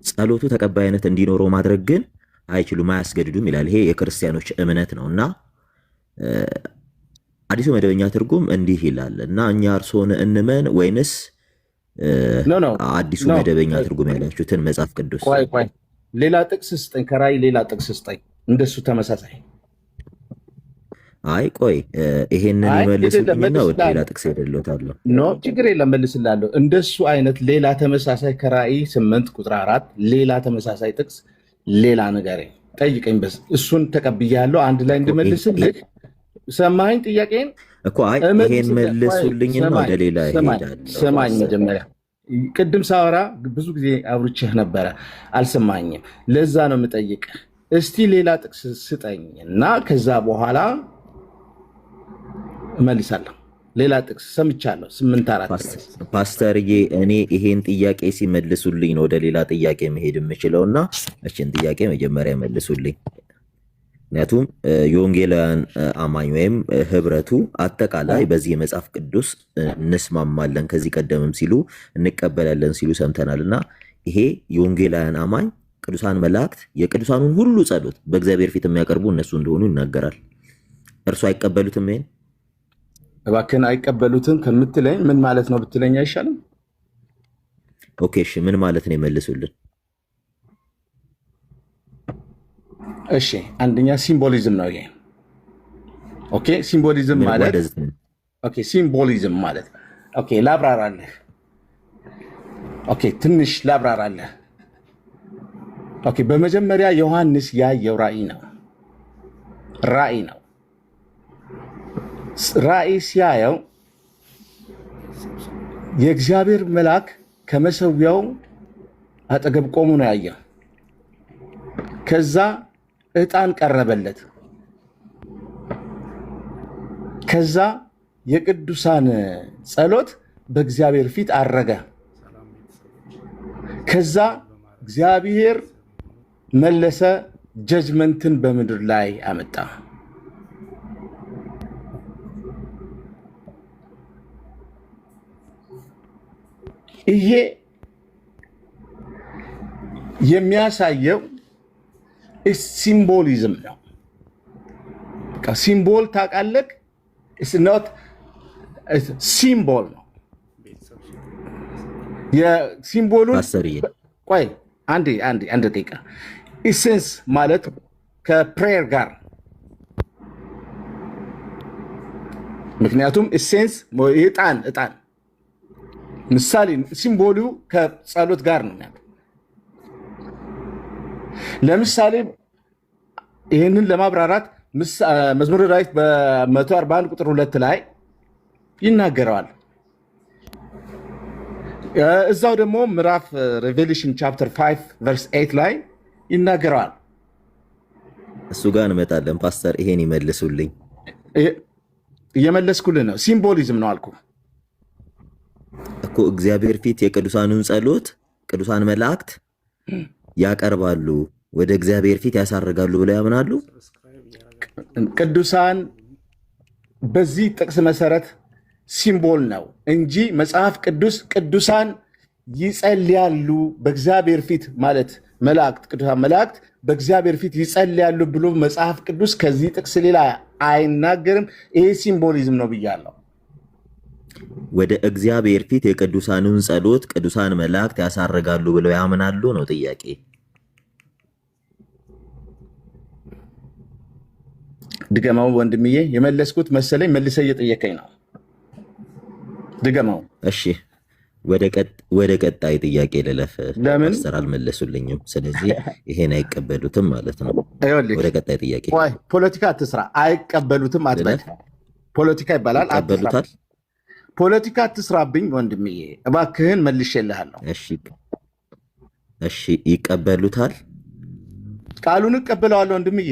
ጸሎቱ ተቀባይነት እንዲኖረው ማድረግ ግን አይችሉም፣ አያስገድዱም ይላል። ይሄ የክርስቲያኖች እምነት ነው እና አዲሱ መደበኛ ትርጉም እንዲህ ይላል እና እኛ እርሶን እንመን ወይንስ አዲሱ መደበኛ ትርጉም ያላችሁትን መጽሐፍ ቅዱስ? ቆይ ሌላ ጥቅስ ስጠኝ፣ ከራእይ ሌላ ጥቅስ ስጠኝ እንደሱ ተመሳሳይ። አይ ቆይ ይሄንን ይመልሱልኝና ወደ ሌላ ጥቅስ ሄደልዎታለሁ። ኖ ችግር የለም መልስላለሁ። እንደሱ አይነት ሌላ ተመሳሳይ ከራእይ 8 ቁጥር 4 ሌላ ተመሳሳይ ጥቅስ ሌላ ነገር ጠይቀኝ። በስ እሱን ተቀብያለሁ አንድ ላይ እንድመልስልህ። ሰማኸኝ? ጥያቄን እኮ አይ ይሄን መልሱልኝና ወደ ሌላ ሄዳለሁ። ሰማኝ። መጀመሪያ ቅድም ሳወራ ብዙ ጊዜ አውርቼህ ነበረ፣ አልሰማኝም። ለዛ ነው የምጠይቅህ። እስቲ ሌላ ጥቅስ ስጠኝ እና ከዛ በኋላ እመልሳለሁ። ሌላ ጥቅስ ሰምቻለሁ። 8:4 ፓስተርዬ፣ እኔ ይሄን ጥያቄ ሲመልሱልኝ ነው ወደ ሌላ ጥያቄ መሄድ የምችለውና እችን ጥያቄ መጀመሪያ መልሱልኝ። ምክንያቱም የወንጌላውያን አማኝ ወይም ህብረቱ አጠቃላይ በዚህ የመጽሐፍ ቅዱስ እንስማማለን፣ ከዚህ ቀደምም ሲሉ እንቀበላለን ሲሉ ሰምተናል። እና ይሄ የወንጌላውያን አማኝ ቅዱሳን መላእክት የቅዱሳኑን ሁሉ ጸሎት በእግዚአብሔር ፊት የሚያቀርቡ እነሱ እንደሆኑ ይናገራል። እርሱ አይቀበሉትም? ይሄን እባክህን አይቀበሉትም ከምትለኝ ምን ማለት ነው ብትለኝ አይሻልም? ኦኬ እሺ፣ ምን ማለት ነው ይመልሱልን። እሺ አንደኛ ሲምቦሊዝም ነው ይሄ። ኦኬ ሲምቦሊዝም ማለት ሲምቦሊዝም ማለት ኦኬ ላብራራለህ። ኦኬ ትንሽ ላብራራለህ። ኦኬ በመጀመሪያ ዮሐንስ ያየው ራእይ ነው። ራእይ ሲያየው የእግዚአብሔር መልአክ ከመሰዊያው አጠገብ ቆሞ ነው ያየው። ከዛ ዕጣን ቀረበለት። ከዛ የቅዱሳን ጸሎት በእግዚአብሔር ፊት አረገ። ከዛ እግዚአብሔር መለሰ፣ ጀጅመንትን በምድር ላይ አመጣ። ይሄ የሚያሳየው ሲምቦሊዝም ነው። ሲምቦል ታውቃለህ? ሲምቦል ነው። የሲምቦሉን ቆይ አንድ ደቂቃ። ኢሴንስ ማለት ከፕሬየር ጋር፣ ምክንያቱም ኢሴንስ ዕጣን ምሳሌ ሲምቦሉ ከጸሎት ጋር ነው። ለምሳሌ ይህንን ለማብራራት መዝሙረ ዳዊት በ141 ቁጥር 2 ላይ ይናገረዋል። እዛው ደግሞ ምዕራፍ ሬቬሌሽን ቻፕተር 5 ቨርስ 8 ላይ ይናገረዋል። እሱ ጋር እንመጣለን። ፓስተር ይሄን ይመልሱልኝ። እየመለስኩልህ ነው። ሲምቦሊዝም ነው አልኩ እኮ። እግዚአብሔር ፊት የቅዱሳኑን ጸሎት ቅዱሳን መላእክት ያቀርባሉ፣ ወደ እግዚአብሔር ፊት ያሳርጋሉ ብለው ያምናሉ። ቅዱሳን በዚህ ጥቅስ መሰረት ሲምቦል ነው እንጂ መጽሐፍ ቅዱስ ቅዱሳን ይጸልያሉ በእግዚአብሔር ፊት ማለት መላእክት፣ ቅዱሳን መላእክት በእግዚአብሔር ፊት ይጸልያሉ ብሎ መጽሐፍ ቅዱስ ከዚህ ጥቅስ ሌላ አይናገርም። ይሄ ሲምቦሊዝም ነው ብያለሁ። ወደ እግዚአብሔር ፊት የቅዱሳኑን ጸሎት ቅዱሳን መላእክት ያሳርጋሉ ብለው ያምናሉ ነው ጥያቄ። ድገማው ወንድምዬ። የመለስኩት መሰለኝ መልሰህ እየጠየቀኝ ነው። ድገማው። እሺ ወደ ቀጣይ ጥያቄ ልለፍ። ለምን ፓስተር አልመለሱልኝም። ስለዚህ ይሄን አይቀበሉትም ማለት ነው። ወደ ቀጣይ ጥያቄ። ፖለቲካ አትስራ። አይቀበሉትም አትበል። ፖለቲካ ይባላል። ይቀበሉታል። ፖለቲካ አትስራብኝ ወንድምዬ፣ እባክህን መልሼልሃለሁ። እሺ ይቀበሉታል። ቃሉን እቀበለዋለሁ ወንድምዬ፣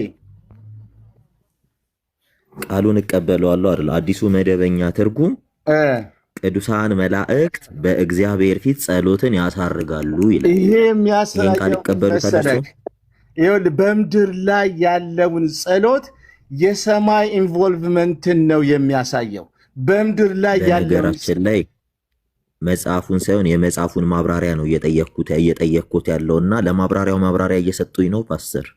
ቃሉን እቀበለዋለሁ አይደል? አዲሱ መደበኛ ትርጉም ቅዱሳን መላእክት በእግዚአብሔር ፊት ጸሎትን ያሳርጋሉ ይላል። ይሄ የሚያሳየው በምድር ላይ ያለውን ጸሎት የሰማይ ኢንቮልቭመንትን ነው የሚያሳየው። በምድር ላይ ነገራችን ላይ መጽሐፉን ሳይሆን የመጽሐፉን ማብራሪያ ነው እየጠየቅኩት ያለውና ለማብራሪያው ማብራሪያ እየሰጡኝ ነው ፓስተር።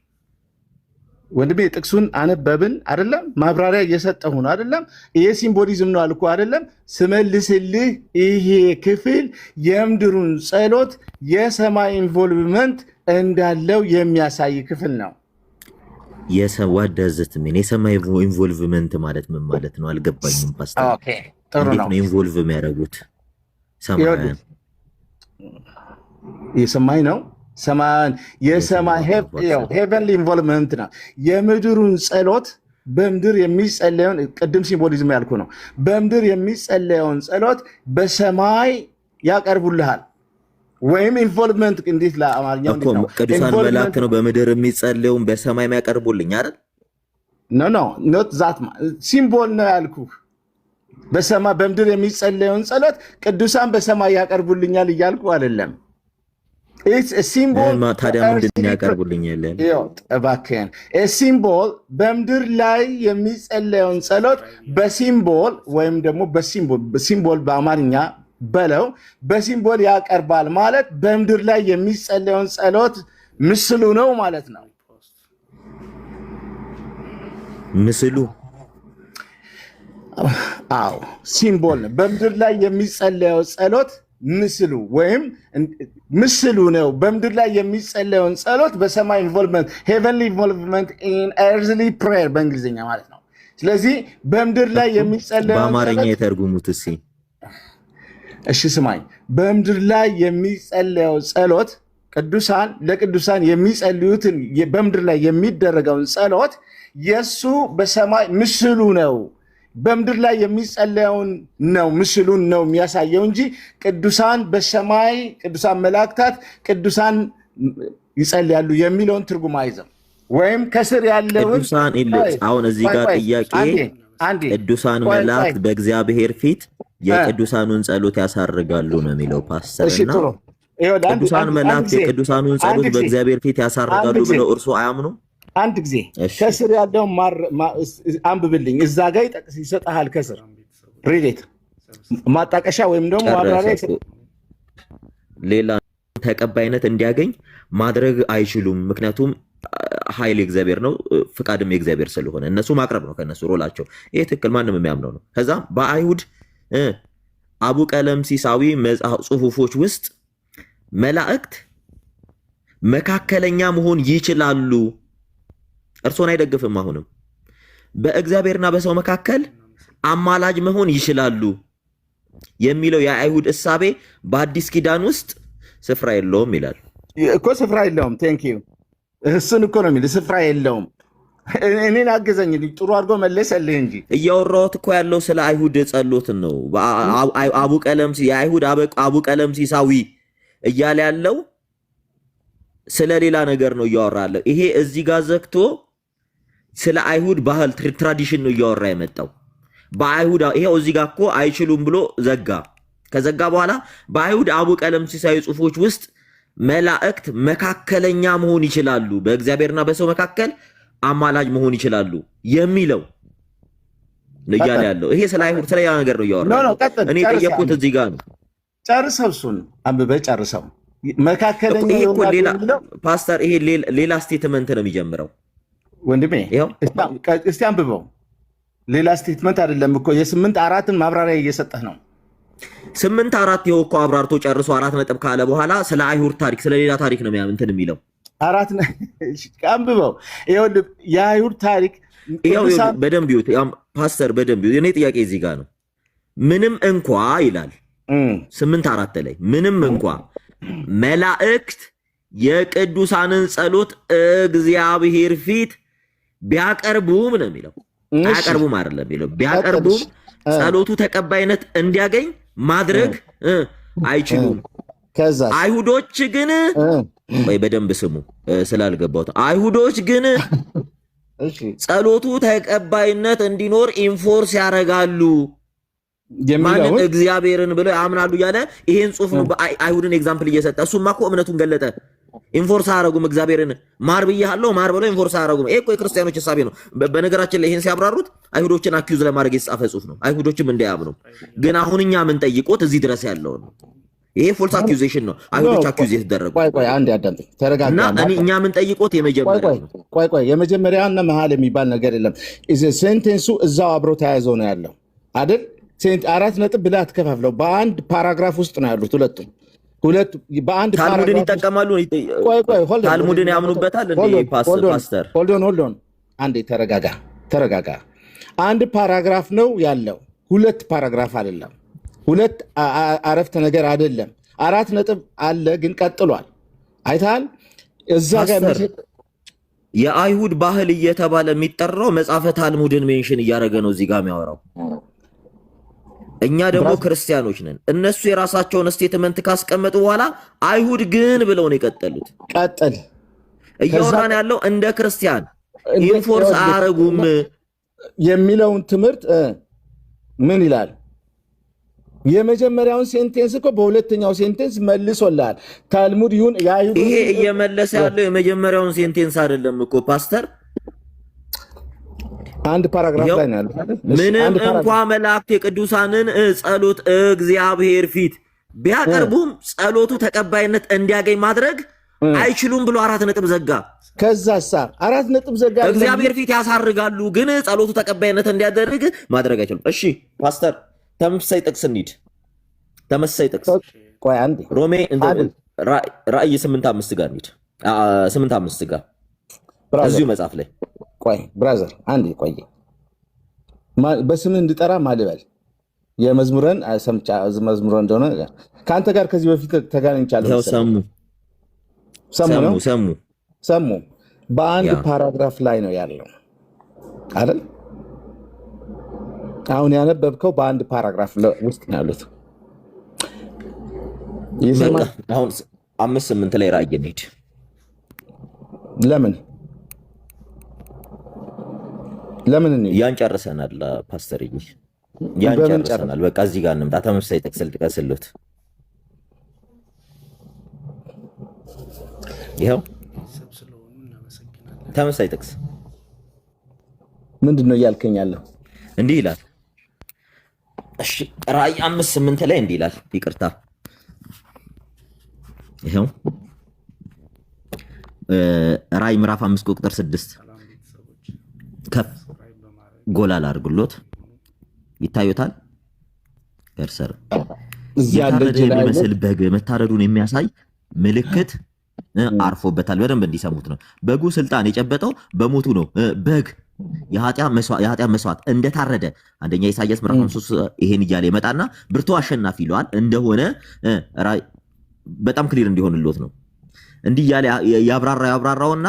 ወንድሜ ጥቅሱን አነበብን አይደለም? ማብራሪያ እየሰጠሁ ነው አይደለም? ይሄ ሲምቦሊዝም ነው አልኩህ አይደለም? ስመልስልህ ይሄ ክፍል የምድሩን ጸሎት የሰማይ ኢንቮልቭመንት እንዳለው የሚያሳይ ክፍል ነው። ዋዳዘት ምን የሰማይ ኢንቮልቭመንት ማለት ምን ማለት ነው? አልገባኝም ፓስተር። እንዴት ነው ኢንቮልቭ የሚያደርጉት? ሰማያን የሰማይ ነው የሰማይ ሄቨንሊ ኢንቮልቭመንት ነው። የምድሩን ጸሎት በምድር የሚጸለየውን ቅድም ሲምቦሊዝም ያልኩ ነው። በምድር የሚጸለየውን ጸሎት በሰማይ ያቀርቡልሃል። ወይም ኢንቮልቭመንት እንዴት ለአማርኛው ቅዱሳን መላእክት ነው በምድር የሚጸለየውን በሰማይ የሚያቀርቡልኝ አይደል? ኖት ዛት ሲምቦል ነው ያልኩ። በሰማይ በምድር የሚጸለየውን ጸሎት ቅዱሳን በሰማይ ያቀርቡልኛል እያልኩ አይደለም። ታዲያ ምንድን ያቀርቡልኛል? እባክህን ሲምቦል በምድር ላይ የሚጸለየውን ጸሎት በሲምቦል ወይም ደግሞ በሲምቦል በአማርኛ በለው በሲምቦል ያቀርባል ማለት በምድር ላይ የሚጸለየውን ጸሎት ምስሉ ነው ማለት ነው። ምስሉ አዎ ሲምቦል ነው። በምድር ላይ የሚጸለየው ጸሎት ምስሉ ወይም ምስሉ ነው። በምድር ላይ የሚጸለየውን ጸሎት በሰማይ ኢንቮልቭመንት ሄቨንሊ ኢንቮልቭመንት ኢን ኤርዝሊ ፕሬየር በእንግሊዝኛ ማለት ነው። ስለዚህ በምድር ላይ የሚጸለየውን በአማርኛ የተርጉሙት እስኪ። እሺ ስማኝ። በምድር ላይ የሚጸለየው ጸሎት ቅዱሳን ለቅዱሳን የሚጸልዩትን በምድር ላይ የሚደረገውን ጸሎት የሱ በሰማይ ምስሉ ነው። በምድር ላይ የሚጸለየውን ነው ምስሉን ነው የሚያሳየው እንጂ ቅዱሳን በሰማይ ቅዱሳን መላእክታት ቅዱሳን ይጸልያሉ የሚለውን ትርጉም አይዘም። ወይም ከስር ያለውን አሁን እዚህ ጋር ጥያቄ ቅዱሳን መላእክት በእግዚአብሔር ፊት የቅዱሳኑን ጸሎት ያሳርጋሉ ነው የሚለው ፓስተር። እና ቅዱሳን መላእክት የቅዱሳኑን ጸሎት በእግዚአብሔር ፊት ያሳርጋሉ ብለው እርሱ አያምኑም? አንድ ጊዜ ከስር ያለውን አንብብልኝ። እዛ ጋር ይሰጥሃል። ከስር ሪሌት ማጣቀሻ ወይም ደግሞ ማብራሪያ ሌላ ተቀባይነት እንዲያገኝ ማድረግ አይችሉም። ምክንያቱም ኃይል የእግዚአብሔር ነው፣ ፍቃድም የእግዚአብሔር ስለሆነ እነሱ ማቅረብ ነው ከነሱ ሮላቸው። ይሄ ትክክል፣ ማንም የሚያምነው ነው። ከዛ በአይሁድ አቡቀለምሲሳዊ ጽሑፎች ውስጥ መላእክት መካከለኛ መሆን ይችላሉ። እርሶን አይደግፍም። አሁንም በእግዚአብሔርና በሰው መካከል አማላጅ መሆን ይችላሉ የሚለው የአይሁድ እሳቤ በአዲስ ኪዳን ውስጥ ስፍራ የለውም ይላል እኮ። ስፍራ የለውም። ቴንክ ዩ። እሱን እኮ ነው የሚል። ስፍራ የለውም። እኔን አገዘኝ። ጥሩ አድርጎ መለሰልህ እንጂ እያወራሁት እኮ ያለው ስለ አይሁድ ጸሎትን ነው። የአይሁድ አቡቀለምሲሳዊ እያለ ያለው ስለ ሌላ ነገር ነው እያወራለሁ። ይሄ እዚህ ጋር ዘግቶ ስለ አይሁድ ባህል ትራዲሽን ነው እያወራ የመጣው። በአይሁድ ይሄው እዚህ ጋር እኮ አይችሉም ብሎ ዘጋ። ከዘጋ በኋላ በአይሁድ አቡቀለምሲሳዊ ጽሑፎች ውስጥ መላእክት መካከለኛ መሆን ይችላሉ፣ በእግዚአብሔርና በሰው መካከል አማላጅ መሆን ይችላሉ የሚለው እያለ ያለው ይሄ ስለ አይሁድ ስለ ሌላ ነገር ነው እያወራ። እኔ የጠየኩት እዚህ ጋር ነው። ጨርሰው፣ እሱን አንብበህ ጨርሰው። መካከለኛ ፓስተር፣ ይሄ ሌላ ስቴትመንት ነው የሚጀምረው ወንድሜ። እስቲ አንብበው። ሌላ ስቴትመንት አይደለም እኮ የ8:4 ማብራሪያ እየሰጠህ ነው። 8:4 ይኸው እኮ አብራርቶ ጨርሶ 4 ነጥብ ካለ በኋላ ስለ አይሁድ ታሪክ ስለ ሌላ ታሪክ ነው እንትን የሚለው። አንብበው። ይኸውልህ የአይሁድ ታሪክ በደንብ ይሁት ፓስተር፣ በደንብ ይሁት። እኔ ጥያቄ እዚህ ጋር ነው። ምንም እንኳ ይላል 8:4 ላይ ምንም እንኳ መላእክት የቅዱሳንን ጸሎት እግዚአብሔር ፊት ቢያቀርቡም ነው የሚለው። አያቀርቡም አይደለም የሚለው፣ ቢያቀርቡም ጸሎቱ ተቀባይነት እንዲያገኝ ማድረግ አይችሉም። አይሁዶች ግን ወይ በደንብ ስሙ ስላልገባው፣ አይሁዶች ግን ጸሎቱ ተቀባይነት እንዲኖር ኢንፎርስ ያደርጋሉ። ማንን? እግዚአብሔርን ብለው ያምናሉ እያለ ይሄን ጽሑፍ ነው አይሁድን ኤግዛምፕል እየሰጠ። እሱማ እኮ እምነቱን ገለጠ። ኢንፎርስ አያደርጉም እግዚአብሔርን። ማር ብያለሁ ማር ብለው ኢንፎርስ አያደርጉም። ይሄ እኮ የክርስቲያኖች ሐሳቤ ነው። በነገራችን ላይ ይሄን ሲያብራሩት አይሁዶችን አኪዩዝ ለማድረግ የተጻፈ ጽሑፍ ነው፣ አይሁዶችም እንዳያምኑ። ግን አሁን እኛ ምን ጠይቆት እዚህ ድረስ ያለው ነው። ይሄ ፎልስ አኪዩዜሽን ነው። አይሁዶች አኪዩዝ የተደረጉ። ቆይ አንዴ አዳምጥ፣ ተረጋጋ። እና እኛ ምን ጠይቆት የመጀመሪያ ነው። ቆይ የመጀመሪያና መሀል የሚባል ነገር የለም። ሴንቴንሱ እዛው አብሮ ተያይዞ ነው ያለው አይደል? 4 ነጥብ ብለህ አትከፋፍለው። በአንድ ፓራግራፍ ውስጥ ነው ያሉት ሁለቱም። በአንድ ታልሙድን ይጠቀማሉ። ታልሙድን ያምኑበታል። ፓስተር ሆልዶን አንዴ ተረጋጋ። አንድ ፓራግራፍ ነው ያለው፣ 2 ፓራግራፍ አይደለም፣ 2 አረፍተ ነገር አይደለም። 4 ነጥብ አለ ግን ቀጥሏል። አይተሃል? እዛ ጋር የአይሁድ ባህል እየተባለ የሚጠራው መጽሐፈ ታልሙድን ሜንሽን እያደረገ ነው እዚህ ጋር የሚያወራው። እኛ ደግሞ ክርስቲያኖች ነን። እነሱ የራሳቸውን ስቴትመንት ካስቀመጡ በኋላ አይሁድ ግን ብለው ነው የቀጠሉት። ቀጥል እያወራን ያለው እንደ ክርስቲያን ኢንፎርስ አያረጉም የሚለውን ትምህርት ምን ይላል? የመጀመሪያውን ሴንቴንስ እኮ በሁለተኛው ሴንቴንስ መልሶልሃል። ታልሙድ ይሁን የአይሁድ ይሄ እየመለሰ ያለው የመጀመሪያውን ሴንቴንስ አይደለም እኮ ፓስተር። አንድ ፓራግራፍ ላይ ነው ያለው። ምንም እንኳ መላእክት የቅዱሳንን ጸሎት እግዚአብሔር ፊት ቢያቀርቡም ጸሎቱ ተቀባይነት እንዲያገኝ ማድረግ አይችሉም ብሎ 4 ነጥብ ዘጋ። ከዛሳ 4 ነጥብ ዘጋ። እግዚአብሔር ፊት ያሳርጋሉ ግን ጸሎቱ ተቀባይነት እንዲያደርግ ማድረግ አይችሉም። እሺ ፓስተር፣ ተመሳሳይ ጥቅስ እንሂድ። ተመሳሳይ ጥቅስ ቆይ አንዴ ሮሜ ራእይ 8:5 ጋር እንሂድ። 8:5 ጋር እዚሁ መጽሐፍ ላይ ቆይ ብራዘር አንዴ ቆይ። በስምህ እንድጠራ ማልበል የመዝሙረን ሰምቻ መዝሙረን እንደሆነ ከአንተ ጋር ከዚህ በፊት ተገናኝቻለሁ። ሰሙ በአንድ ፓራግራፍ ላይ ነው ያለው አይደል? አሁን ያነበብከው በአንድ ፓራግራፍ ውስጥ ነው ያሉት። አሁን 5:8 ላይ ራእይ እንሂድ። ለምን ያን ጨርሰናል ፓስተር፣ ያን ጨርሰናል። በቃ እዚህ ጋር እንምጣ። ተመሳሳይ ጥቅስ ልጥቀስልዎት። ይኸው ተመሳሳይ ጥቅስ ምንድን ነው እያልከኝ ያለው? እንዲህ ይላል። እሺ ራእይ 5:8 ላይ እንዲህ ይላል። ይቅርታ፣ ይኸው ራእይ ምዕራፍ 5 ቁጥር 6 ከፍ ጎላል አድርጉሎት ይታዩታል። ከርሰር የታረደ የሚመስል በግ መታረዱን የሚያሳይ ምልክት አርፎበታል። በደንብ እንዲሰሙት ነው። በጉ ስልጣን የጨበጠው በሞቱ ነው። በግ የኃጢአት መስዋዕት እንደታረደ አንደኛ ኢሳይያስ ምዕራፍ 5 ይሄን እያለ ይመጣና ብርቱ አሸናፊ ይለዋል እንደሆነ በጣም ክሊር እንዲሆንሎት ነው። እንዲህ እያለ ያብራራውና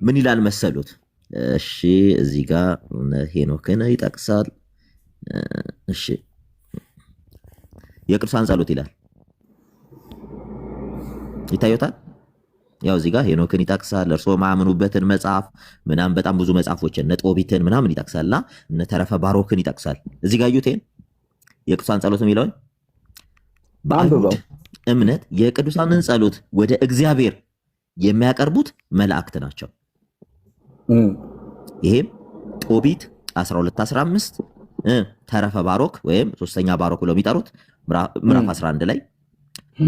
ምን ይላል መሰሉት? እሺ እዚህ ጋር ሄኖክን ይጠቅሳል። እሺ የቅዱሳን ጸሎት ይላል። ይታዩታል። ያው እዚህ ጋር ሄኖክን ይጠቅሳል። እርሶ ማያምኑበትን መጽሐፍ ምናምን በጣም ብዙ መጽሐፎችን እነ ጦቢትን ምናምን ይጠቅሳልና እነ ተረፈ ባሮክን ይጠቅሳል። እዚህ ጋር እዩት። የቅዱሳን ጸሎት የሚለውን በአይሁድ እምነት የቅዱሳንን ጸሎት ወደ እግዚአብሔር የሚያቀርቡት መላእክት ናቸው። ይሄም ጦቢት 12:15 ተረፈ ባሮክ ወይም ሶስተኛ ባሮክ ብለው የሚጠሩት ምዕራፍ 11 ላይ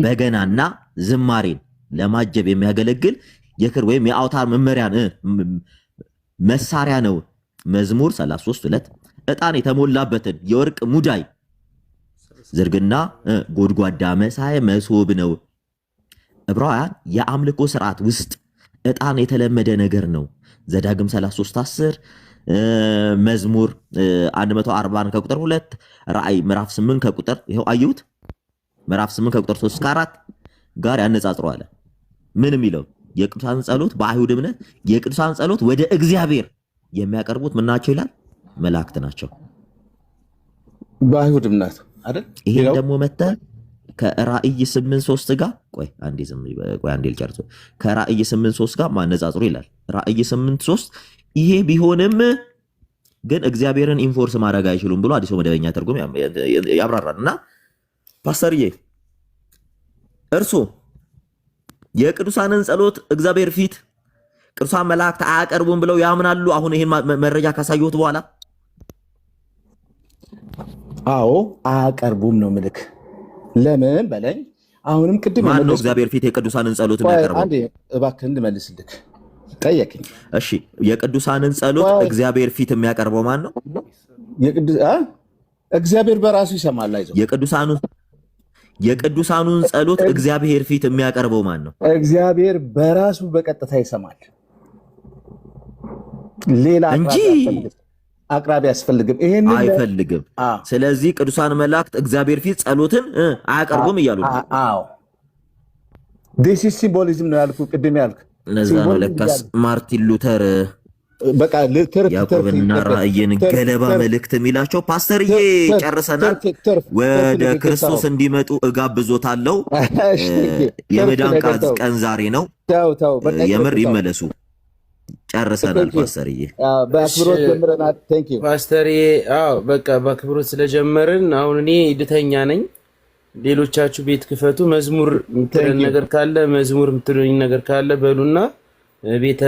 በገናና ዝማሬን ለማጀብ የሚያገለግል የክር ወይም የአውታር መመሪያን መሳሪያ ነው። መዝሙር 33:2 ዕጣን የተሞላበትን የወርቅ ሙዳይ ዝርግና ጎድጓዳ መሳይ መሶብ ነው። ዕብራውያን የአምልኮ ስርዓት ውስጥ ዕጣን የተለመደ ነገር ነው። ዘዳግም 33:10 መዝሙር 140 ከቁጥር 2 ራእይ ምዕራፍ 8 ከቁጥር ይሄው አዩት ምዕራፍ 8 ከቁጥር 3-4 ጋር ያነጻጽረዋል። ምን የሚለው የቅዱሳን ጸሎት በአይሁድ እምነት የቅዱሳን ጸሎት ወደ እግዚአብሔር የሚያቀርቡት ምን ናቸው ይላል? መላእክት ናቸው። በአይሁድ እምነት አይደል? ይሄ ደግሞ መተ ከራእይ 8:3 ጋር ቆይ አንዴ ልጨርሰው። ከራእይ 8:3 ጋር ማነጻጽሩ ይላል። ራእይ 8:3 ይሄ ቢሆንም ግን እግዚአብሔርን ኢንፎርስ ማድረግ አይችሉም ብሎ አዲስ መደበኛ ትርጉም ያብራራል። እና ፓስተርዬ እርሱ የቅዱሳንን ጸሎት እግዚአብሔር ፊት ቅዱሳን መላእክት አያቀርቡም ብለው ያምናሉ? አሁን ይሄን መረጃ ካሳየሁት በኋላ አዎ አያቀርቡም ነው ምልክ። ለምን በለኝ። አሁንም ቅድም ማን ነው እግዚአብሔር ፊት የቅዱሳንን ጸሎት የሚያቀርበው? አንዴ እባክህ እንድመልስልህ ጠየቀኝ። እሺ የቅዱሳንን ጸሎት እግዚአብሔር ፊት የሚያቀርበው ማን ነው? እግዚአብሔር በራሱ ይሰማል። አይዞህ። የቅዱሳኑን ጸሎት እግዚአብሔር ፊት የሚያቀርበው ማን ነው? እግዚአብሔር በራሱ በቀጥታ ይሰማል። ሌላ እንጂ አቅራቢ አያስፈልግም። ይሄንን አይፈልግም። ስለዚህ ቅዱሳን መላእክት እግዚአብሔር ፊት ጸሎትን አያቀርቡም እያሉ ነው። አዎ ዲስ ኢዝ ሲምቦሊዝም ነው ያልኩ ቅድም ያልኩ። ለዛ ነው ለካስ ማርቲን ሉተር በቃ ያዕቆብና ራእይን ገለባ መልእክት የሚላቸው። ፓስተርዬ ጨርሰናል። ወደ ክርስቶስ እንዲመጡ እጋብዞታለሁ። የመዳን ቀን ዛሬ ነው። የምር ይመለሱ። ጨርሰናል ፓስተርዬ። በአክብሮት ጀምረናል። ቴንክ ዩ ፓስተርዬ። አዎ በቃ በአክብሮት ስለጀመርን አሁን እኔ ልተኛ ነኝ። ሌሎቻችሁ ቤት ክፈቱ። መዝሙር የምትሉኝ ነገር ካለ መዝሙር የምትሉኝ ነገር ካለ በሉና ቤተ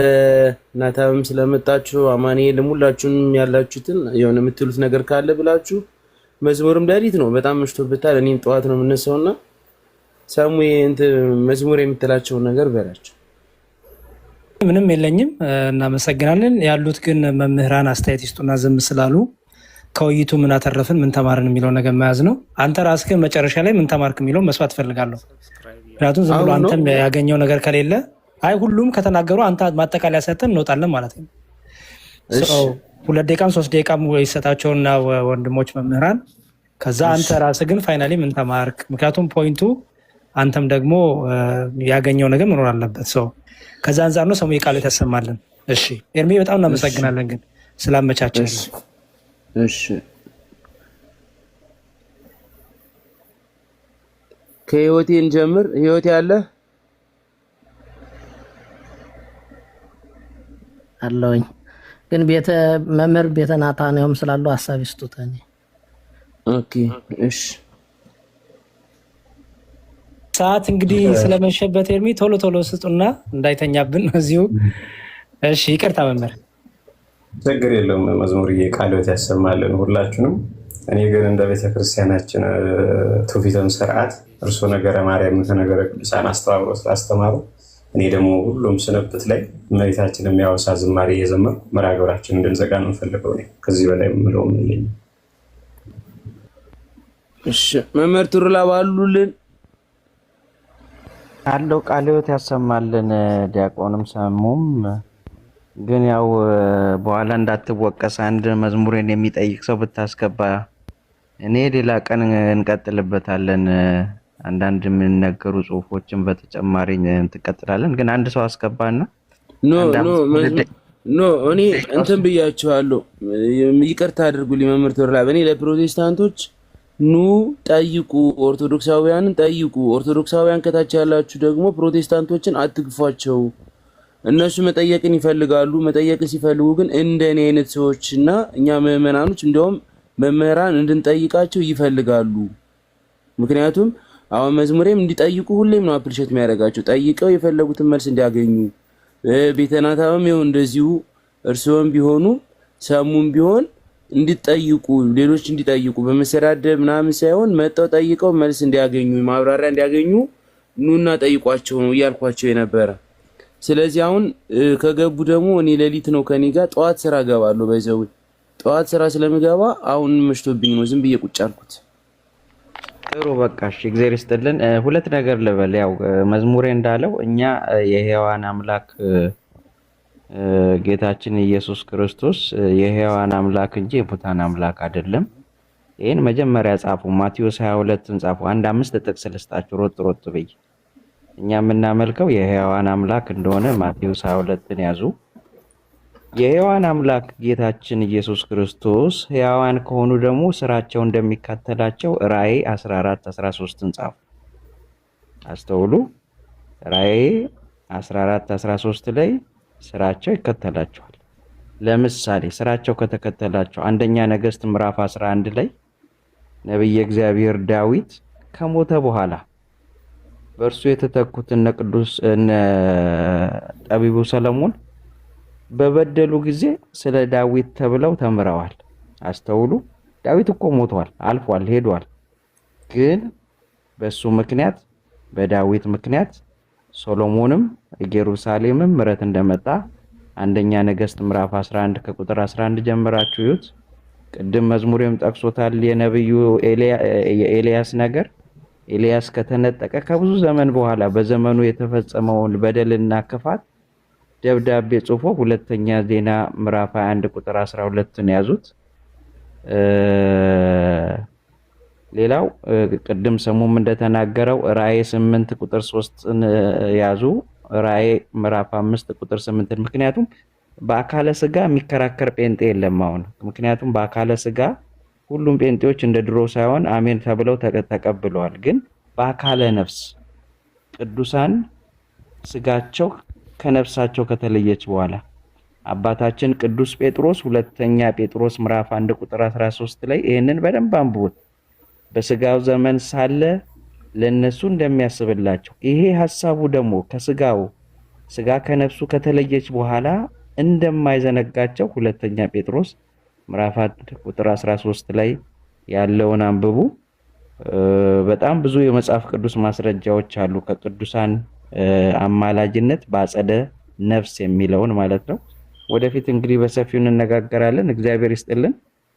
ናታም ስለመጣችሁ አማኑኤልም ሁላችሁንም ያላችሁትን የሆነ የምትሉት ነገር ካለ ብላችሁ መዝሙርም ዳሪት ነው። በጣም መሽቶበታል። እኔም ጠዋት ነው የምነሳውና ሳሙኤ መዝሙር የምትላቸውን ነገር በላችሁ። ምንም የለኝም። እናመሰግናለን። ያሉት ግን መምህራን አስተያየት ይስጡና ዝም ስላሉ ከውይይቱ ምን አተረፍን ምን ተማርን የሚለው ነገር መያዝ ነው። አንተ ራስህ ግን መጨረሻ ላይ ምን ተማርክ የሚለው መስዋዕት ፈልጋለሁ። ምክንያቱም ዝም ብሎ አንተም ያገኘው ነገር ከሌለ አይ ሁሉም ከተናገሩ አንተ ማጠቃለያ ሰጥተን እንወጣለን ማለት ነው። 2 ደቂቃም 3 ደቂቃም ይሰጣቸውና ወንድሞች መምህራን፣ ከዛ አንተ ራስህ ግን ፋይናሊ ምን ተማርክ? ምክንያቱም ፖይንቱ አንተም ደግሞ ያገኘው ነገር መኖር አለበት። ከዛ አንጻር ነው ሰሙዬ ቃል ያሰማልን። እሺ ኤርሚ በጣም እናመሰግናለን ግን ስላመቻቸን። እሺ ከህይወቴ እንጀምር። ህይወቴ አለ አለውኝ ግን ቤተ መምህር ቤተ ናታንያም ስላሉ ሐሳብ ይስጡተኝ። ኦኬ እሺ ሰዓት እንግዲህ ስለመሸበት ኤርሚ ቶሎ ቶሎ ስጡና እንዳይተኛብን እዚሁ። እሺ ይቅርታ መምህር። ችግር የለውም። መዝሙርዬ ቃልዎት ያሰማልን ሁላችሁንም። እኔ ግን እንደ ቤተክርስቲያናችን ትውፊትም ስርዓት እርሱ ነገረ ማርያም ነገረ ቅዱሳን አስተባብሮ ስላስተማሩ እኔ ደግሞ ሁሉም ስንብት ላይ እመቤታችን የሚያወሳ ዝማሬ እየዘመርኩ መርሐ ግብራችንን እንድንዘጋ ነው የምፈልገው። ከዚህ በላይ የምለው የለኝም። እሺ መምህር ቱሩላ ባሉልን አለው ቃልዎት ያሰማልን። ዲያቆንም ሰሙም ግን ያው በኋላ እንዳትወቀስ አንድ መዝሙሬን የሚጠይቅ ሰው ብታስገባ እኔ ሌላ ቀን እንቀጥልበታለን። አንዳንድ የሚነገሩ ጽሁፎችን በተጨማሪ እንቀጥላለን። ግን አንድ ሰው አስገባና ኖ እኔ እንትን ብያችኋለሁ። ይቅርታ አድርጉልኝ መምህር ቱሩላ። እኔ ለፕሮቴስታንቶች ኑ ጠይቁ፣ ኦርቶዶክሳውያንን ጠይቁ። ኦርቶዶክሳውያን ከታች ያላችሁ ደግሞ ፕሮቴስታንቶችን አትግፏቸው። እነሱ መጠየቅን ይፈልጋሉ። መጠየቅን ሲፈልጉ ግን እንደኔ አይነት ሰዎችና እኛ ምዕመናኖች እንዲያውም መምህራን እንድንጠይቃቸው ይፈልጋሉ። ምክንያቱም አሁን መዝሙሬም እንዲጠይቁ ሁሌም ነው አፕሪሼት የሚያደርጋቸው፣ ጠይቀው የፈለጉትን መልስ እንዲያገኙ። ቤተ ናታምም ይኸው እንደዚሁ እርስዎም ቢሆኑ ሰሙም ቢሆን እንዲጠይቁ፣ ሌሎች እንዲጠይቁ በመሰዳደብ ምናምን ሳይሆን መጠው ጠይቀው መልስ እንዲያገኙ፣ ማብራሪያ እንዲያገኙ ኑና ጠይቋቸው ነው እያልኳቸው የነበረ። ስለዚህ አሁን ከገቡ ደግሞ እኔ ሌሊት ነው ከኔ ጋር ጠዋት ስራ ገባለሁ። በዛው ጠዋት ስራ ስለምገባ አሁን መሽቶብኝ ነው ዝም ብዬ ቁጭ አልኩት። ጥሩ በቃ እሺ፣ እግዚአብሔር ይስጥልን። ሁለት ነገር ልበል። ያው መዝሙሬ እንዳለው እኛ የሕያዋን አምላክ ጌታችን ኢየሱስ ክርስቶስ የሕያዋን አምላክ እንጂ የሙታን አምላክ አይደለም። ይህን መጀመሪያ ጻፉ። ማቴዎስ 22ን ጻፉ። አንድ 5 ጥቅስ ልስጣችሁ ሮጥ ሮጥ ብዬ። እኛ የምናመልከው የሕያዋን አምላክ እንደሆነ ማቴዎስ 22ን ያዙ። የሕያዋን አምላክ ጌታችን ኢየሱስ ክርስቶስ ሕያዋን ከሆኑ ደግሞ ስራቸው እንደሚካተላቸው ራእይ 14:13ን ጻፉ። አስተውሉ። ራእይ 14:13 ላይ ስራቸው ይከተላቸዋል። ለምሳሌ ስራቸው ከተከተላቸው አንደኛ ነገሥት ምዕራፍ 11 ላይ ነቢየ እግዚአብሔር ዳዊት ከሞተ በኋላ በእርሱ የተተኩት እነ ጠቢቡ ሰለሞን በበደሉ ጊዜ ስለ ዳዊት ተብለው ተምረዋል። አስተውሉ። ዳዊት እኮ ሞቷል፣ አልፏል፣ ሄዷል። ግን በሱ ምክንያት በዳዊት ምክንያት ሶሎሞንም ኢየሩሳሌምም ምሕረት እንደመጣ አንደኛ ነገሥት ምዕራፍ 11 ከቁጥር 11 ጀምራችሁ ይዩት። ቅድም መዝሙሬም ጠቅሶታል። የነብዩ የኤልያስ ነገር ኤልያስ ከተነጠቀ ከብዙ ዘመን በኋላ በዘመኑ የተፈጸመውን በደልና ክፋት ደብዳቤ ጽፎ ሁለተኛ ዜና ምዕራፍ 21 ቁጥር 12ን ያዙት። ሌላው ቅድም ሰሙም እንደተናገረው ራእይ 8 ቁጥር 3ን ያዙ። ራእይ ምዕራፍ 5 ቁጥር 8ን ምክንያቱም በአካለ ስጋ የሚከራከር ጴንጤ የለም አሁን። ምክንያቱም በአካለ ስጋ ሁሉም ጴንጤዎች እንደ ድሮ ሳይሆን አሜን ተብለው ተቀብለዋል። ግን በአካለ ነፍስ ቅዱሳን ስጋቸው ከነፍሳቸው ከተለየች በኋላ አባታችን ቅዱስ ጴጥሮስ ሁለተኛ ጴጥሮስ ምዕራፍ 1 ቁጥር 13 ላይ ይሄንን በደንብ አንብቡት። በስጋው ዘመን ሳለ ለነሱ እንደሚያስብላቸው ይሄ ሐሳቡ ደግሞ ስጋ ከነፍሱ ከተለየች በኋላ እንደማይዘነጋቸው ሁለተኛ ጴጥሮስ ምዕራፍ 1 ቁጥር 13 ላይ ያለውን አንብቡ። በጣም ብዙ የመጽሐፍ ቅዱስ ማስረጃዎች አሉ ከቅዱሳን አማላጅነት በአጸደ ነፍስ የሚለውን ማለት ነው። ወደፊት እንግዲህ በሰፊው እንነጋገራለን። እግዚአብሔር ይስጥልን።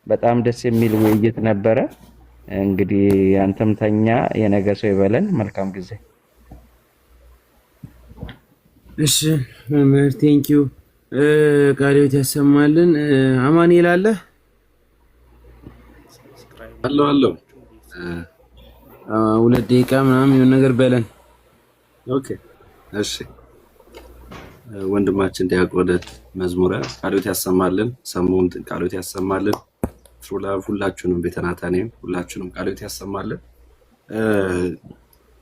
በጣም ደስ የሚል ውይይት ነበረ። እንግዲህ አንተም ተኛ፣ የነገ ሰው ይበለን። መልካም ጊዜ። እሺ መምህር ቴንኪው። ቃልዮት ያሰማልን። አማኑኤል አለ አለው 2 ደቂቃ ምናምን የሆነ ነገር በለን። ኦኬ እሺ። ወንድማችን ዲያቆን መዝሙረ ቃልዮት ያሰማልን፣ ሰሙን ቃልዮት ያሰማልን። ሁላችሁንም ቤተናታኔም ሁላችሁንም ቃልዮት ያሰማልን።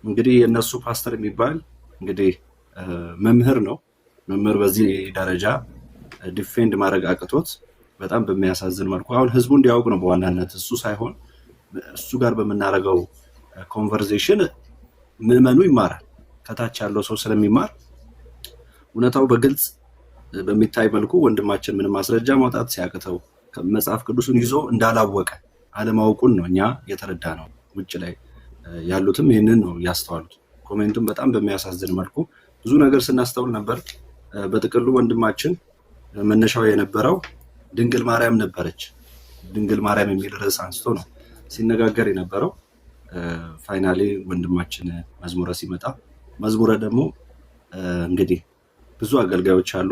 እንግዲህ የነሱ ፓስተር የሚባል እንግዲህ መምህር ነው። መምህር በዚህ ደረጃ ዲፌንድ ማድረግ አቅቶት በጣም በሚያሳዝን መልኩ አሁን ህዝቡ እንዲያውቅ ነው በዋናነት እሱ ሳይሆን እሱ ጋር በመናረጋው ኮንቨርሴሽን ምዕመኑ ይማራል። ከታች ያለው ሰው ስለሚማር እውነታው በግልጽ በሚታይ መልኩ ወንድማችን ምንም ማስረጃ ማውጣት ሲያቅተው መጽሐፍ ቅዱስን ይዞ እንዳላወቀ አለማወቁን ነው እኛ የተረዳ ነው። ውጭ ላይ ያሉትም ይህንን ነው ያስተዋሉት። ኮሜንቱም በጣም በሚያሳዝን መልኩ ብዙ ነገር ስናስተውል ነበር። በጥቅሉ ወንድማችን መነሻው የነበረው ድንግል ማርያም ነበረች። ድንግል ማርያም የሚል ርዕስ አንስቶ ነው ሲነጋገር የነበረው። ፋይናሊ ወንድማችን መዝሙረ ሲመጣ መዝሙረ ደግሞ እንግዲህ ብዙ አገልጋዮች አሉ።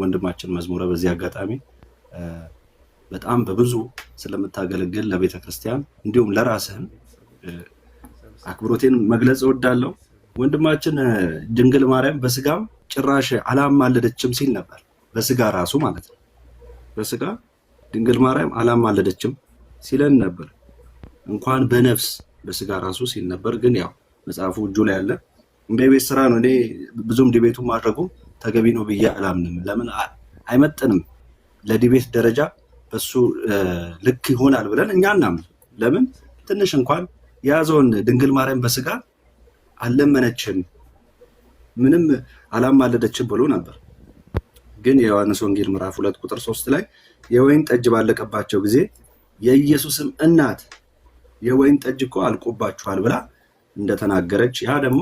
ወንድማችን መዝሙረ በዚህ አጋጣሚ በጣም በብዙ ስለምታገለግል ለቤተ ክርስቲያን እንዲሁም ለራስህም አክብሮቴን መግለጽ እወዳለሁ። ወንድማችን ድንግል ማርያም በስጋም ጭራሽ አላማለደችም ሲል ነበር። በስጋ ራሱ ማለት ነው። በስጋ ድንግል ማርያም አላማለደችም ሲለን ነበር። እንኳን በነፍስ በስጋ ራሱ ሲል ነበር። ግን ያው መጽሐፉ እጁ ላይ ያለ እንደ ቤት ስራ ነው። እኔ ብዙም ዲቤቱ ማድረጉ ተገቢ ነው ብዬ አላምንም። ለምን አይመጥንም? ለዲቤት ደረጃ በሱ ልክ ይሆናል ብለን እኛ እናምን። ለምን ትንሽ እንኳን የያዘውን ድንግል ማርያም በስጋ አልለመነችም ምንም አላማለደችም ብሎ ነበር። ግን የዮሐንስ ወንጌል ምዕራፍ 2 ቁጥር 3 ላይ የወይን ጠጅ ባለቀባቸው ጊዜ የኢየሱስም እናት የወይን ጠጅ እኮ አልቆባችኋል ብላ እንደተናገረች ያ ደግሞ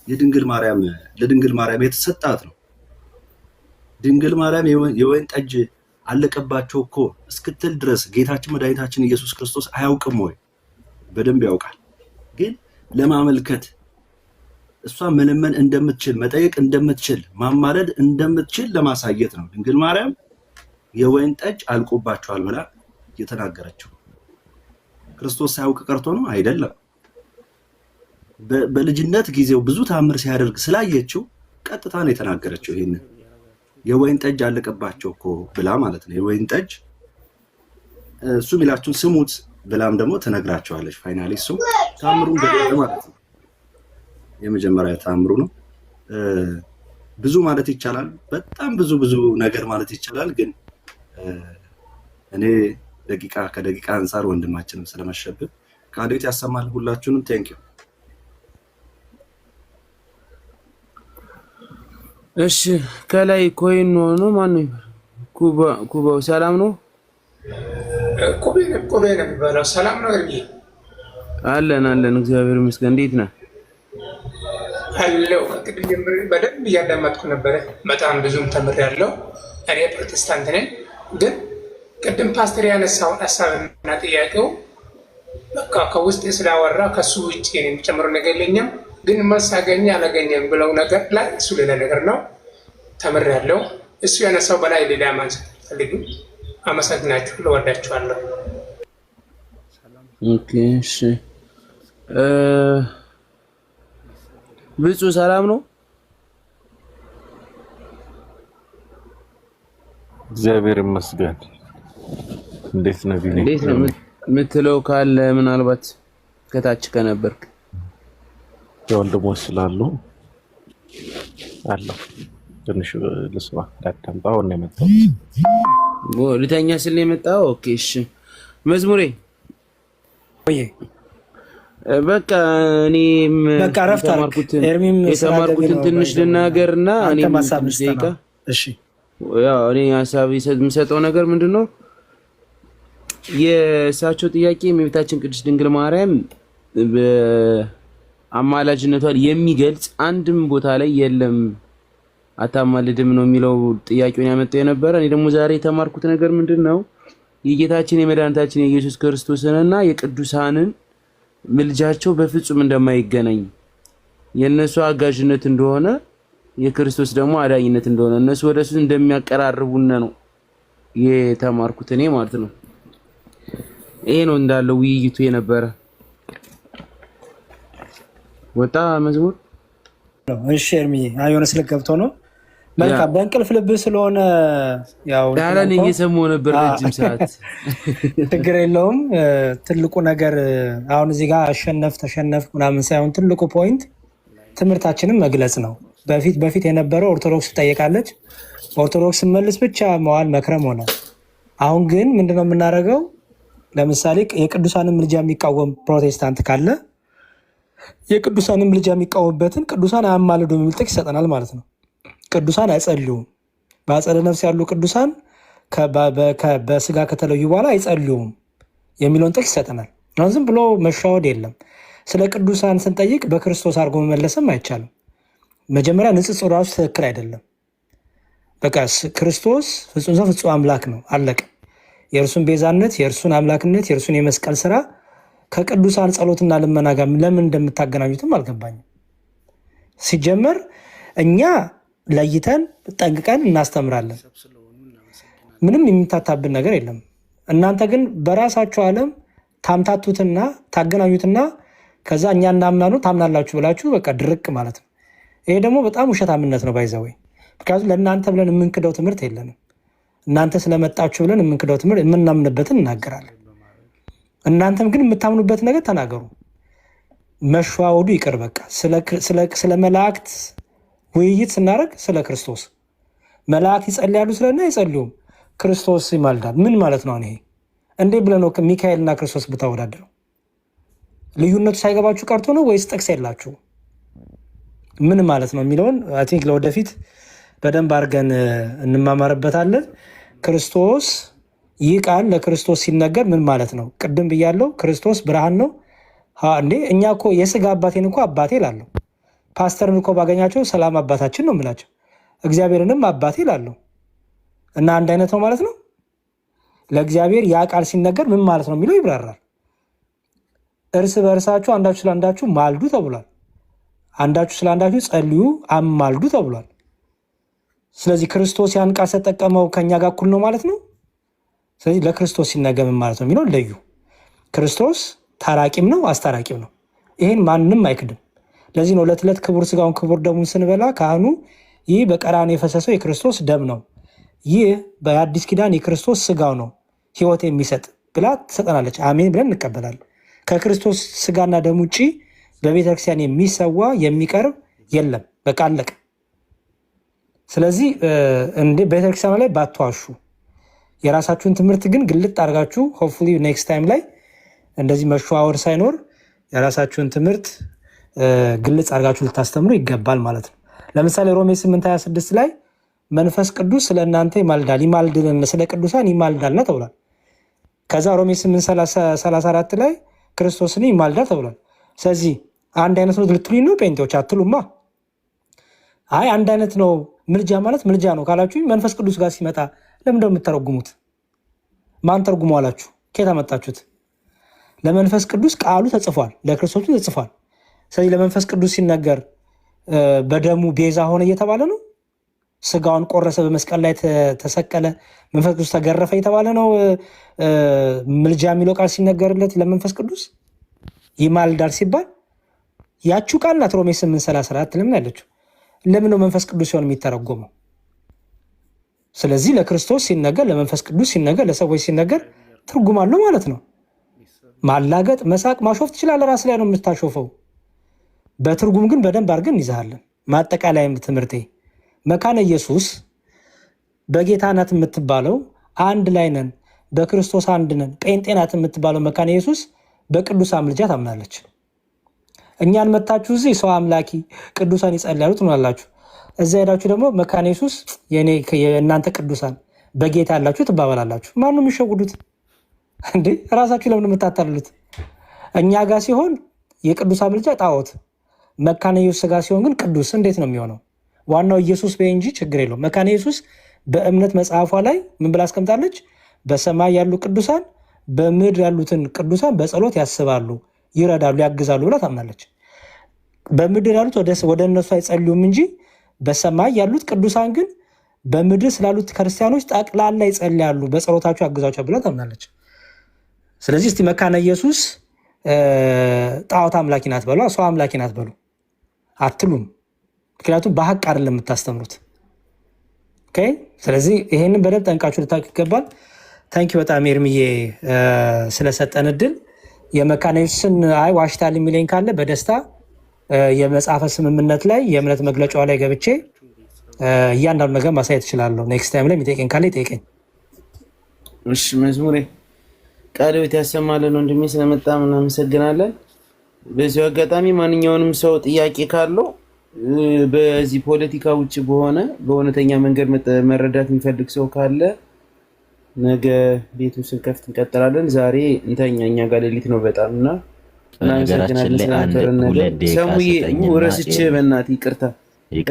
ለድንግል ማርያም የተሰጣት ነው። ድንግል ማርያም የወይን ጠጅ አለቀባቸው እኮ እስክትል ድረስ ጌታችን መድኃኒታችን ኢየሱስ ክርስቶስ አያውቅም ወይ? በደንብ ያውቃል። ግን ለማመልከት እሷ መለመን እንደምትችል መጠየቅ እንደምትችል ማማለድ እንደምትችል ለማሳየት ነው ድንግል ማርያም የወይን ጠጅ አልቆባቸዋል ብላ የተናገረችው። ክርስቶስ ሳያውቅ ቀርቶ ነው አይደለም። በልጅነት ጊዜው ብዙ ታምር ሲያደርግ ስላየችው ቀጥታ ነው የተናገረችው። ይሄንን የወይን ጠጅ አለቀባቸው እኮ ብላ ማለት ነው። የወይን ጠጅ እሱ ሚላችሁን ስሙት ብላም ደግሞ ትነግራቸዋለች። ፋይናሊ እሱ ታምሩን ገለጸ ማለት ነው። የመጀመሪያ ታምሩ ነው። ብዙ ማለት ይቻላል፣ በጣም ብዙ ነገር ማለት ይቻላል። ግን እኔ ከደቂቃ አንጻር ወንድማችንም ስለመሸብን ቃልዮት ያሰማል። ሁላችሁንም ቴንኪዩ። እሺ ከላይ ኮይን ሆኖ ማን ነው? ኩባው ሰላም ነው? ቁቤ ነው የሚባለው። ሰላም ነው እርግጥ አለን እግዚአብሔር ይመስገን። እንዴት ነህ? አለው ከቅድም ጀምሬ በደንብ እያዳመጥኩ ነበረ። በጣም ብዙም ተምሬያለሁ። እኔ ፕሮቴስታንት ነኝ። ግን ቅድም ፓስተር ያነሳውን ሀሳብና ጥያቄው በቃ ከውስጥ ስላወራ ከሱ ውጭ የሚጨምረው ነገር የለኝም። ግን መልስ አገኘ አላገኘም ብለው ነገር ላይ እሱ ሌላ ነገር ነው። ተምሬያለሁ። እሱ ያነሳው በላይ ሌላ ማንሳት አልፈልግም። አመሰግናችሁ፣ ለወዳችኋለሁ። ኦኬ እሺ። ብፁዕ ሰላም ነው? እግዚአብሔር ይመስገን። እንዴት ነው ቢኒ? እንዴት ነው የምትለው ካለ ምናልባት ከታች ከነበርክ ወንድሞች ስላሉ አለው ትንሽ ልስማ ዳታምጣው ነው የመጣው። ልተኛ ስል ነው የመጣው። ኦኬ እሺ። መዝሙሬ ወይ በቃ እኔም የተማርኩትን ትንሽ ልናገርና እኔም ትንሽ ደቂቃ። እሺ ያው እኔ ሀሳብ የምሰጠው ነገር ምንድነው የእሳቸው ጥያቄ የእመቤታችን ቅድስት ድንግል ማርያም በአማላጅነቷን የሚገልጽ አንድም ቦታ ላይ የለም። አታማልድም ነው የሚለው ጥያቄውን ያመጣው የነበረ። እኔ ደግሞ ዛሬ የተማርኩት ነገር ምንድነው የጌታችን የመድኃኒታችን የኢየሱስ ክርስቶስንና የቅዱሳንን ምልጃቸው በፍጹም እንደማይገናኝ፣ የነሱ አጋዥነት እንደሆነ የክርስቶስ ደግሞ አዳኝነት እንደሆነ፣ እነሱ ወደሱ እንደሚያቀራርቡን ነው የተማርኩት እኔ ማለት ነው። ይሄ ነው እንዳለው ውይይቱ የነበረ። ወጣ መዝሙር። እሺ ኤርሚ አዮነ ስለገብቶ ነው። መልካም በእንቅልፍ ልብ ስለሆነ ያው ዳራን እየሰማሁ ነበር ረጅም ሰዓት። ችግር የለውም። ትልቁ ነገር አሁን እዚህ ጋር ተሸነፍ ምናምን ሳይሆን ትልቁ ፖይንት ትምህርታችንን መግለጽ ነው። በፊት የነበረው ኦርቶዶክስ ትጠየቃለች፣ ኦርቶዶክስ መልስ ብቻ መዋል መክረም ሆነ። አሁን ግን ምንድነው የምናደርገው? ለምሳሌ የቅዱሳንን ምልጃ የሚቃወም ፕሮቴስታንት ካለ የቅዱሳንን ምልጃ የሚቃወምበትን ቅዱሳን አያማልዱ የሚል ጥቅስ ይሰጠናል ማለት ነው። ቅዱሳን አይጸልዩም። በአጸደ ነፍስ ያሉ ቅዱሳን በስጋ ከተለዩ በኋላ አይጸልዩም የሚለውን ጥቅስ ይሰጠናል። አሁን ዝም ብሎ መሻወድ የለም። ስለ ቅዱሳን ስንጠይቅ በክርስቶስ አድርጎ መመለስም አይቻልም። መጀመሪያ ንጽጽሩ ራሱ ትክክል አይደለም። በቃ ክርስቶስ ፍጹም ሰው ፍጹም አምላክ ነው፣ አለቀ። የእርሱን ቤዛነት፣ የእርሱን አምላክነት፣ የእርሱን የመስቀል ስራ ከቅዱሳን ጸሎትና ልመና ጋር ለምን እንደምታገናኙትም አልገባኝም። ሲጀመር እኛ ለይተን ጠንቅቀን እናስተምራለን። ምንም የሚታታብን ነገር የለም። እናንተ ግን በራሳችሁ ዓለም ታምታቱትና ታገናኙትና ከዛ እኛ እናምናሉ ታምናላችሁ ብላችሁ በቃ ድርቅ ማለት ነው። ይሄ ደግሞ በጣም ውሸታምነት ነው ባይዘወይ። ምክንያቱም ለእናንተ ብለን የምንክደው ትምህርት የለንም። እናንተ ስለመጣችሁ ብለን የምንክደው ትምህርት የምናምንበትን እናገራለን። እናንተም ግን የምታምኑበት ነገር ተናገሩ። መሸዋወዱ ይቅር። በቃ ስለ መላእክት ውይይት ስናደርግ ስለ ክርስቶስ መላእክት ይጸልያሉ ስለና አይጸልዩም፣ ክርስቶስ ይማልዳል። ምን ማለት ነው? ይሄ እንዴ ብለን ነው ሚካኤልና ክርስቶስ ብታወዳደረው? ልዩነቱ ሳይገባችሁ ቀርቶ ነው ወይስ ጥቅስ የላችሁ? ምን ማለት ነው የሚለውን አይ ቲንክ ለወደፊት በደንብ አድርገን እንማማርበታለን። ክርስቶስ ይህ ቃል ለክርስቶስ ሲነገር ምን ማለት ነው? ቅድም ብያለው፣ ክርስቶስ ብርሃን ነው። እንዴ እኛ እኮ የስጋ አባቴን እኮ አባቴ ላለሁ፣ ፓስተርን እኮ ባገኛቸው ሰላም አባታችን ነው የምላቸው፣ እግዚአብሔርንም አባቴ ላለሁ እና አንድ አይነት ነው ማለት ነው። ለእግዚአብሔር ያ ቃል ሲነገር ምን ማለት ነው የሚለው ይብራራል። እርስ በእርሳችሁ አንዳችሁ ስለአንዳችሁ ማልዱ ተብሏል። አንዳችሁ ስለአንዳችሁ ጸልዩ አማልዱ ተብሏል። ስለዚህ ክርስቶስ ያን ቃል ተጠቀመው ከኛ ጋር እኩል ነው ማለት ነው። ስለዚህ ለክርስቶስ ሲነገር ምን ማለት ነው የሚለው ለዩ። ክርስቶስ ታራቂም ነው አስታራቂም ነው። ይሄን ማንም አይክድም። ለዚህ ነው ዕለት ዕለት ክቡር ስጋውን ክቡር ደሙን ስንበላ ካህኑ ይህ በቀራንዮ የፈሰሰው የክርስቶስ ደም ነው፣ ይህ በአዲስ ኪዳን የክርስቶስ ስጋው ነው ሕይወት የሚሰጥ ብላ ትሰጠናለች። አሜን ብለን እንቀበላለን። ከክርስቶስ ስጋና ደም ውጭ በቤተክርስቲያን የሚሰዋ የሚቀርብ የለም። በቃ አለቀ። ስለዚህ ቤተክርስቲያን ላይ ባትዋሹ፣ የራሳችሁን ትምህርት ግን ግልጥ አድርጋችሁ ሆፕፉሊ ኔክስት ታይም ላይ እንደዚህ መሸዋወር ሳይኖር የራሳችሁን ትምህርት ግልጽ አድርጋችሁ ልታስተምሩ ይገባል ማለት ነው። ለምሳሌ ሮሜ 8:26 ላይ መንፈስ ቅዱስ ስለ እናንተ ይማልዳል፣ ይማልድልን ስለ ቅዱሳን ይማልዳልና ተብሏል። ከዛ ሮሜ 8:34 ላይ ክርስቶስን ይማልዳል ተብሏል። ስለዚህ አንድ አይነት ነው ልትሉኝ ነው ጴንጤዎች? አትሉማ። አይ አንድ አይነት ነው ምልጃ ማለት ምልጃ ነው ካላችሁ መንፈስ ቅዱስ ጋር ሲመጣ ለምን ነው የምትተረጉሙት? ማን ተርጉሙ አላችሁ? ከየት አመጣችሁት? ለመንፈስ ቅዱስ ቃሉ ተጽፏል፣ ለክርስቶስ ተጽፏል። ስለዚህ ለመንፈስ ቅዱስ ሲነገር በደሙ ቤዛ ሆነ እየተባለ ነው። ስጋውን ቆረሰ፣ በመስቀል ላይ ተሰቀለ፣ መንፈስ ቅዱስ ተገረፈ እየተባለ ነው። ምልጃ የሚለው ቃል ሲነገርለት ለመንፈስ ቅዱስ ይማልዳል ሲባል ያችሁ ቃል ናት። ሮሜ 8:34 ለምን ያለችው? ለምን ነው መንፈስ ቅዱስ ሲሆን የሚተረጎመው? ስለዚህ ለክርስቶስ ሲነገር፣ ለመንፈስ ቅዱስ ሲነገር፣ ለሰዎች ሲነገር ትርጉም አለው ማለት ነው። ማላገጥ፣ መሳቅ፣ ማሾፍ ትችላለህ። ራስ ላይ ነው የምታሾፈው። በትርጉም ግን በደንብ አድርገን እንይዛለን። ማጠቃለያም ትምህርቴ መካነ ኢየሱስ በጌታ ናት የምትባለው አንድ ላይ ነን፣ በክርስቶስ አንድ ነን። ጴንጤ ናት የምትባለው መካነ ኢየሱስ በቅዱሳን ምልጃ ታምናለች። እኛን መታችሁ እዚህ ሰው አምላኪ ቅዱሳን ይጸልያሉ ትኖራላችሁ። እዛ ሄዳችሁ ደግሞ መካነ ኢየሱስ የእናንተ ቅዱሳን በጌታ ያላችሁ ትባባላላችሁ። ማን ነው የሚሸውዱት እንዴ? ራሳችሁ ለምን የምታታልሉት? እኛ ጋር ሲሆን የቅዱሳን ምልጃ ጣዖት፣ መካነ ኢየሱስ ጋር ሲሆን ግን ቅዱስ። እንዴት ነው የሚሆነው? ዋናው ኢየሱስ በይ እንጂ ችግር የለውም። መካነ ኢየሱስ በእምነት መጽሐፏ ላይ ምን ብላ አስቀምጣለች? በሰማይ ያሉ ቅዱሳን በምድር ያሉትን ቅዱሳን በጸሎት ያስባሉ፣ ይረዳሉ፣ ያግዛሉ ብላ ታምናለች። በምድር ያሉት ወደ እነሱ አይጸልዩም እንጂ በሰማይ ያሉት ቅዱሳን ግን በምድር ስላሉት ክርስቲያኖች ጠቅላላ ይጸልያሉ፣ በጸሎታቸው ያግዛቸው ብላ ታምናለች። ስለዚህ እስቲ መካነ ኢየሱስ ጣዖት አምላኪ ናት በሉ፣ ሰው አምላኪ ናት በሉ አትሉም። ምክንያቱም በሀቅ አይደለም የምታስተምሩት። ኦኬ። ስለዚህ ይሄንን በደንብ ጠንቃችሁ ልታውቁ ይገባል። ታንኪ በጣም ኤርሚዬ ስለሰጠን እድል። የመካነ ኢየሱስን አይ ዋሽታል የሚለኝ ካለ በደስታ የመጽሐፈ ስምምነት ላይ የእምነት መግለጫዋ ላይ ገብቼ እያንዳንዱ ነገር ማሳየት እችላለሁ። ኔክስት ታይም ላይ የሚጠይቀኝ ካለ ይጠይቀኝ። እሺ መዝሙሬ ቃለ ሕይወት ያሰማልን ወንድሜ፣ ስለመጣ እናመሰግናለን። በዚሁ አጋጣሚ ማንኛውንም ሰው ጥያቄ ካለው በዚህ ፖለቲካ ውጭ በሆነ በእውነተኛ መንገድ መረዳት የሚፈልግ ሰው ካለ ነገ ቤቱ ስንከፍት እንቀጥላለን። ዛሬ እኛ ጋር ሌሊት ነው በጣም እና እናመሰግናለን ስለነበረን ነገር። ሰሙዬ ረስቼ በእናትህ ይቅርታ።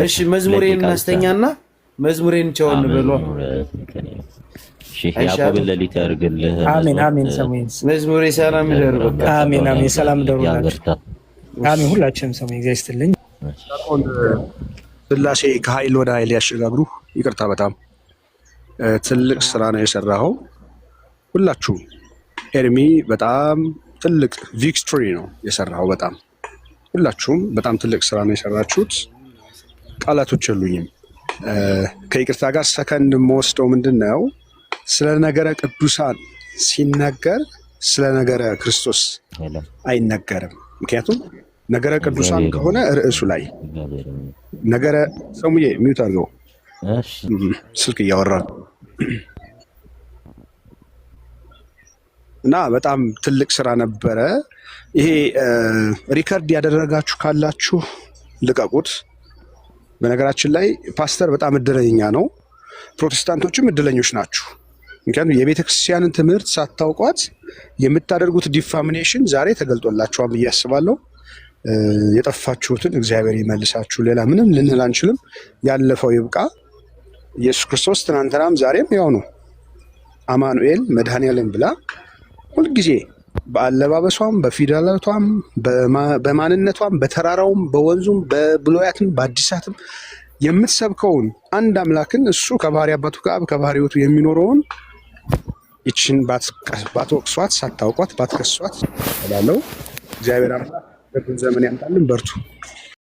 እሺ መዝሙሬን እናስተኛና መዝሙሬን ቻው እንበሏ። ያዕቆብን ሌሊት ያድርግልህ። አሜን አሜን። ሰሙዬ መዝሙሬ ሰላም ይደርጉ። አሜን አሜን። ሰላም ደሩላችሁ። አሜን። ሁላችንም ሰሙዬ እግዚአብሔር ይስጥልኝ። ስላሴ ከኃይል ወደ ኃይል ያሸጋግሩ። ይቅርታ በጣም ትልቅ ስራ ነው የሰራኸው። ሁላችሁም ኤርሚ በጣም ትልቅ ቪክቶሪ ነው የሰራኸው። በጣም ሁላችሁም በጣም ትልቅ ስራ ነው የሰራችሁት። ቃላቶች የሉኝም። ከይቅርታ ጋር ሰከንድ የምወስደው ምንድን ነው፣ ስለ ነገረ ቅዱሳን ሲነገር ስለ ነገረ ክርስቶስ አይነገርም። ምክንያቱም ነገረ ቅዱሳን ከሆነ ርዕሱ ላይ ነገረ ሰሙዬ ሚዩት አድርገው፣ ስልክ እያወራ እና በጣም ትልቅ ስራ ነበረ ይሄ። ሪከርድ ያደረጋችሁ ካላችሁ ልቀቁት። በነገራችን ላይ ፓስተር በጣም እድለኛ ነው፣ ፕሮቴስታንቶችም እድለኞች ናችሁ። ምክንያቱም የቤተ ክርስቲያንን ትምህርት ሳታውቋት የምታደርጉት ዲፋሚኔሽን ዛሬ ተገልጦላችኋል ብዬ አስባለሁ። የጠፋችሁትን እግዚአብሔር ይመልሳችሁ። ሌላ ምንም ልንል አንችልም። ያለፈው ይብቃ። ኢየሱስ ክርስቶስ ትናንትናም ዛሬም ያው ነው። አማኑኤል መድኃኔዓለም ብላ ሁልጊዜ በአለባበሷም፣ በፊደላቷም፣ በማንነቷም፣ በተራራውም፣ በወንዙም፣ በብሉያትም በአዲሳትም የምትሰብከውን አንድ አምላክን እሱ ከባህሪ አባቱ ከአብ ከባህሪ ሕይወቱ የሚኖረውን ይችን ባትወቅሷት፣ ሳታውቋት ባትከሷት እላለሁ። እግዚአብሔር አምላክ በትን ዘመን ያምጣልን። በርቱ።